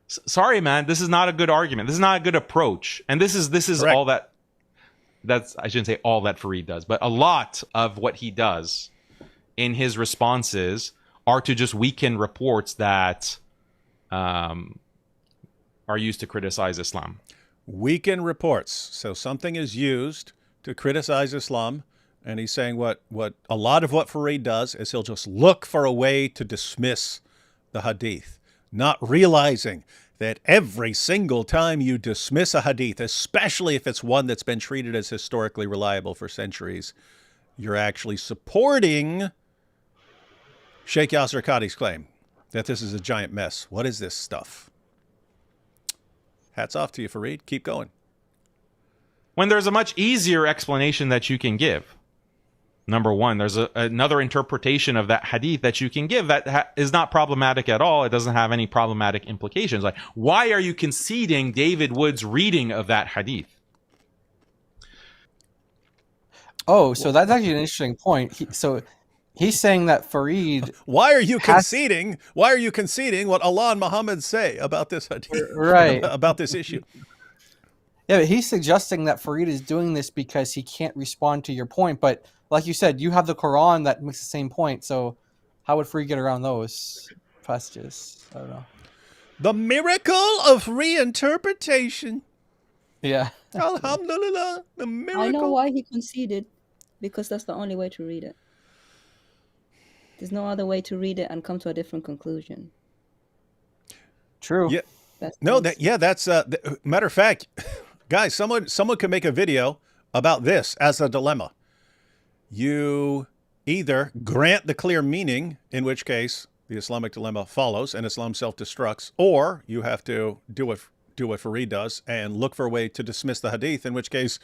Sorry, man, this is not a good argument. This is not a good approach. And this is Correct. all that's I shouldn't say all that Farid does, but a lot of what he does in his responses are to just weaken reports that are used to criticize Islam. Weaken reports. So something is used to criticize Islam, and he's saying what a lot of what Farid does is he'll just look for a way to dismiss the hadith, not realizing that every single time you dismiss a hadith, especially if it's one that's been treated as historically reliable for centuries, you're actually supporting Sheikh Yasser Qadhi's claim that this is a giant mess. What is this stuff? Hats off to you, Farid. Keep going. When there's a much easier explanation that you can give. Number one, there's another interpretation of that hadith that you can give that is not problematic at all. It doesn't have any problematic implications. Like, why are you conceding David Wood's reading of that hadith? Oh, so that's actually an interesting point. He's saying that Farid. Why are you conceding? Why are you conceding what Allah and Muhammad say about this hadith? Right. About this issue? Yeah, but he's suggesting that Farid is doing this because he can't respond to your point. But like you said, you have the Quran that makes the same point. So how would Farid get around those passages? I don't know. The miracle of reinterpretation. Yeah. Alhamdulillah, the miracle. I know why he conceded, because that's the only way to read it. There's no other way to read it and come to a different conclusion. True. Yeah. That's matter of fact, guys, someone could make a video about this as a dilemma. You either grant the clear meaning, in which case the Islamic dilemma follows and Islam self-destructs, or you have to do what Farid does and look for a way to dismiss the hadith, in which case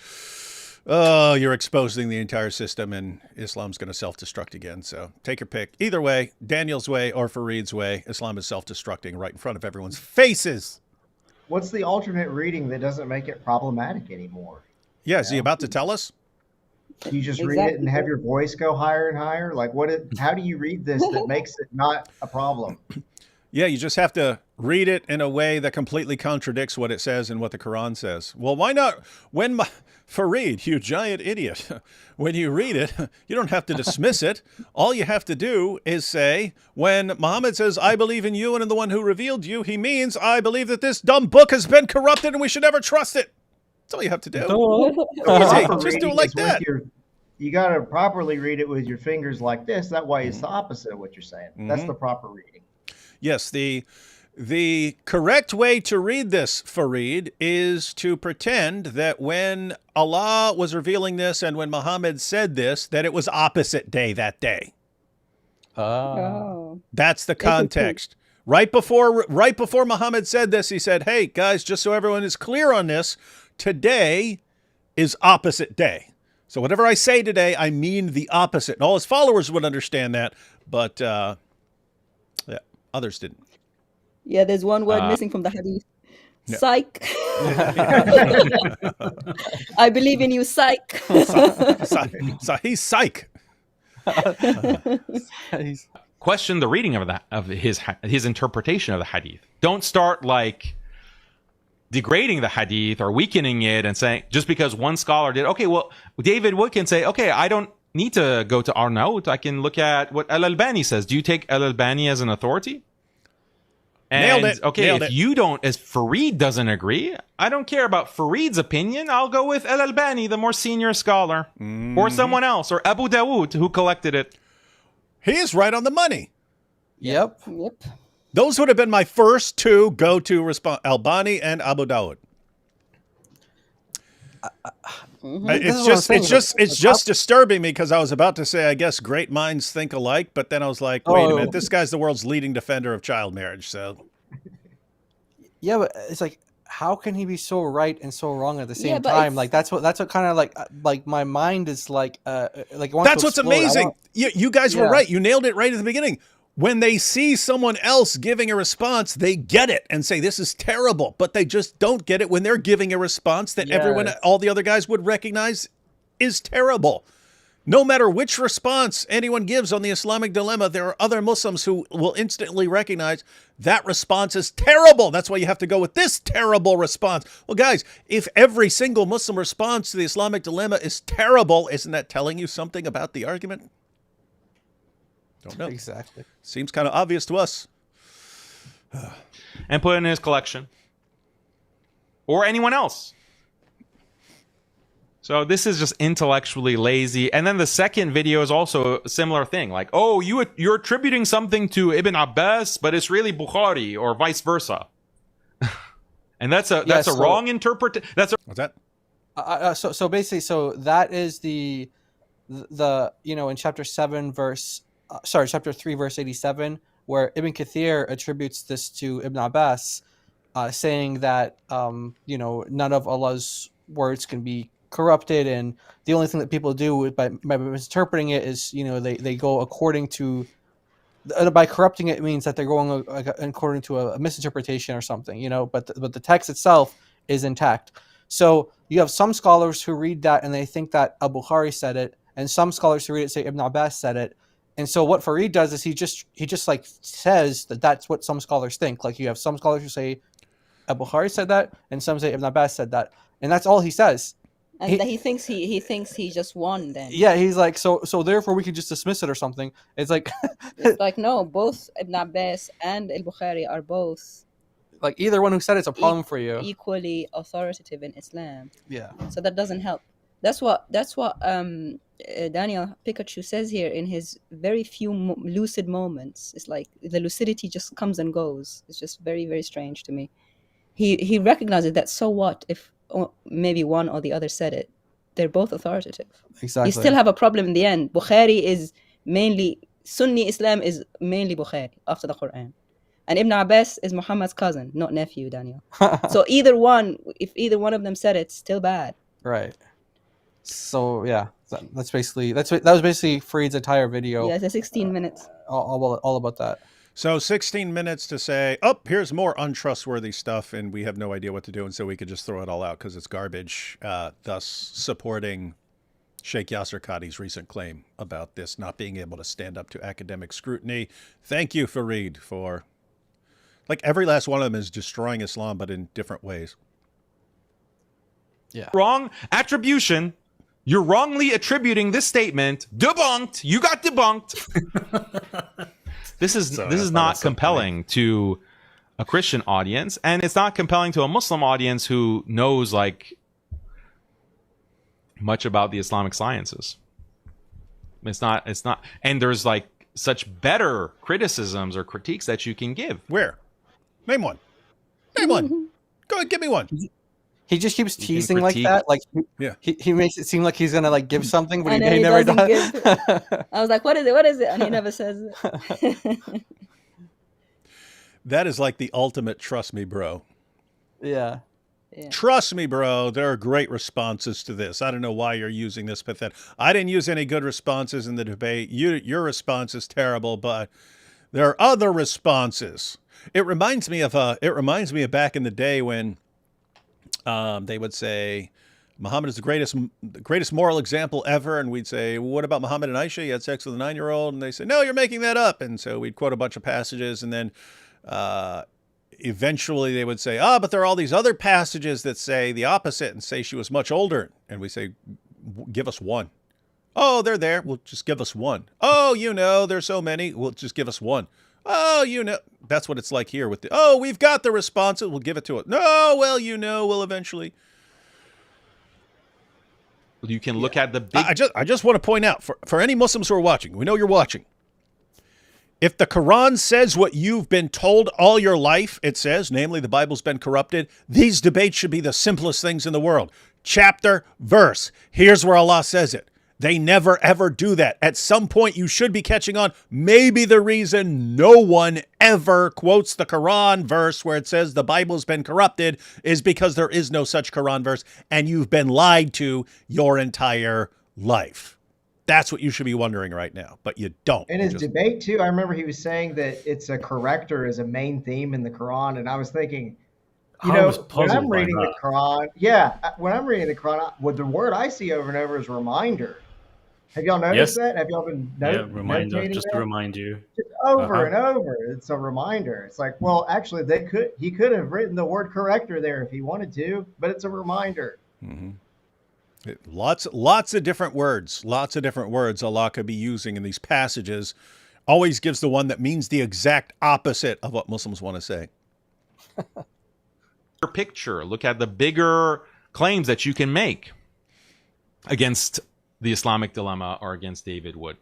you're exposing the entire system and Islam's going to self-destruct again. So take your pick. Either way, Daniel's way or Farid's way, Islam is self-destructing right in front of everyone's faces. What's the alternate reading that doesn't make it problematic anymore? Yeah, is he about to tell us? You just read it and have your voice go higher and higher? Like, how do you read this that makes it not a problem? Yeah, you just have to read it in a way that completely contradicts what it says and what the Quran says. Well, why not? Farid, you giant idiot, when you read it, you don't have to dismiss it. All you have to do is say, when Muhammad says, I believe in you and in the one who revealed you, he means, I believe that this dumb book has been corrupted and we should never trust it. That's all you have to do. Just do it like that. You got to properly read it with your fingers like this. That way it's the opposite of what you're saying. That's the proper reading. Yes, the correct way to read this, Farid, is to pretend that when Allah was revealing this and when Muhammad said this, that it was opposite day that day. Oh. That's the context. Right before Muhammad said this, he said, hey, guys, just so everyone is clear on this, today is opposite day. So whatever I say today, I mean the opposite. And all his followers would understand that, but others didn't. Yeah, there's one word missing from the hadith. Yeah. Psych. I believe in you, psych. He's psych. Question the reading of his interpretation of the hadith. Don't start like degrading the hadith or weakening it and saying just because one scholar did. Okay, well, David Wood can say, okay, I don't need to go to Arnaut. I can look at what Al-Albani says. Do you take Al-Albani as an authority? And, Nailed it. Okay, Nailed if it. you don't, as Farid doesn't agree, I don't care about Farid's opinion. I'll go with Al-Albani, the more senior scholar, or someone else, or Abu Dawood, who collected it. He is right on the money. Yep. Those would have been my first two go-to response, Albani and Abu Dawud. It's just disturbing me because I was about to say, I guess great minds think alike, but then I was like, wait a minute, this guy's the world's leading defender of child marriage. So, yeah, but it's like, how can he be so right and so wrong at the same time? Like that's what kind of like my mind is like it wants that's to what's explode. amazing. You guys were right. You nailed it right at the beginning. When they see someone else giving a response, they get it and say, this is terrible. But they just don't get it when they're giving a response that all the other guys would recognize is terrible. No matter which response anyone gives on the Islamic dilemma, there are other Muslims who will instantly recognize that response is terrible. That's why you have to go with this terrible response. Well, guys, if every single Muslim response to the Islamic dilemma is terrible, isn't that telling you something about the argument? Don't know. Exactly. Seems kind of obvious to us. And put it in his collection. Or anyone else. So this is just intellectually lazy. And then the second video is also a similar thing. Like, oh, you're attributing something to Ibn Abbas, but it's really Bukhari, or vice versa. And that's a wrong interpretation. That's a What's that? So basically, so that is the in chapter 3 verse 87, where Ibn Kathir attributes this to Ibn Abbas, saying that none of Allah's words can be corrupted, and the only thing that people do by misinterpreting it is they go according to. By corrupting it means that they're going according to a misinterpretation or something, but the text itself is intact. So you have some scholars who read that and they think that Al-Bukhari said it, and some scholars who read it say Ibn Abbas said it. And so what Farid does is he just like says that that's what some scholars think. Like you have some scholars who say Al-Bukhari said that, and some say Ibn Abbas said that, and that's all he says. And he thinks he just won then. Yeah, he's like, so therefore we can just dismiss it or something. It's like it's like, no, both Ibn Abbas and Al-Bukhari are both like either one who said it's a problem for you. Equally authoritative in Islam. Yeah. So that doesn't help. That's what Daniel Pikachu says here in his very few lucid moments. It's like the lucidity just comes and goes. It's just very, very strange to me. He recognizes that, so what if maybe one or the other said it? They're both authoritative. Exactly. You still have a problem in the end. Bukhari is mainly, Sunni Islam is mainly Bukhari after the Quran. And Ibn Abbas is Muhammad's cousin, not nephew, Daniel. So if either one of them said it, it's still bad. Right. So yeah, that was basically Farid's entire video. Yeah, it's a 16 minutes. All about that. So 16 minutes to say, oh, here's more untrustworthy stuff, and we have no idea what to do, and so we could just throw it all out because it's garbage, thus supporting Sheikh Yasser Qadhi's recent claim about this not being able to stand up to academic scrutiny. Thank you, Farid, for... Like, every last one of them is destroying Islam, but in different ways. Yeah. Wrong attribution. You're wrongly attributing this statement. Debunked. You got debunked. This is not compelling to a Christian audience, and it's not compelling to a Muslim audience who knows like much about the Islamic sciences. It's not, and there's like such better criticisms or critiques that you can give. Where? Name one. Name one. Go ahead, give me one. He just keeps teasing like that. Like, yeah, he makes it seem like he's gonna like give something, but he never does. I was like, what is it? What is it? And he never says it. That is like the ultimate trust me, bro. Yeah. Trust me, bro. There are great responses to this. I don't know why you're using this pathetic. I didn't use any good responses in the debate. Your response is terrible, but there are other responses. It reminds me of back in the day when they would say Muhammad is the greatest moral example ever, and we'd say, well, what about Muhammad and Aisha? He had sex with a 9-year-old, and they say, no, you're making that up. And so we'd quote a bunch of passages, and then eventually they would say, but there are all these other passages that say the opposite and say she was much older. And we say, give us one. Oh, they're there. Well, just give us one. Oh, there's so many. Well, just give us one. Oh, that's what it's like here with we've got the responses. We'll give it to it. No, well, we'll eventually. You can look at the big... I just want to point out, for any Muslims who are watching, we know you're watching. If the Quran says what you've been told all your life, it says, namely the Bible's been corrupted, these debates should be the simplest things in the world. Chapter, verse. Here's where Allah says it. They never, ever do that. At some point, you should be catching on. Maybe the reason no one ever quotes the Quran verse where it says the Bible's been corrupted is because there is no such Quran verse, and you've been lied to your entire life. That's what you should be wondering right now, but you don't. In his debate, too, I remember he was saying that it's a corrector as a main theme in the Quran, and I was thinking, when I'm reading the Quran, the word I see over and over is reminder. Have y'all noticed that? Have y'all been reminder, just to remind you. Just over and over. It's a reminder. It's like, well, actually, he could have written the word corrector there if he wanted to, but it's a reminder. Mm-hmm. Lots of different words. Lots of different words Allah could be using in these passages. Always gives the one that means the exact opposite of what Muslims want to say. Picture. Look at the bigger claims that you can make against the Islamic Dilemma or against David Wood.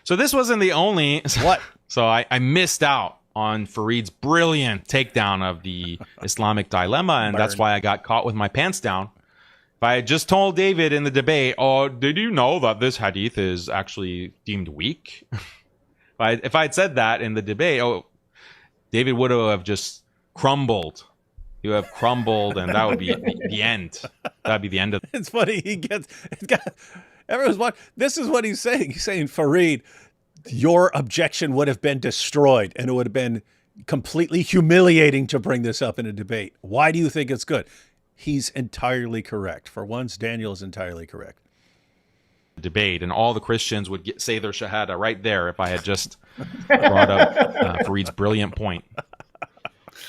So this wasn't the only... What? So I missed out on Farid's brilliant takedown of the Islamic Dilemma, and that's why I got caught with my pants down. If I had just told David in the debate, oh, did you know that this hadith is actually deemed weak? If I had said that in the debate, oh, David would have just crumbled. He would have crumbled, and that would be the end. That would be the end of it. It's funny. Everyone's watching. This is what he's saying. He's saying, Farid, your objection would have been destroyed, and it would have been completely humiliating to bring this up in a debate. Why do you think it's good? He's entirely correct. For once, Daniel is entirely correct. Debate, and all the Christians would say their shahada right there if I had just brought up Farid's brilliant point.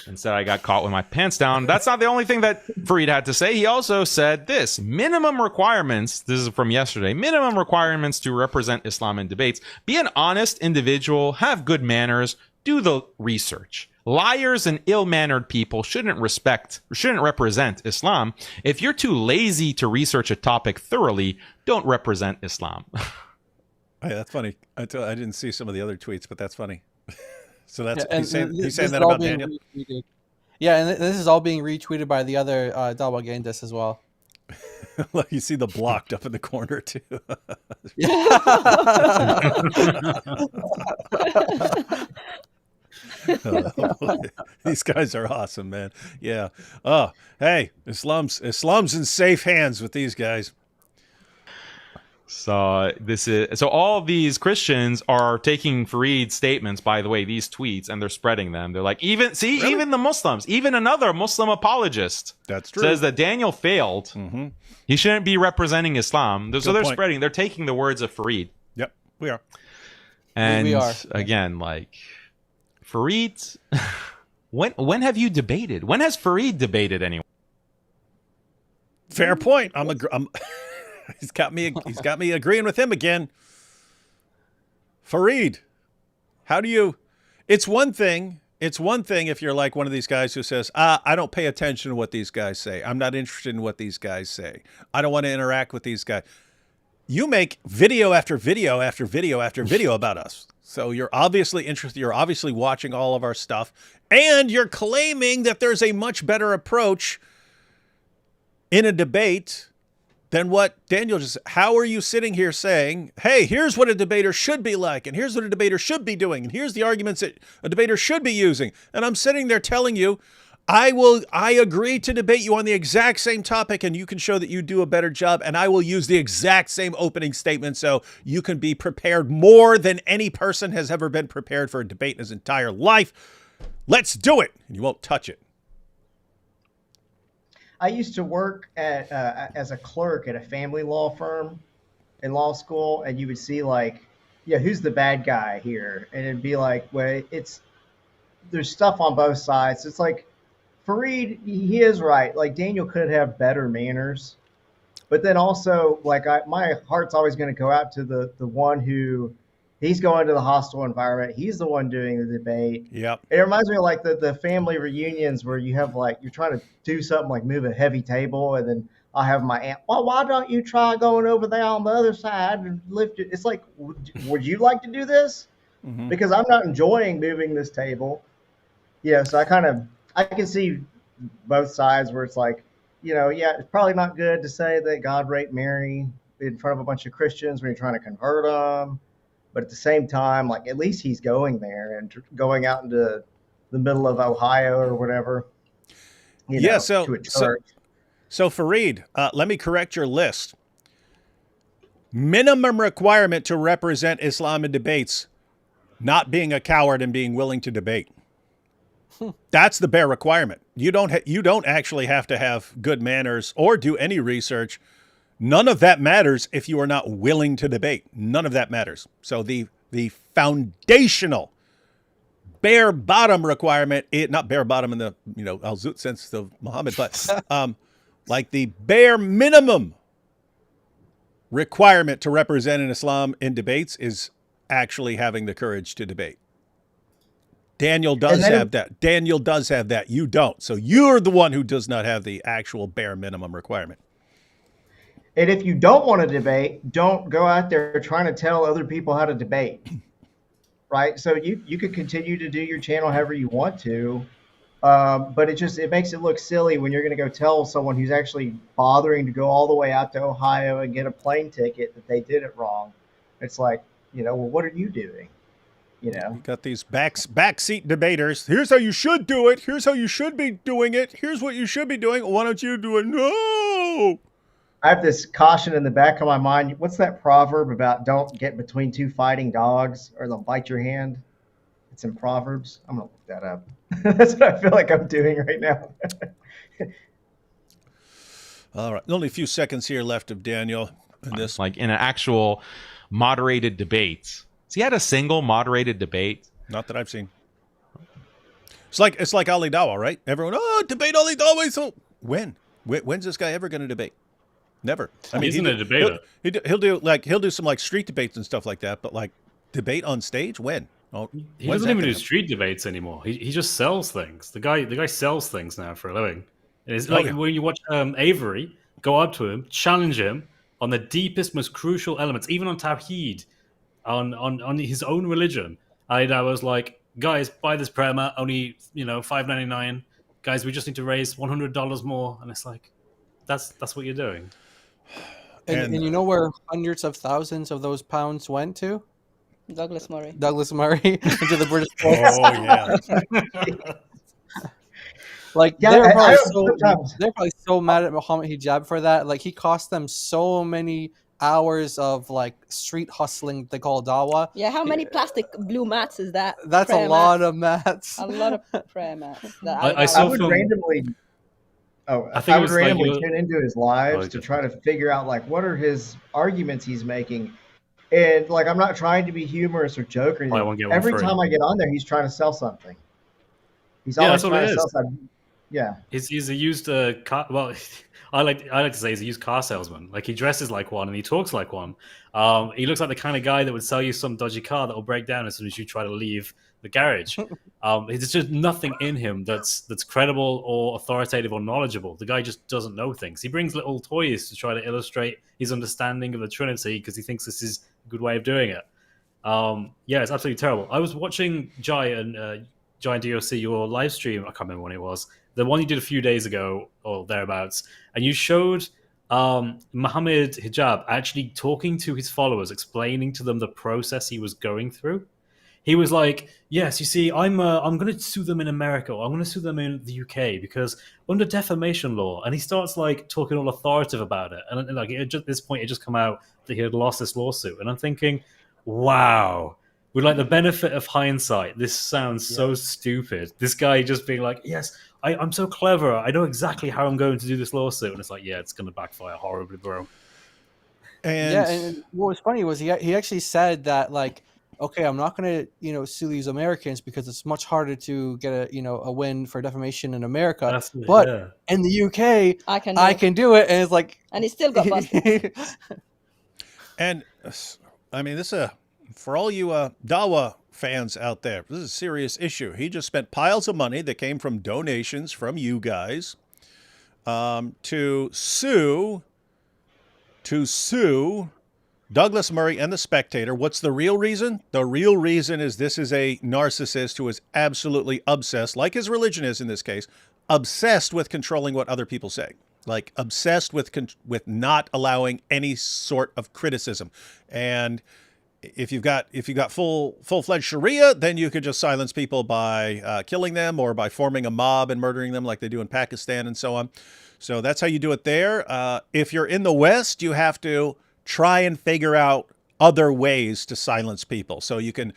Instead, I got caught with my pants down. That's not the only thing that Farid had to say. He also said this: minimum requirements. This is from yesterday. Minimum requirements to represent Islam in debates: be an honest individual, have good manners, do the research. Liars and ill-mannered people shouldn't represent Islam. If you're too lazy to research a topic thoroughly, don't represent Islam. Hey, that's funny. I didn't see some of the other tweets, but that's funny. So that's he's saying that about Daniel. Retweeted. Yeah, and this is all being retweeted by the other Dawa Gandas as well. Look, you see the blocked up in the corner too. These guys are awesome, man. Yeah. Oh, hey, Islam's in safe hands with these guys. So all of these Christians are taking Farid's statements, by the way, these tweets, and they're spreading them. They're like, even the Muslims, even another Muslim apologist, that's true, says that Daniel failed. Mm-hmm. He shouldn't be representing Islam. So they're spreading. They're taking the words of Farid. Yep, we are. And we are. Again, like Farid, when have you debated? When has Farid debated anyone? Fair point. He's got me agreeing with him again. Farid, how do you? It's one thing if you're like one of these guys who says, I don't pay attention to what these guys say. I'm not interested in what these guys say. I don't want to interact with these guys. You make video after video after video after video about us. So you're obviously interested. You're obviously watching all of our stuff. And you're claiming that there's a much better approach in a debate than what Daniel just said. How are you sitting here saying, hey, here's what a debater should be like, and here's what a debater should be doing, and here's the arguments that a debater should be using. And I'm sitting there telling you, I agree to debate you on the exact same topic, and you can show that you do a better job, and I will use the exact same opening statement so you can be prepared more than any person has ever been prepared for a debate in his entire life. Let's do it. And you won't touch it. I used to work as a clerk at a family law firm in law school, and you would see like, yeah, who's the bad guy here? And it'd be like, well, there's stuff on both sides. It's like Farid, he is right. Like Daniel could have better manners, but then also like my heart's always going to go out to the one who he's going to the hostile environment. He's the one doing the debate. Yep. It reminds me of like the family reunions where you have like, you're trying to do something like move a heavy table, and then I'll have my aunt, well, why don't you try going over there on the other side and lift it? It's like, would you like to do this? Mm-hmm. Because I'm not enjoying moving this table. Yeah. So I can see both sides where it's like, yeah, it's probably not good to say that God raped Mary in front of a bunch of Christians when you're trying to convert them. But at the same time, like at least he's going there and going out into the middle of Ohio or whatever. To a church. So Farid, let me correct your list. Minimum requirement to represent Islam in debates: not being a coward and being willing to debate. That's the bare requirement. You don't actually have to have good manners or do any research. None of that matters if you are not willing to debate. None of that matters. So the foundational bare bottom requirement, not bare bottom in the al-Zut sense of Muhammad, but like the bare minimum requirement to represent an Islam in debates is actually having the courage to debate. Daniel does have that. Daniel does have that. You don't. So you're the one who does not have the actual bare minimum requirement. And if you don't want to debate, don't go out there trying to tell other people how to debate. right? So you could continue to do your channel however you want to, but it makes it look silly when you're going to go tell someone who's actually bothering to go all the way out to Ohio and get a plane ticket that they did it wrong. It's like, well, what are you doing? You got these backseat debaters. Here's how you should do it. Here's how you should be doing it. Here's what you should be doing. Why don't you do it? No. I have this caution in the back of my mind. What's that proverb about don't get between two fighting dogs or they'll bite your hand? It's in Proverbs. I'm going to look that up. That's what I feel like I'm doing right now. All right. Only a few seconds here left of Daniel in this. Like in an actual moderated debate. Has he had a single moderated debate? Not that I've seen. It's like Ali Dawah, right? Everyone, debate Ali Dawah. So when's this guy ever going to debate? Never. I mean, he's a debater. He'll do some like street debates and stuff like that, but like debate on stage when? Oh, he doesn't even do street debates anymore. He just sells things. The guy sells things now for a living. It's like when you watch Avery go up to him, challenge him on the deepest, most crucial elements, even on Tawheed, on his own religion. I was like, guys, buy this prayer mat, only $5.99. Guys, we just need to raise $100 more, and it's like, that's what you're doing. And you know where hundreds of thousands of those pounds went to? Douglas Murray into the British. Oh yeah. Like they're probably so mad at Muhammad Hijab for that. Like he cost them so many hours of like street hustling they call dawah. Yeah, how many plastic blue mats is that? That's a lot of mats. A lot of prayer mats. I would randomly tune into his lives to try to figure out like what are his arguments he's making. And like I'm not trying to be humorous or joke or anything. Every time I get on there, he's trying to sell something. He's always trying to sell something. Yeah. He's a used car. Well, I like to say he's a used car salesman. Like he dresses like one and he talks like one. He looks like the kind of guy that would sell you some dodgy car that will break down as soon as you try to leave the garage. There's just nothing in him that's credible or authoritative or knowledgeable. The guy just doesn't know things. He brings little toys to try to illustrate his understanding of the Trinity because he thinks this is a good way of doing it. It's absolutely terrible. I was watching Jai and DOC, your live stream. I can't remember when it was. The one you did a few days ago or thereabouts, and you showed Muhammad Hijab actually talking to his followers, explaining to them the process he was going through. He was like, yes, you see, I'm going to sue them in America, or I'm going to sue them in the UK because under defamation law. And he starts like talking all authoritative about it. And like at this point, it just come out that he had lost this lawsuit. And I'm thinking, wow, with like the benefit of hindsight, this sounds so stupid. This guy just being like, yes, I'm so clever. I know exactly how I'm going to do this lawsuit. And it's like, yeah, it's going to backfire horribly, bro. And what was funny was he actually said that like, okay, I'm not going to, sue these Americans because it's much harder to get a win for defamation in America. But in the UK, I can do it. And it's like, and he still got busted. And I mean, this for all you Dawa fans out there, this is a serious issue. He just spent piles of money that came from donations from you guys to sue Douglas Murray and The Spectator. What's the real reason? The real reason is this is a narcissist who is absolutely obsessed, like his religion is in this case, obsessed with controlling what other people say, like obsessed with not allowing any sort of criticism. And if you've got full-fledged Sharia, then you could just silence people by killing them or by forming a mob and murdering them like they do in Pakistan and so on. So that's how you do it there. If you're in the West, you have to try and figure out other ways to silence people. So you can,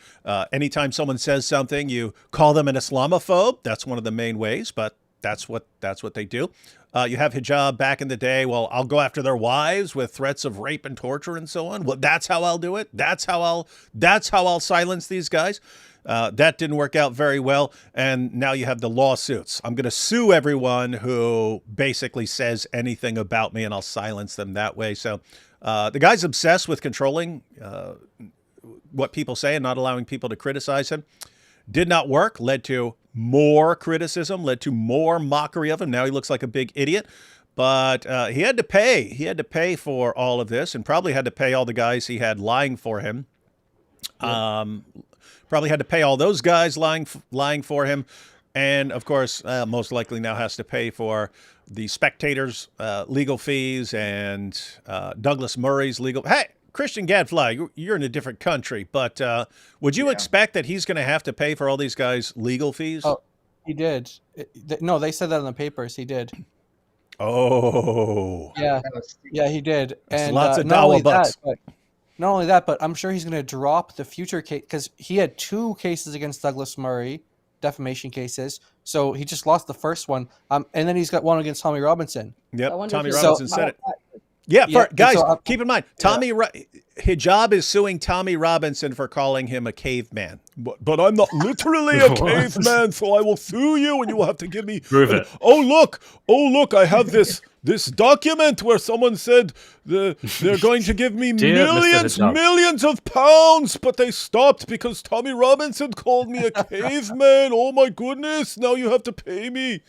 anytime someone says something, you call them an Islamophobe. That's one of the main ways, but that's what they do. You have hijab back in the day. Well, I'll go after their wives with threats of rape and torture and so on. Well, that's how I'll do it. That's how I'll silence these guys. That didn't work out very well. And now you have the lawsuits. I'm going to sue everyone who basically says anything about me and I'll silence them that way. So the guy's obsessed with controlling what people say and not allowing people to criticize him. Did not work, led to more criticism, led to more mockery of him. Now he looks like a big idiot. But he had to pay. He had to pay for all of this and probably had to pay all the guys he had lying for him. Probably had to pay all those guys lying for him. And, of course, most likely now has to pay for the spectators' legal fees and Douglas Murray's legal. Hey, Christian Gadfly, you're in a different country, but would you expect that he's going to have to pay for all these guys' legal fees? Oh, he did. No, they said that in the papers. He did. Oh. Yeah, he did. And lots of Dawa bucks. Not only that, but I'm sure he's going to drop the future case because he had 2 cases against Douglas Murray, defamation cases. So he just lost the first one. And then he's got one against Tommy Robinson. Yep, Tommy Robinson said it. Yeah, guys, keep in mind, Hijab is suing Tommy Robinson for calling him a caveman. But I'm not literally a caveman, so I will sue you, and you will have to give me. Prove it. Oh look! I have this document where someone said they're going to give me millions of pounds, but they stopped because Tommy Robinson called me a caveman. Oh my goodness! Now you have to pay me.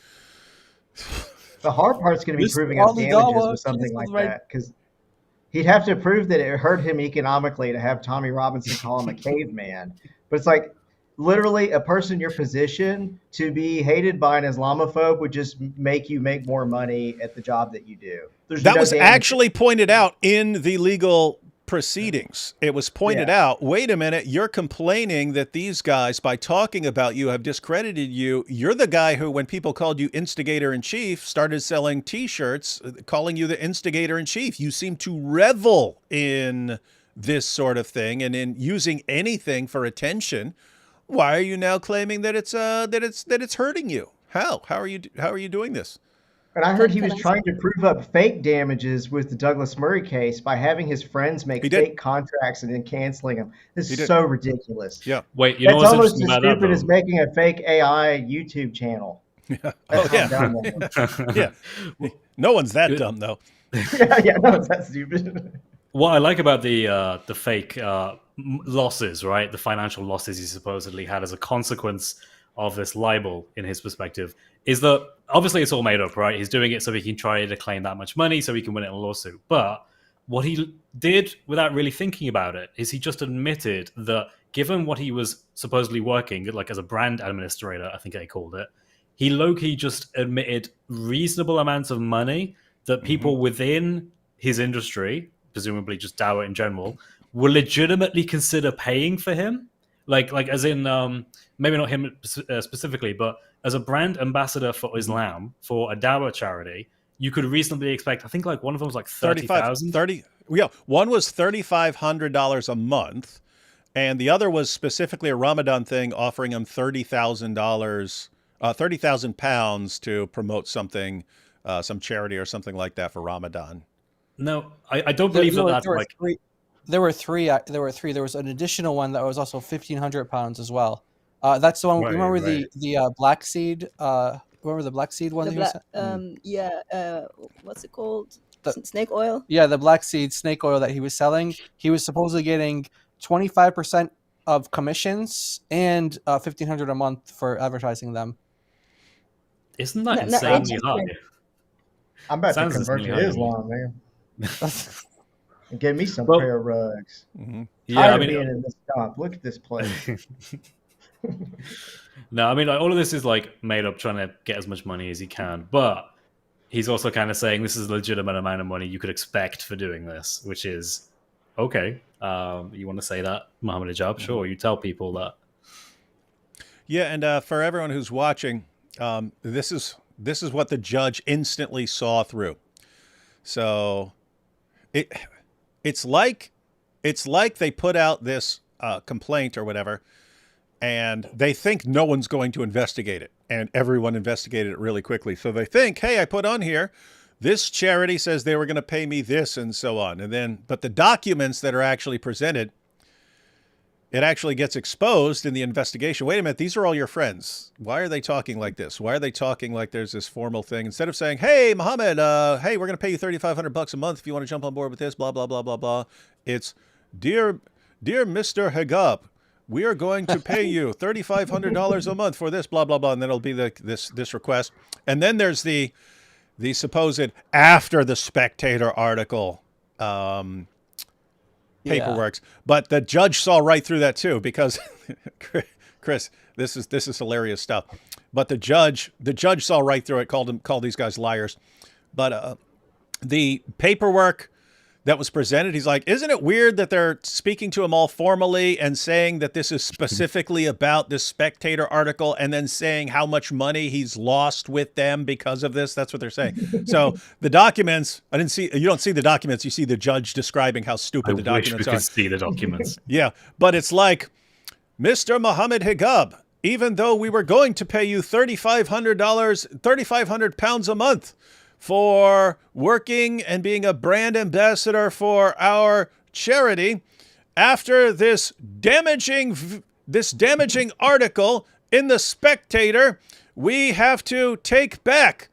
The hard part's going to be proving up damages with something like that, because he'd have to prove that it hurt him economically to have Tommy Robinson call him a caveman. But it's like literally a person in your position to be hated by an Islamophobe would just make you make more money at the job that you do. That was actually pointed out in the legal proceedings. It was pointed out, wait a minute, you're complaining that these guys, by talking about you, have discredited you. You're the guy who, when people called you instigator-in-chief, started selling T-shirts calling you the instigator-in-chief. You seem to revel in this sort of thing and in using anything for attention. Why are you now claiming that it's hurting you? How are you doing this? And I heard he was trying to prove up fake damages with the Douglas Murray case by having his friends make fake contracts and then canceling them. This is so ridiculous. Yeah. Wait, that's almost as stupid as making a fake AI YouTube channel. Yeah. Yeah. No one's that dumb though. No one's that stupid. What I like about the fake losses, right? The financial losses he supposedly had as a consequence of this libel, in his perspective, is that obviously it's all made up, right? He's doing it so he can try to claim that much money so he can win it in a lawsuit. But what he did without really thinking about it is he just admitted that given what he was supposedly working, like as a brand administrator, I think they called it, he low-key just admitted reasonable amounts of money that people within his industry, presumably just Dawa in general, will legitimately consider paying for him. Like as in, maybe not him specifically, but as a brand ambassador for Islam for a Dawa charity, you could reasonably expect, I think like one of them was like 30,000. One was $3,500 a month, and the other was specifically a Ramadan thing offering him $30,000, 30,000 pounds to promote something, some charity or something like that for Ramadan. No, I don't believe that's like... There were three. There was an additional one that was also 1,500 pounds as well. That's the one. Right, remember the black seed? Remember the black seed one? What's it called? Snake oil. Yeah, the black seed snake oil that he was selling. He was supposedly getting 25% of commissions and 1,500 a month for advertising them. Isn't that insanely high? I'm about to convert to Islam, man. And give me some prayer rugs. Yeah, I mean, being in this dump. Look at this place. No, I mean, like, all of this is like made up, trying to get as much money as he can. But he's also kind of saying this is a legitimate amount of money you could expect for doing this, which is okay. You want to say that, Muhammad Hijab? Sure, you tell people that. Yeah, and for everyone who's watching, this is what the judge instantly saw through. So It's like they put out this complaint or whatever, and they think no one's going to investigate it, and everyone investigated it really quickly. So they think, hey, I put on here, this charity says they were going to pay me this and so on. And then, but the documents that are actually presented, it actually gets exposed in the investigation. Wait a minute, these are all your friends. Why are they talking like this? Why are they talking like there's this formal thing? Instead of saying, hey, Muhammad, hey, we're going to pay you $3,500 a month if you want to jump on board with this, blah, blah, blah, blah, blah. It's, dear Mr. Hijab, we are going to pay you $3,500 a month for this, blah, blah, blah. And then it'll be this request. And then there's the supposed after the Spectator article, paperwork. But the judge saw right through that too, because Chris, this is hilarious stuff. But the judge saw right through it, called these guys liars. But the paperwork that was presented, he's like, isn't it weird that they're speaking to him all formally and saying that this is specifically about this Spectator article, and then saying how much money he's lost with them because of this? That's what they're saying. So the documents, you don't see the documents. You see the judge describing how stupid the documents are. I wish we could see the documents. Yeah, but it's like, Mr. Mohammed Hijab, even though we were going to pay you £3,500 a month for working and being a brand ambassador for our charity, after this damaging article in the Spectator, we have to take back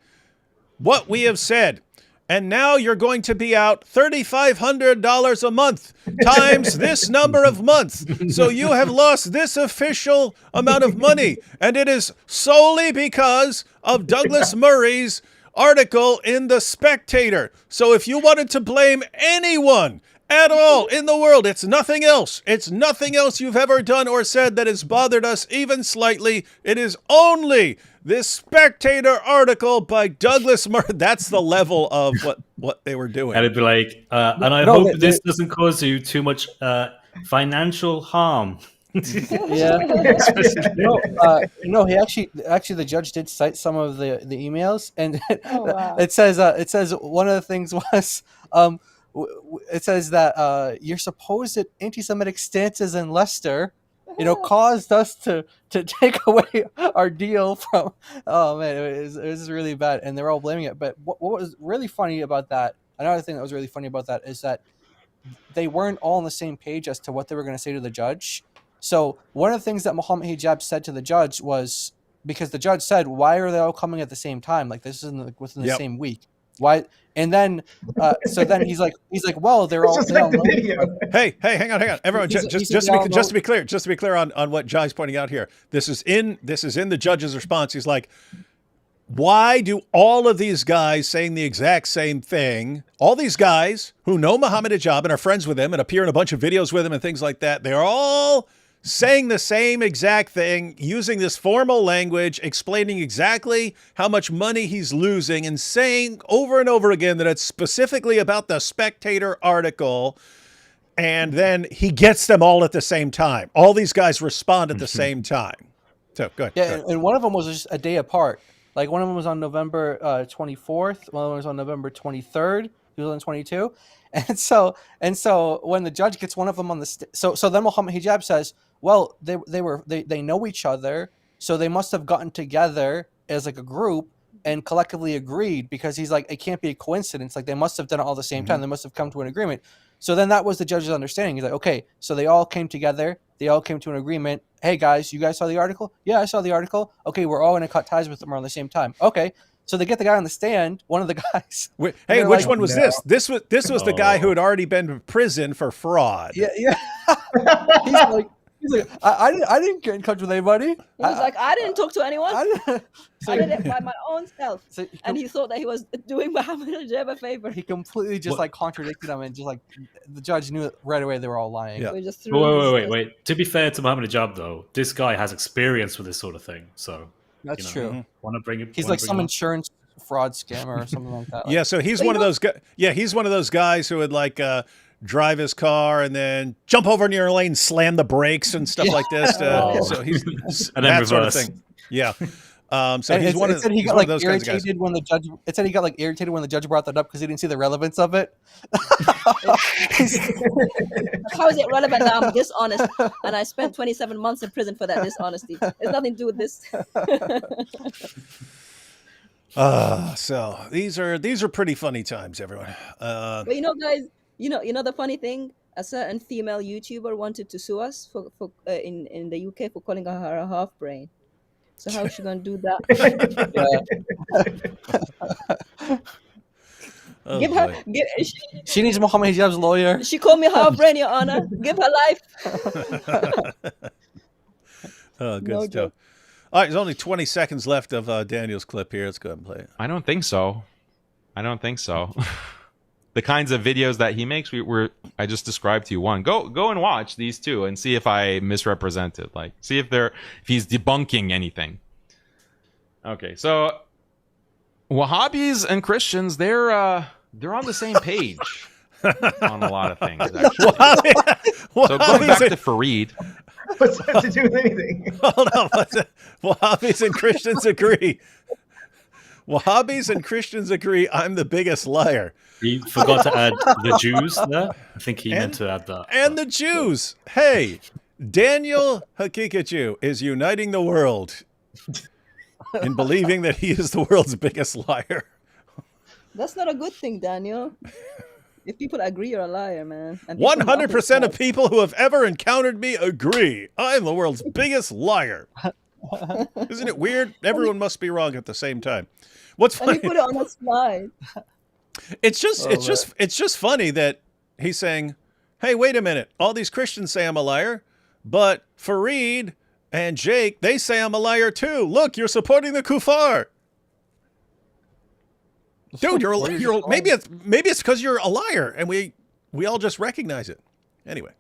what we have said. And now you're going to be out $3,500 a month times this number of months. So you have lost this official amount of money. And it is solely because of Douglas Murray's article in the Spectator. So if you wanted to blame anyone at all in the world, it's nothing else. It's nothing else you've ever done or said that has bothered us even slightly. It is only this Spectator article by Douglas Murray. That's the level of what they were doing. And it'd be like, and I hope this doesn't cause you too much financial harm. Yeah. No, he actually the judge did cite some of the emails, and it says one of the things was it says that your supposed anti-Semitic stances in Leicester, caused us to take away our deal from. Oh man, it was really bad, and they're all blaming it. But what was really funny about that? Another thing that was really funny about that is that they weren't all on the same page as to what they were going to say to the judge. So one of the things that Mohammed Hijab said to the judge was, because the judge said, "Why are they all coming at the same time? Like this isn't within the same week. Why?" And then, so then he's like, "Well, they're all." Hey, hang on, everyone. Just to be clear on what Jai's pointing out here. This is in the judge's response. He's like, why do all of these guys saying the exact same thing, all these guys who know Mohammed Hijab and are friends with him and appear in a bunch of videos with him and things like that, they're all saying the same exact thing, using this formal language, explaining exactly how much money he's losing, and saying over and over again that it's specifically about the Spectator article. And then he gets them all at the same time. All these guys respond at the same time. So go ahead. Yeah, and one of them was just a day apart. Like one of them was on November 24th, one of them was on November 23rd, 2022. And so when the judge gets one of them on the so then Mohammed Hijab says, well, they know each other, so they must have gotten together as like a group and collectively agreed, because he's like, it can't be a coincidence. Like they must have done it all at the same time. They must have come to an agreement. So then that was the judge's understanding. He's like, okay, so they all came together. They all came to an agreement. Hey guys, you guys saw the article? Yeah, I saw the article. Okay, we're all going to cut ties with them around the same time. Okay. So they get the guy on the stand, one of the guys. Hey, which one was this? This was the guy who had already been in prison for fraud. Yeah. He's like, I didn't get in touch with anybody. He was like, I didn't talk to anyone. I did it by my own self. And he thought that he was doing Mohammed Hijab a favor. He completely just contradicted him, and just like the judge knew right away they were all lying. Yeah. Wait. To be fair to Mohammed Hijab, though, this guy has experience with this sort of thing. So that's true. Want to bring it? He's like some insurance fraud scammer or something like that. Yeah. So he's one of those guys. Yeah, he's one of those guys who would like drive his car and then jump over near a lane, slam the brakes and stuff like this. So he's and then that reverse. Sort of thing. Yeah. So he's one of those kinds of guys. It said he got like irritated when the judge brought that up because he didn't see the relevance of it. How is it relevant now? I'm dishonest, and I spent 27 months in prison for that dishonesty. It's nothing to do with this. So these are pretty funny times, everyone. But guys, you know the funny thing, a certain female YouTuber wanted to sue us for in the UK for calling her a half brain. So how is she gonna do that? She needs Mohammed Hijab's lawyer. She called me half brain, Your Honor. Give her life. Good stuff. All right, there's only 20 seconds left of Daniel's clip here. Let's go ahead and play it. I don't think so. the kinds of videos that he makes, I just described to you one. Go and watch these two and see if I misrepresented. Like, see if he's debunking anything. Okay, so Wahhabis and Christians, they're on the same page on a lot of things, actually. So going back to Farid. What's that to do with anything? Hold on. Wahhabis and Christians agree. Wahhabis and Christians agree I'm the biggest liar. He forgot to add the Jews there. I think he meant to add that. And the Jews. Hey, Daniel Hakikachu is uniting the world in believing that he is the world's biggest liar. That's not a good thing, Daniel. If people agree, you're a liar, man. 100% of people who have ever encountered me agree I'm the world's biggest liar. Isn't it weird? Everyone must be wrong at the same time. What's funny? Let me put it on a slide. It's just funny that he's saying, "Hey, wait a minute! All these Christians say I'm a liar, but Farid and Jake, they say I'm a liar too. Look, you're supporting the kuffar." Dude, you're maybe it's because you're a liar, and we all just recognize it. Anyway,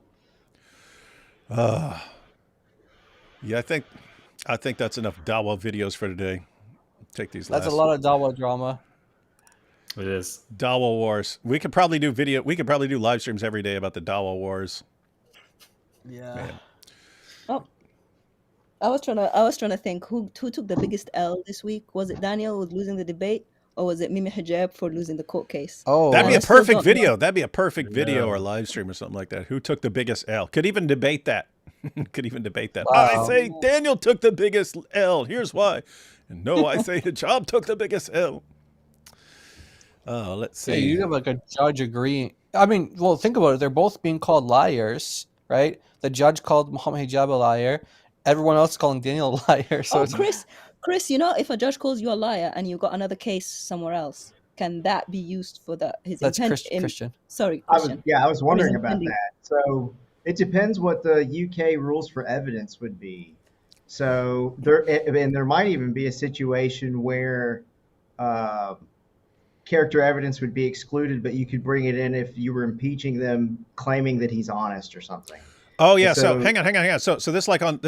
yeah, I think that's enough Dawah videos for today. Take these. That's a lot of Dawah drama. It is Dawah Wars. We could probably do video. We could probably do live streams every day about the Dawah Wars. Yeah. Man. Oh, I was trying to think who took the biggest L this week. Was it Daniel with losing the debate, or was it Mimi Hijab for losing the court case? Oh, that'd be a still perfect don't video. know. That'd be a perfect video or live stream or something like that. Who took the biggest L? Could even debate that. Could even debate that. Wow. I say Daniel took the biggest L. Here's why. And no, I say Hijab took the biggest L. Oh, let's see. Yeah, you have like a judge agreeing. I mean, well, think about it. They're both being called liars, right? The judge called Muhammad Hijab a liar. Everyone else is calling Daniel a liar. So it's... Chris, you know, if a judge calls you a liar and you got another case somewhere else, can that be used for his That's intention? Christian. Sorry, Christian. I was wondering about that. So it depends what the UK rules for evidence would be. So there might even be a situation where character evidence would be excluded, but you could bring it in if you were impeaching them, claiming that he's honest or something. Oh yeah. So hang on. So this like on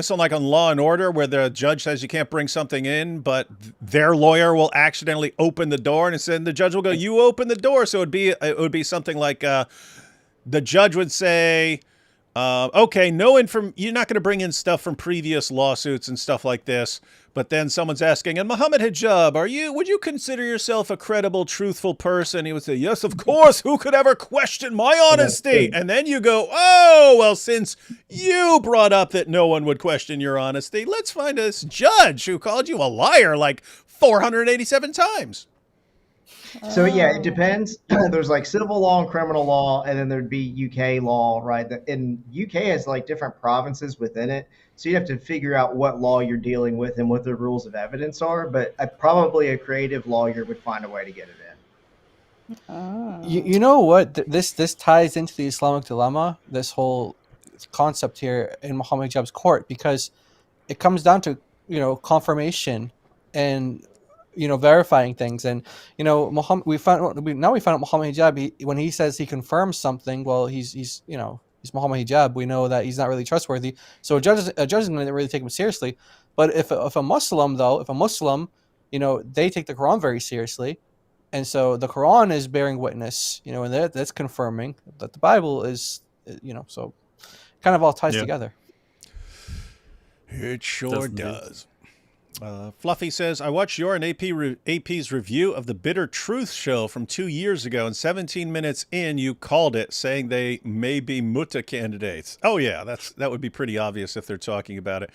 Law and Order, where the judge says you can't bring something in, but their lawyer will accidentally open the door, and the judge will go, "You open the door." So it would be something like the judge would say, "Okay, you're not going to bring in stuff from previous lawsuits and stuff like this." But then someone's asking, and Muhammad Hijab, would you consider yourself a credible, truthful person? He would say, yes, of course. Who could ever question my honesty? And then you go, oh, well, since you brought up that no one would question your honesty, let's find this judge who called you a liar like 487 times. So yeah, it depends. There's like civil law and criminal law, and then there'd be UK law, right? And UK has like different provinces within it. So you have to figure out what law you're dealing with and what the rules of evidence are. But probably a creative lawyer would find a way to get it in. You know what? This ties into the Islamic dilemma, this whole concept here in Muhammad Hijab's court, because it comes down to, confirmation and, verifying things. And, we found out Muhammad Hijab, when he says he confirms something, well, he's Muhammad Hijab, we know that he's not really trustworthy. So a judge is going to really take him seriously. But if a Muslim, they take the Quran very seriously. And so the Quran is bearing witness, and that's confirming that the Bible is, so kind of all ties together. It sure does. Fluffy says, I watched your and AP's review of the Bitter Truth show from 2 years ago, and 17 minutes in, you called it, saying they may be Mutta candidates. Oh, yeah, that would be pretty obvious if they're talking about it.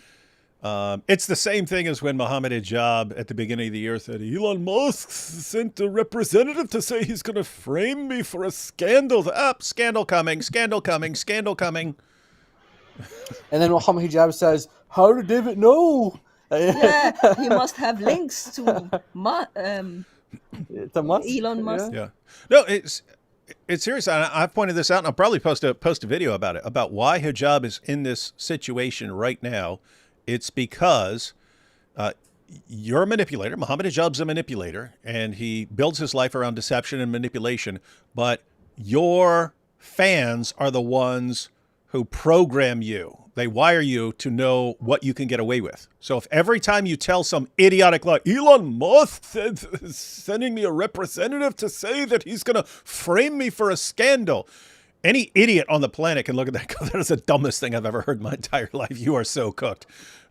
It's the same thing as when Muhammad Hijab at the beginning of the year said, Elon Musk sent a representative to say he's going to frame me for a scandal. Scandal coming, scandal coming, scandal coming. And then Muhammad Hijab says, how did David know? Yeah, he must have links to Elon Musk. Yeah. No, it's serious. I've pointed this out, and I'll probably post a video about it, about why hijab is in this situation right now. It's because you're a manipulator. Muhammad Hijab's a manipulator, and he builds his life around deception and manipulation. But your fans are the ones who program you. They wire you to know what you can get away with. So if every time you tell some idiotic lie, Elon Musk is sending me a representative to say that he's going to frame me for a scandal. Any idiot on the planet can look at that and go, that is the dumbest thing I've ever heard in my entire life. You are so cooked.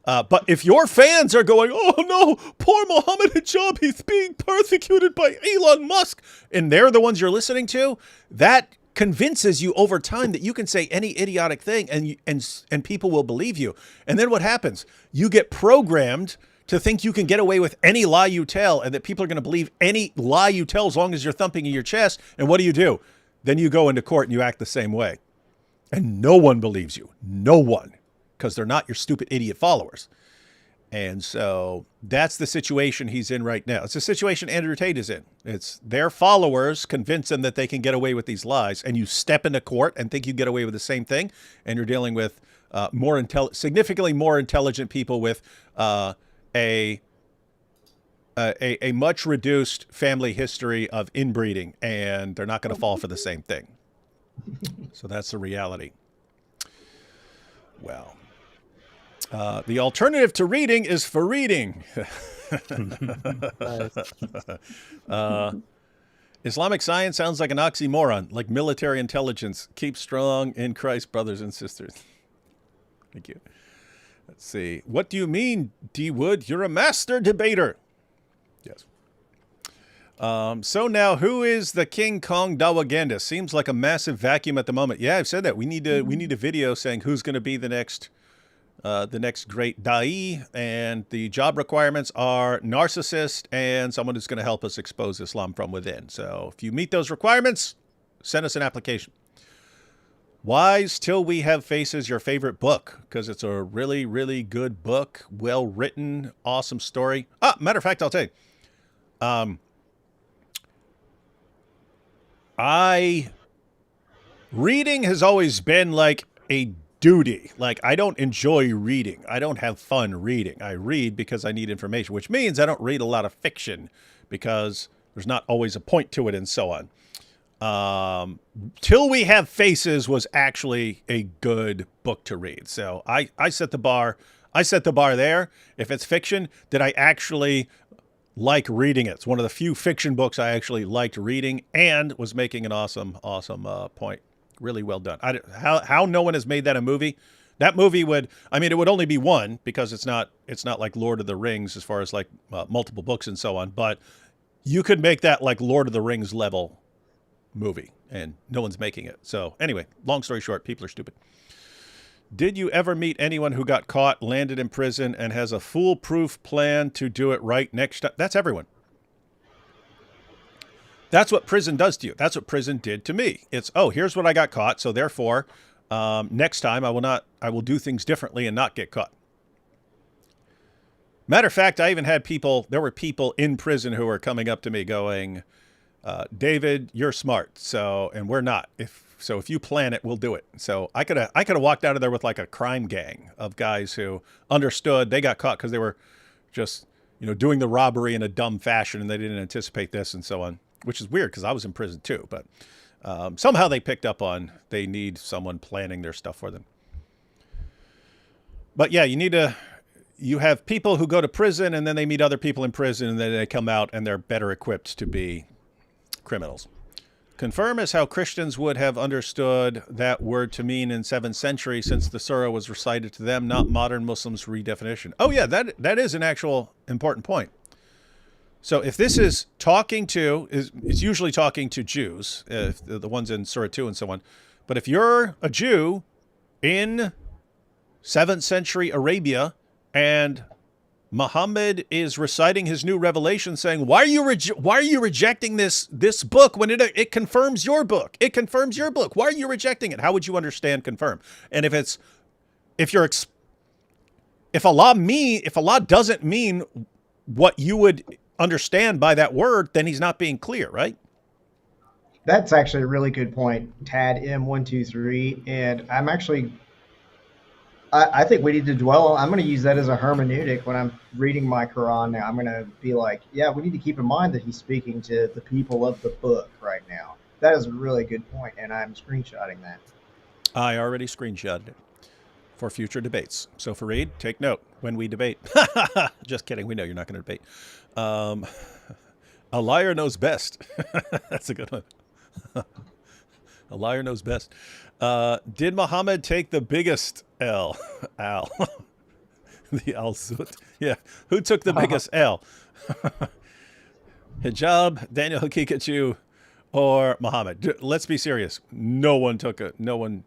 But if your fans are going, oh no, poor Mohammed Hijab, he's being persecuted by Elon Musk, and they're the ones you're listening to, that convinces you over time that you can say any idiotic thing and people will believe you. And then what happens? You get programmed to think you can get away with any lie you tell and that people are going to believe any lie you tell as long as you're thumping in your chest. And what do? Then you go into court and you act the same way. And no one believes you. No one. Because they're not your stupid idiot followers. And so that's the situation he's in right now. It's the situation Andrew Tate is in. It's their followers convince them that they can get away with these lies, and you step into court and think you get away with the same thing, and you're dealing with significantly more intelligent people with a much reduced family history of inbreeding, and they're not going to fall for the same thing. So that's the reality. Well. The alternative to reading is for reading. Islamic science sounds like an oxymoron, like military intelligence. Keep strong in Christ, brothers and sisters. Thank you. Let's see. What do you mean, D. Wood? You're a master debater. Yes. So now, who is the King Kong Dawaganda? Seems like a massive vacuum at the moment. Yeah, I've said that. We need a video saying who's going to be the next great da'i, and the job requirements are narcissist and someone who's going to help us expose Islam from within. So if you meet those requirements, send us an application. Why's Till We Have Faces your favorite book? Because it's a really, really good book, well written, awesome story. Matter of fact, I'll tell you. Reading has always been like a duty. Like, I don't enjoy reading. I don't have fun reading. I read because I need information, which means I don't read a lot of fiction because there's not always a point to it and so on. Till We Have Faces was actually a good book to read. So I set the bar. I set the bar there. If it's fiction, did I actually like reading it? It's one of the few fiction books I actually liked reading and was making an awesome point. Really well done. How no one has made that a movie. That movie would, it would only be one because it's not like Lord of the Rings as far as like multiple books and so on. But you could make that like Lord of the Rings level movie, and no one's making it. So anyway, long story short, people are stupid. Did you ever meet anyone who got caught, landed in prison, and has a foolproof plan to do it right next time? That's everyone. That's what prison does to you. That's what prison did to me. It's, here's what I got caught. So therefore, next time I will do things differently and not get caught. Matter of fact, I even had there were people in prison who were coming up to me going, David, you're smart. And we're not. If you plan it, we'll do it. So I could have walked out of there with like a crime gang of guys who understood they got caught because they were just, doing the robbery in a dumb fashion and they didn't anticipate this and so on. Which is weird because I was in prison too, but somehow they picked up on they need someone planning their stuff for them. But yeah, you have people who go to prison and then they meet other people in prison and then they come out and they're better equipped to be criminals. Confirm as how Christians would have understood that word to mean in 7th century since the surah was recited to them, not modern Muslims' redefinition. Oh yeah, that is an actual important point. So if this is it's usually talking to Jews, the ones in Surah 2 and so on. But if you're a Jew in 7th century Arabia and Muhammad is reciting his new revelation saying, why are you rejecting this book when it confirms your book? It confirms your book. Why are you rejecting it? How would you understand confirm? And if Allah doesn't mean what you would understand by that word, then he's not being clear, right? That's actually a really good point, Tad M123. And I think we need to dwell on, I'm going to use that as a hermeneutic when I'm reading my Quran now. I'm going to be like, yeah, we need to keep in mind that he's speaking to the people of the book right now. That is a really good point, and I'm screenshotting that. I already screenshotted it for future debates. So Farid, take note when we debate. Just kidding. We know you're not going to debate. A liar knows best. That's a good one. A liar knows best. Did Muhammad take the biggest L? Al. The Al-Sut. Yeah. Who took the biggest L? Hijab, Daniel Kikachu, or Muhammad? Let's be serious. No one took it. No one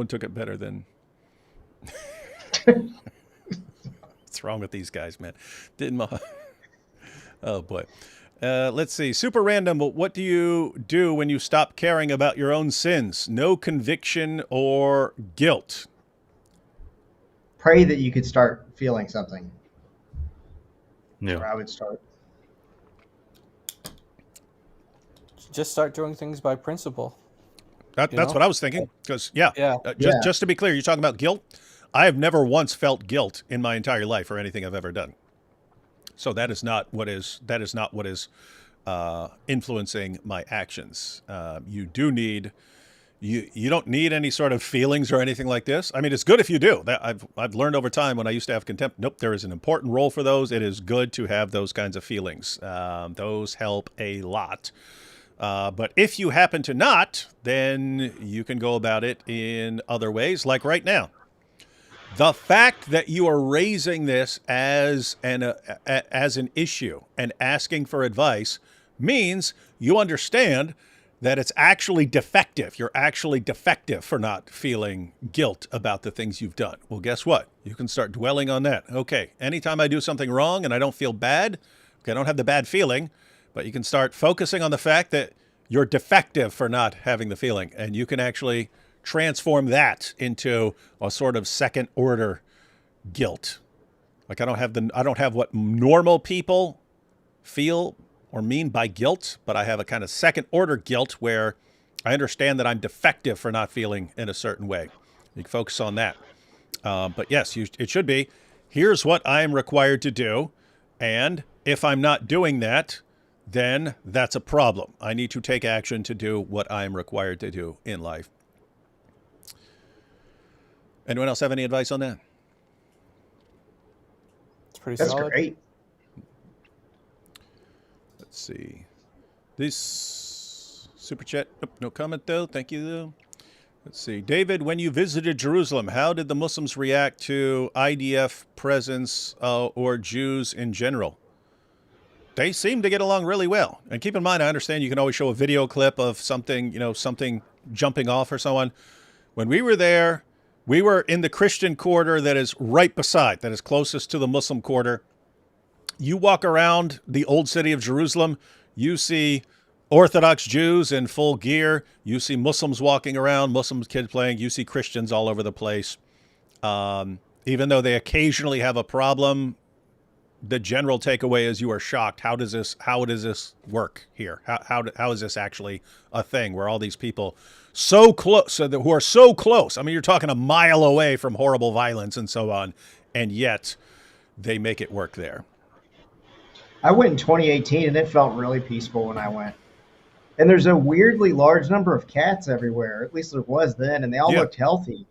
took it better than. What's wrong with these guys, man? Didn't Muhammad? Oh boy. Let's see. Super random. What do you do when you stop caring about your own sins? No conviction or guilt. Pray that you could start feeling something. Yeah. Where I would start. Just start doing things by principle. That's what I was thinking. Because yeah. Just to be clear, you're talking about guilt. I have never once felt guilt in my entire life for anything I've ever done. So that is not what is influencing my actions. You do need. You don't need any sort of feelings or anything like this. I mean, it's good if you do. I've learned over time when I used to have contempt. Nope, there is an important role for those. It is good to have those kinds of feelings. Those help a lot. But if you happen to not, then you can go about it in other ways, like right now. The fact that you are raising this as an issue and asking for advice means you understand that it's actually defective. You're actually defective for not feeling guilt about the things you've done. Well, guess what? You can start dwelling on that. Okay, anytime I do something wrong and I don't feel bad, okay, I don't have the bad feeling, but you can start focusing on the fact that you're defective for not having the feeling, and you can actually transform that into a sort of second order guilt. Like I don't have what normal people feel or mean by guilt, but I have a kind of second order guilt where I understand that I'm defective for not feeling in a certain way. You can focus on that. But yes, it should be, here's what I am required to do. And if I'm not doing that, then that's a problem. I need to take action to do what I am required to do in life. Anyone else have any advice on that? It's pretty That's solid. great. Let's see. This super chat. Nope, no comment though. Thank you though. Let's see. David, when you visited Jerusalem, how did the Muslims react to IDF presence or Jews in general? They seem to get along really well. And keep in mind, I understand you can always show a video clip of something, something jumping off or so on. When we were there, we were in the Christian quarter that is right beside, that is closest to the Muslim quarter. You walk around the old city of Jerusalem, you see Orthodox Jews in full gear. You see Muslims walking around, Muslim kids playing. You see Christians all over the place. Even though they occasionally have a problem, the general takeaway is you are shocked. How does this work here? How is this actually a thing where all these people so close, who are so close? I mean, you're talking a mile away from horrible violence and so on, and yet they make it work there. I went in 2018 and it felt really peaceful when I went. And there's a weirdly large number of cats everywhere. At least there was then, and they all looked healthy.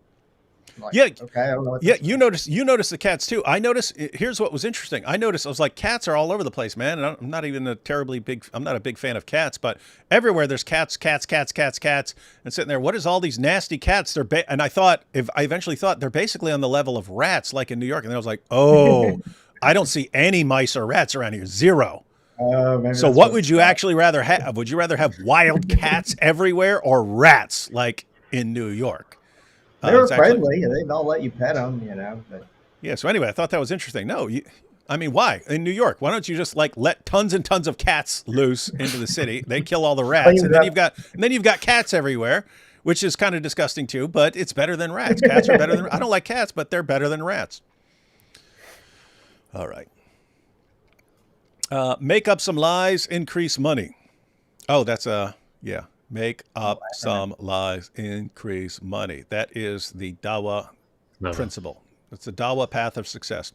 Like, okay, I don't know what you notice the cats too. I noticed, here's what was interesting. I was like, cats are all over the place, man. And I'm not even I'm not a big fan of cats, but everywhere there's cats, and sitting there, what is all these nasty cats? And I eventually thought they're basically on the level of rats, like in New York. And I was like, oh, I don't see any mice or rats around here. Zero. So what would you actually rather have? Would you rather have wild cats everywhere or rats like in New York? They were friendly. They'd all let you pet them, But. Yeah. So anyway, I thought that was interesting. No, why in New York? Why don't you just let tons and tons of cats loose into the city? They kill all the rats, and then you've got cats everywhere, which is kind of disgusting too. But it's better than rats. Cats are better than. I don't like cats, but they're better than rats. All right. Make up some lies, increase money. Oh, that's Make up some lies, increase money. That is the Dawa principle. It's the Dawa path of success.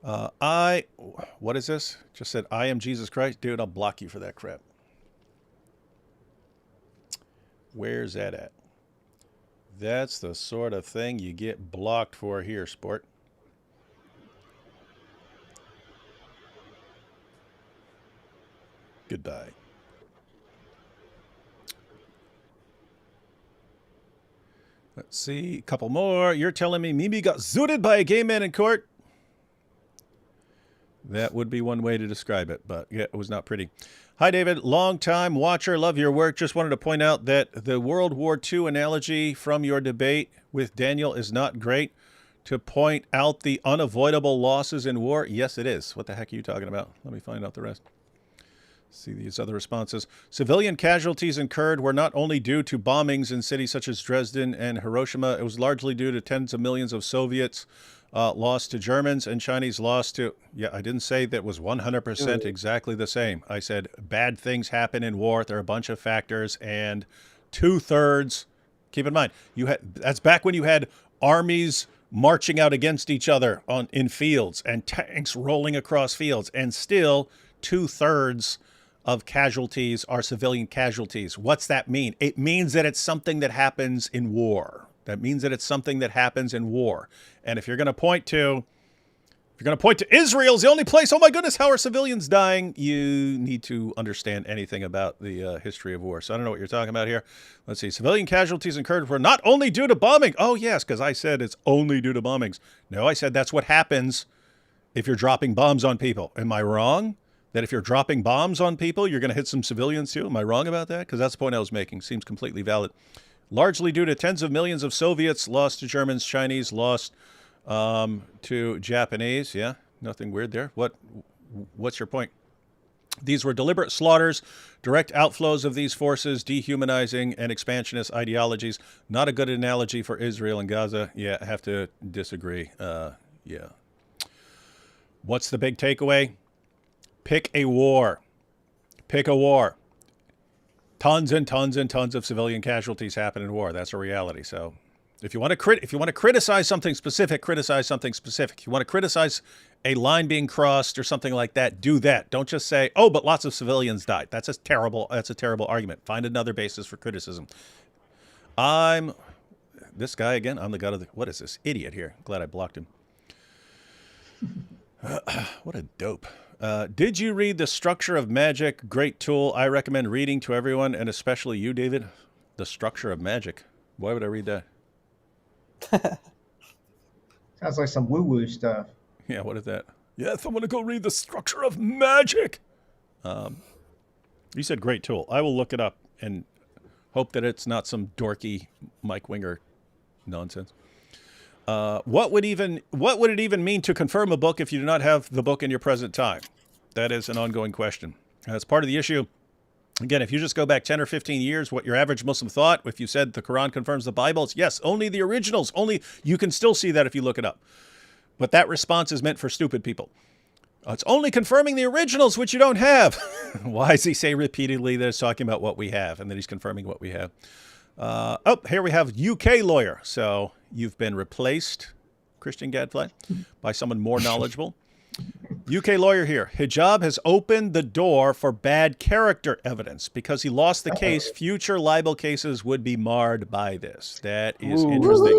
What is this? Just said, I am Jesus Christ. Dude, I'll block you for that crap. Where's that at? That's the sort of thing you get blocked for here, sport. Goodbye. Let's see, a couple more. You're telling me Mimi got zooted by a gay man in court? That would be one way to describe it, but yeah, it was not pretty. Hi, David. Long-time watcher. Love your work. Just wanted to point out that the World War II analogy from your debate with Daniel is not great. To point out the unavoidable losses in war. Yes, it is. What the heck are you talking about? Let me find out the rest. See these other responses. Civilian casualties incurred were not only due to bombings in cities such as Dresden and Hiroshima. It was largely due to tens of millions of Soviets lost to Germans and Chinese lost to... Yeah, I didn't say that was 100% exactly the same. I said bad things happen in war. There are a bunch of factors, and 2/3... Keep in mind, that's back when you had armies marching out against each other in fields and tanks rolling across fields, and still 2/3 of casualties are civilian casualties. What's that mean? It means that it's something that happens in war. That means that it's something that happens in war. And if you're going to point to Israel's the only place, oh my goodness, how are civilians dying? You need to understand anything about the history of war. So I don't know what you're talking about here. Let's see. Civilian casualties incurred were not only due to bombing. Oh yes, because I said it's only due to bombings. No, I said that's what happens if you're dropping bombs on people. Am I wrong? That if you're dropping bombs on people, you're going to hit some civilians too? Am I wrong about that? Because that's the point I was making. Seems completely valid. Largely due to tens of millions of Soviets lost to Germans, Chinese lost to Japanese. Yeah, nothing weird there. What's your point? These were deliberate slaughters, direct outflows of these forces, dehumanizing and expansionist ideologies. Not a good analogy for Israel and Gaza. Yeah, I have to disagree. Yeah. What's the big takeaway? Pick a war. Pick a war. Tons and tons and tons of civilian casualties happen in war. That's a reality. So if you want to criticize something specific, criticize something specific. If you want to criticize a line being crossed or something like that, do that. Don't just say, "Oh, but lots of civilians died." That's a terrible argument. Find another basis for criticism. This guy again. I'm the god of the... What is this idiot here? Glad I blocked him. What a dope. Did you read The Structure of Magic? Great tool. I recommend reading to everyone, and especially you, David. The Structure of Magic. Why would I read that? Sounds like some woo-woo stuff. Yeah, what is that? Yes, I'm going to go read The Structure of Magic. You said great tool. I will look it up and hope that it's not some dorky Mike Winger nonsense. What would it even mean to confirm a book if you do not have the book in your present time? That is an ongoing question. That's part of the issue. Again, if you just go back 10 or 15 years, what your average Muslim thought, if you said the Quran confirms the Bible, it's yes, only the originals. Only you can still see that if you look it up. But that response is meant for stupid people. It's only confirming the originals, which you don't have. Why does he say repeatedly that it's talking about what we have and that he's confirming what we have? Here we have UK lawyer. So you've been replaced, Christian Gadfly, by someone more knowledgeable. UK lawyer here. Hijab has opened the door for bad character evidence. Because he lost the case, future libel cases would be marred by this. That is interesting.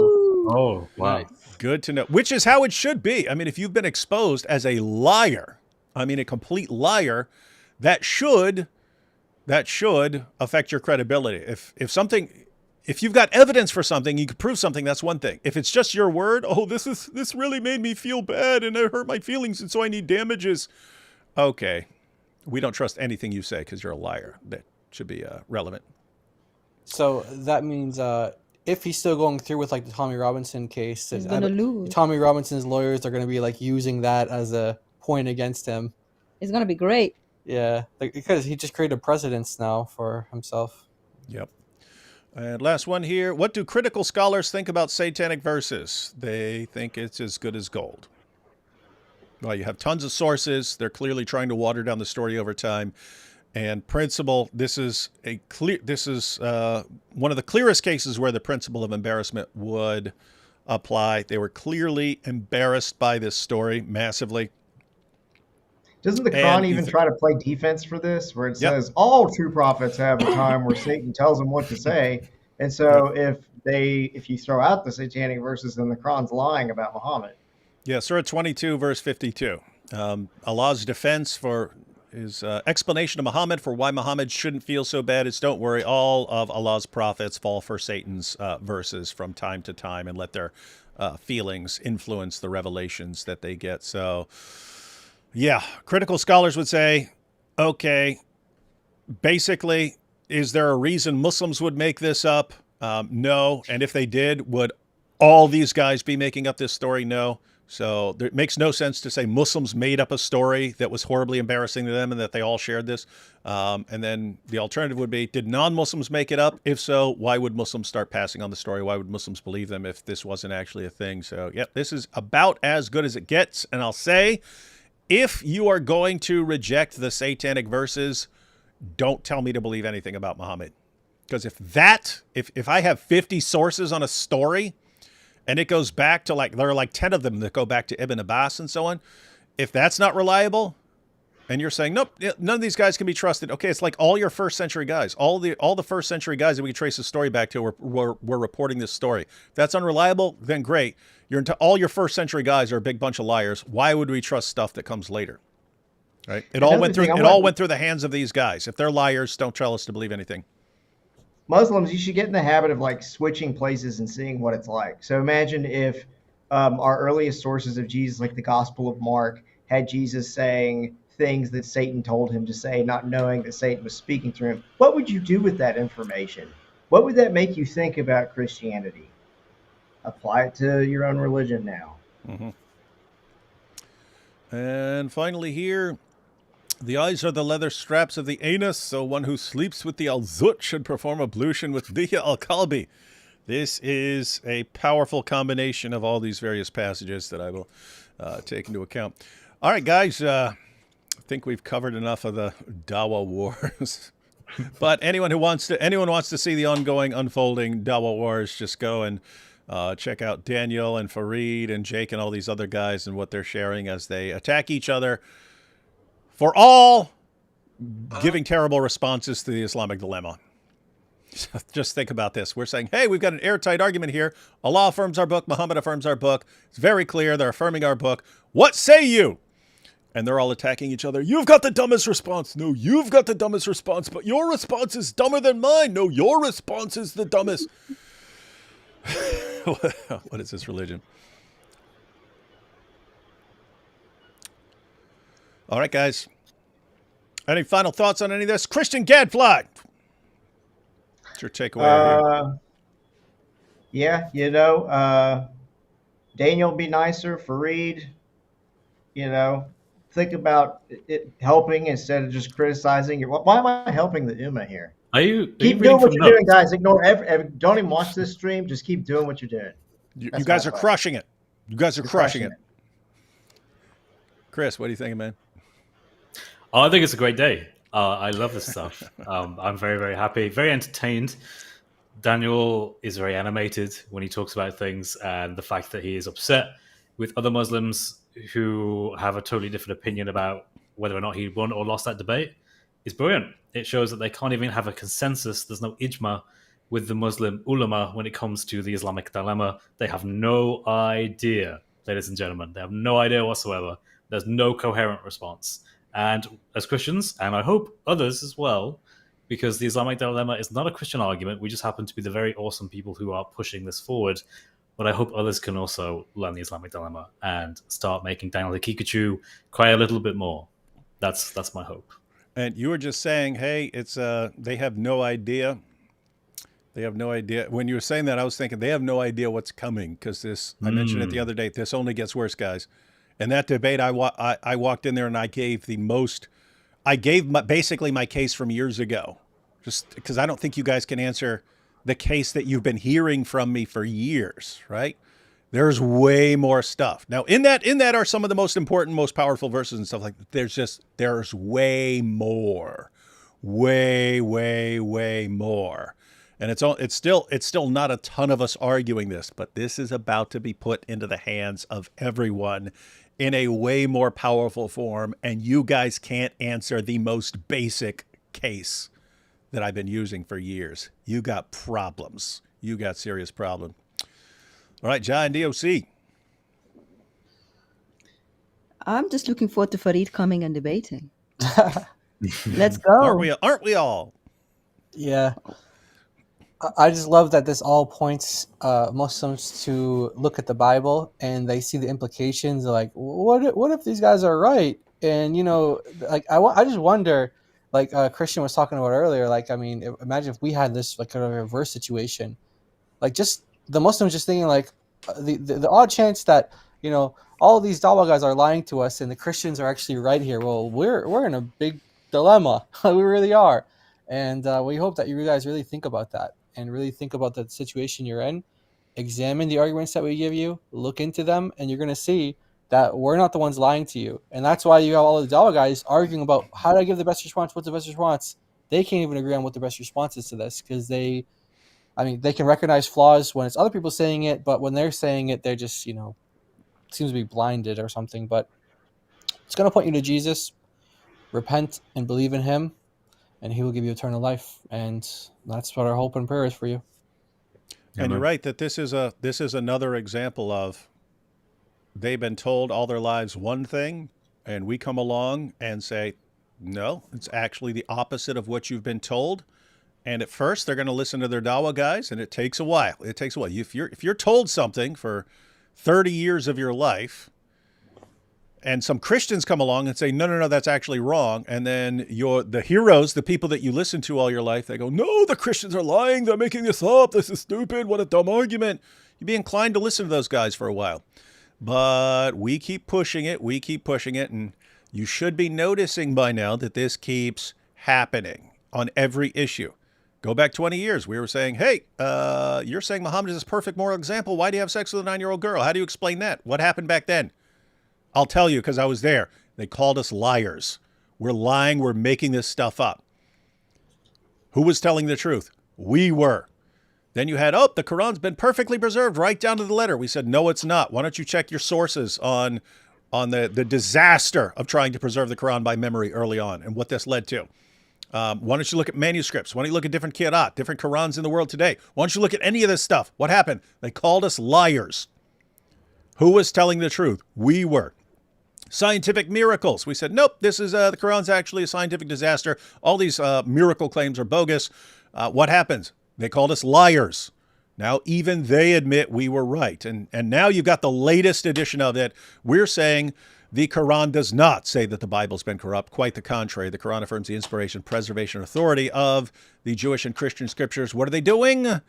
Oh, wow. Good to know. Which is how it should be. I mean, if you've been exposed as a liar, I mean, a complete liar, that should affect your credibility. If you've got evidence for something, you could prove something, that's one thing. If it's just your word, oh, this really made me feel bad and it hurt my feelings and so I need damages. Okay. We don't trust anything you say because you're a liar. That should be relevant. So that means if he's still going through with like the Tommy Robinson case, he's gonna lose. Tommy Robinson's lawyers are going to be like using that as a point against him. It's going to be great. Yeah, because he just created precedents now for himself. Yep. And last one here. What do critical scholars think about satanic verses? They think it's as good as gold. Well, you have tons of sources. They're clearly trying to water down the story over time. And principle, this is one of the clearest cases where the principle of embarrassment would apply. They were clearly embarrassed by this story massively. Doesn't the Quran even try to play defense for this, where it says all true prophets have a time where Satan tells them what to say, and so if you throw out the satanic verses, then the Quran's lying about Muhammad. Yeah, Surah 22, verse 52. Allah's defense for his explanation of Muhammad for why Muhammad shouldn't feel so bad is, don't worry, all of Allah's prophets fall for Satan's verses from time to time and let their feelings influence the revelations that they get. So, yeah, critical scholars would say, okay, basically, is there a reason Muslims would make this up? No. And if they did, would all these guys be making up this story? No. So it makes no sense to say Muslims made up a story that was horribly embarrassing to them and that they all shared this. And then the alternative would be, did non-Muslims make it up? If so, why would Muslims start passing on the story? Why would Muslims believe them if this wasn't actually a thing? So, yeah, this is about as good as it gets. And I'll say, if you are going to reject the satanic verses, don't tell me to believe anything about Muhammad. Because if I have 50 sources on a story, and it goes back to there are like 10 of them that go back to Ibn Abbas and so on. If that's not reliable, and you're saying, nope, none of these guys can be trusted. Okay, it's like all your first century guys, all the first century guys that we trace the story back to were reporting this story. If that's unreliable, then great. All your first century guys are a big bunch of liars. Why would we trust stuff that comes later? Right? It all went through the hands of these guys. If they're liars, don't tell us to believe anything. Muslims, you should get in the habit of switching places and seeing what it's like. So imagine if our earliest sources of Jesus, like the Gospel of Mark, had Jesus saying things that Satan told him to say, not knowing that Satan was speaking through him. What would you do with that information? What would that make you think about Christianity? Apply it to your own religion now. Mm-hmm. And finally here, the eyes are the leather straps of the anus, so one who sleeps with the al-zut should perform ablution with diya al-kalbi. This is a powerful combination of all these various passages that I will take into account. All right, guys, I think we've covered enough of the Dawah Wars. But anyone wants to see the ongoing, unfolding Dawah Wars, just go and check out Daniel and Farid and Jake and all these other guys and what they're sharing as they attack each other, for all giving terrible responses to the Islamic dilemma. Just think about this. We're saying, hey, we've got an airtight argument here. Allah affirms our book. Muhammad affirms our book. It's very clear. They're affirming our book. What say you? And they're all attacking each other. You've got the dumbest response. No, you've got the dumbest response. But your response is dumber than mine. No, your response is the dumbest. What is this religion? All right, guys. Any final thoughts on any of this? Christian Gadfly. What's your takeaway here? Yeah, Daniel be nicer. Farid, think about it helping instead of just criticizing it. Why am I helping the Ummah here? Keep doing what you're doing, guys. Ignore don't even watch this stream. Just keep doing what you're doing. You guys are crushing it. You guys are crushing it. Chris, what do you think, man? Oh, I think it's a great day. I love this stuff. I'm very, very happy, very entertained. Daniel is very animated when he talks about things, and the fact that he is upset with other Muslims who have a totally different opinion about whether or not he won or lost that debate is brilliant. It shows that they can't even have a consensus. There's no ijma with the Muslim ulama when it comes to the Islamic dilemma. They have no idea, ladies and gentlemen. They have no idea whatsoever. There's no coherent response. And as Christians, and I hope others as well, because the Islamic dilemma is not a Christian argument, we just happen to be the very awesome people who are pushing this forward. But I hope others can also learn the Islamic dilemma and start making Daniel the Kikachu cry a little bit more. That's my hope. And you were just saying, hey, it's they have no idea. They have no idea. When you were saying that, I was thinking they have no idea what's coming, because I mentioned it the other day. This only gets worse, guys. In that debate, I walked in there and I gave basically my case from years ago, just because I don't think you guys can answer the case that you've been hearing from me for years, right? There's way more stuff. Now, in that are some of the most important, most powerful verses and stuff like that. There's way more, way more. And it's still not a ton of us arguing this, but this is about to be put into the hands of everyone in a way more powerful form, and you guys can't answer the most basic case that I've been using for years. You got problems. You got serious problems. All right, John, DOC. I'm just looking forward to Farid coming and debating. Let's go. Aren't we all? Yeah. I just love that this all points Muslims to look at the Bible and they see the implications. Like, what if these guys are right? And like I just wonder, like Christian was talking about earlier. Like, I mean, imagine if we had this like kind of reverse situation. Like, just the Muslims just thinking like the odd chance that all these Dawah guys are lying to us and the Christians are actually right here. Well, we're in a big dilemma. We really are. And we hope that you guys really think about that and really think about the situation you're in. Examine the arguments that we give you, look into them, and you're going to see that we're not the ones lying to you. And that's why you have all the Dawa guys arguing about how do I give the best response, what's the best response. They can't even agree on what the best response is to this because they can recognize flaws when it's other people saying it, but when they're saying it, they're just, seems to be blinded or something. But it's going to point you to Jesus. Repent and believe in him, and he will give you eternal life. And that's what our hope and prayer is for you. And you're right that this is another example of they've been told all their lives one thing, and we come along and say, no, it's actually the opposite of what you've been told. And at first, they're going to listen to their Dawa guys, and it takes a while. It takes a while. If you're told something for 30 years of your life, and some Christians come along and say, no, that's actually wrong. And then the heroes, the people that you listen to all your life, they go, no, the Christians are lying. They're making this up. This is stupid. What a dumb argument. You'd be inclined to listen to those guys for a while. But we keep pushing it. We keep pushing it. And you should be noticing by now that this keeps happening on every issue. Go back 20 years. We were saying, hey, you're saying Muhammad is this perfect moral example. Why do you have sex with a 9-year-old girl? How do you explain that? What happened back then? I'll tell you because I was there. They called us liars. We're lying. We're making this stuff up. Who was telling the truth? We were. Then you had, the Quran's been perfectly preserved right down to the letter. We said, no, it's not. Why don't you check your sources on the disaster of trying to preserve the Quran by memory early on and what this led to? Why don't you look at manuscripts? Why don't you look at different Qira'at, different Qurans in the world today? Why don't you look at any of this stuff? What happened? They called us liars. Who was telling the truth? We were. Scientific miracles. We said, nope, this is the Quran's actually a scientific disaster. All these miracle claims are bogus. What happens? They called us liars. Now, even they admit we were right. And now you've got the latest edition of it. We're saying the Quran does not say that the Bible's been corrupt. Quite the contrary. The Quran affirms the inspiration, preservation, authority of the Jewish and Christian scriptures. What are they doing?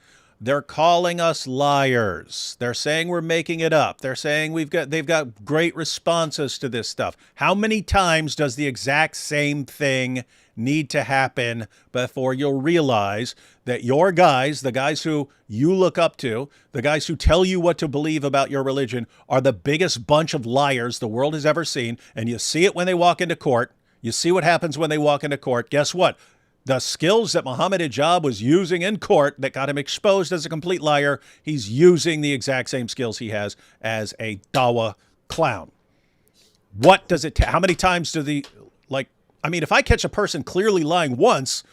They're calling us liars. They're saying we're making it up. They're saying they've got great responses to this stuff. How many times does the exact same thing need to happen before you'll realize that your guys, the guys who you look up to, the guys who tell you what to believe about your religion, are the biggest bunch of liars the world has ever seen? And you see it when they walk into court. You see what happens when they walk into court. Guess what? The skills that Muhammad Hijab was using in court that got him exposed as a complete liar, he's using the exact same skills he has as a Dawa clown. What does it how many times do if I catch a person clearly lying once,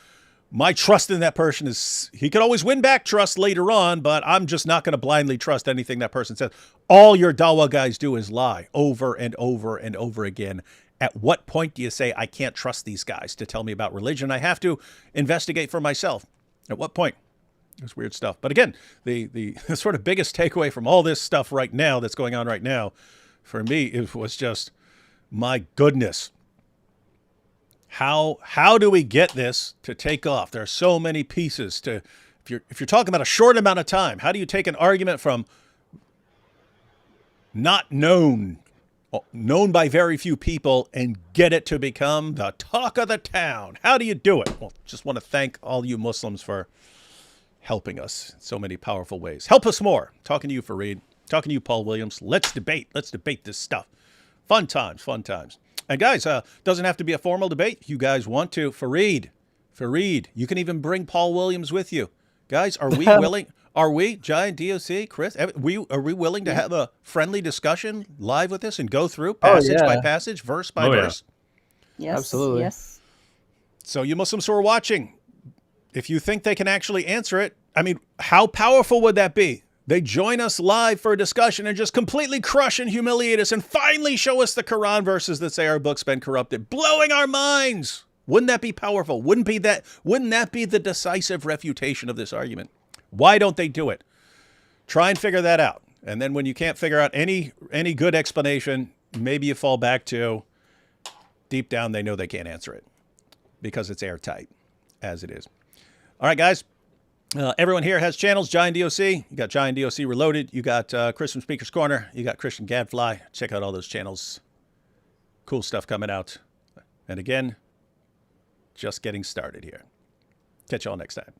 my trust in that person he could always win back trust later on, but I'm just not going to blindly trust anything that person says. All your Dawa guys do is lie over and over and over again. At what point do you say, I can't trust these guys to tell me about religion? I have to investigate for myself. At what point? It's weird stuff. But again, the sort of biggest takeaway from all this stuff right now that's going on right now, for me, it was just, my goodness. How do we get this to take off? There are so many pieces to, if you're talking about a short amount of time, how do you take an argument from not known by very few people and get it to become the talk of the town? How do you do it? Well, just want to thank all you Muslims for helping us in so many powerful ways. Help us more. Talking to you, Farid. Talking to you, Paul Williams. Let's debate. Let's debate this stuff. Fun times, fun times. And guys, doesn't have to be a formal debate. If you guys want to, Farid, you can even bring Paul Williams with you. Guys, are we willing? Are we, Giant DOC, Chris? Are we willing to have a friendly discussion live with this and go through passage by passage, verse by verse? Yes, absolutely. Yes. So you Muslims who are watching, if you think they can actually answer it, I mean, how powerful would that be? They join us live for a discussion and just completely crush and humiliate us and finally show us the Quran verses that say our book's been corrupted, blowing our minds. Wouldn't that be powerful? Wouldn't that be the decisive refutation of this argument? Why don't they do it? Try and figure that out. And then when you can't figure out any good explanation, maybe you fall back to deep down they know they can't answer it because it's airtight as it is. All right, guys. Everyone here has channels. Giant DOC. You got Giant DOC Reloaded. You got Christian Speaker's Corner. You got Christian Gadfly. Check out all those channels. Cool stuff coming out. And again, just getting started here. Catch y'all next time.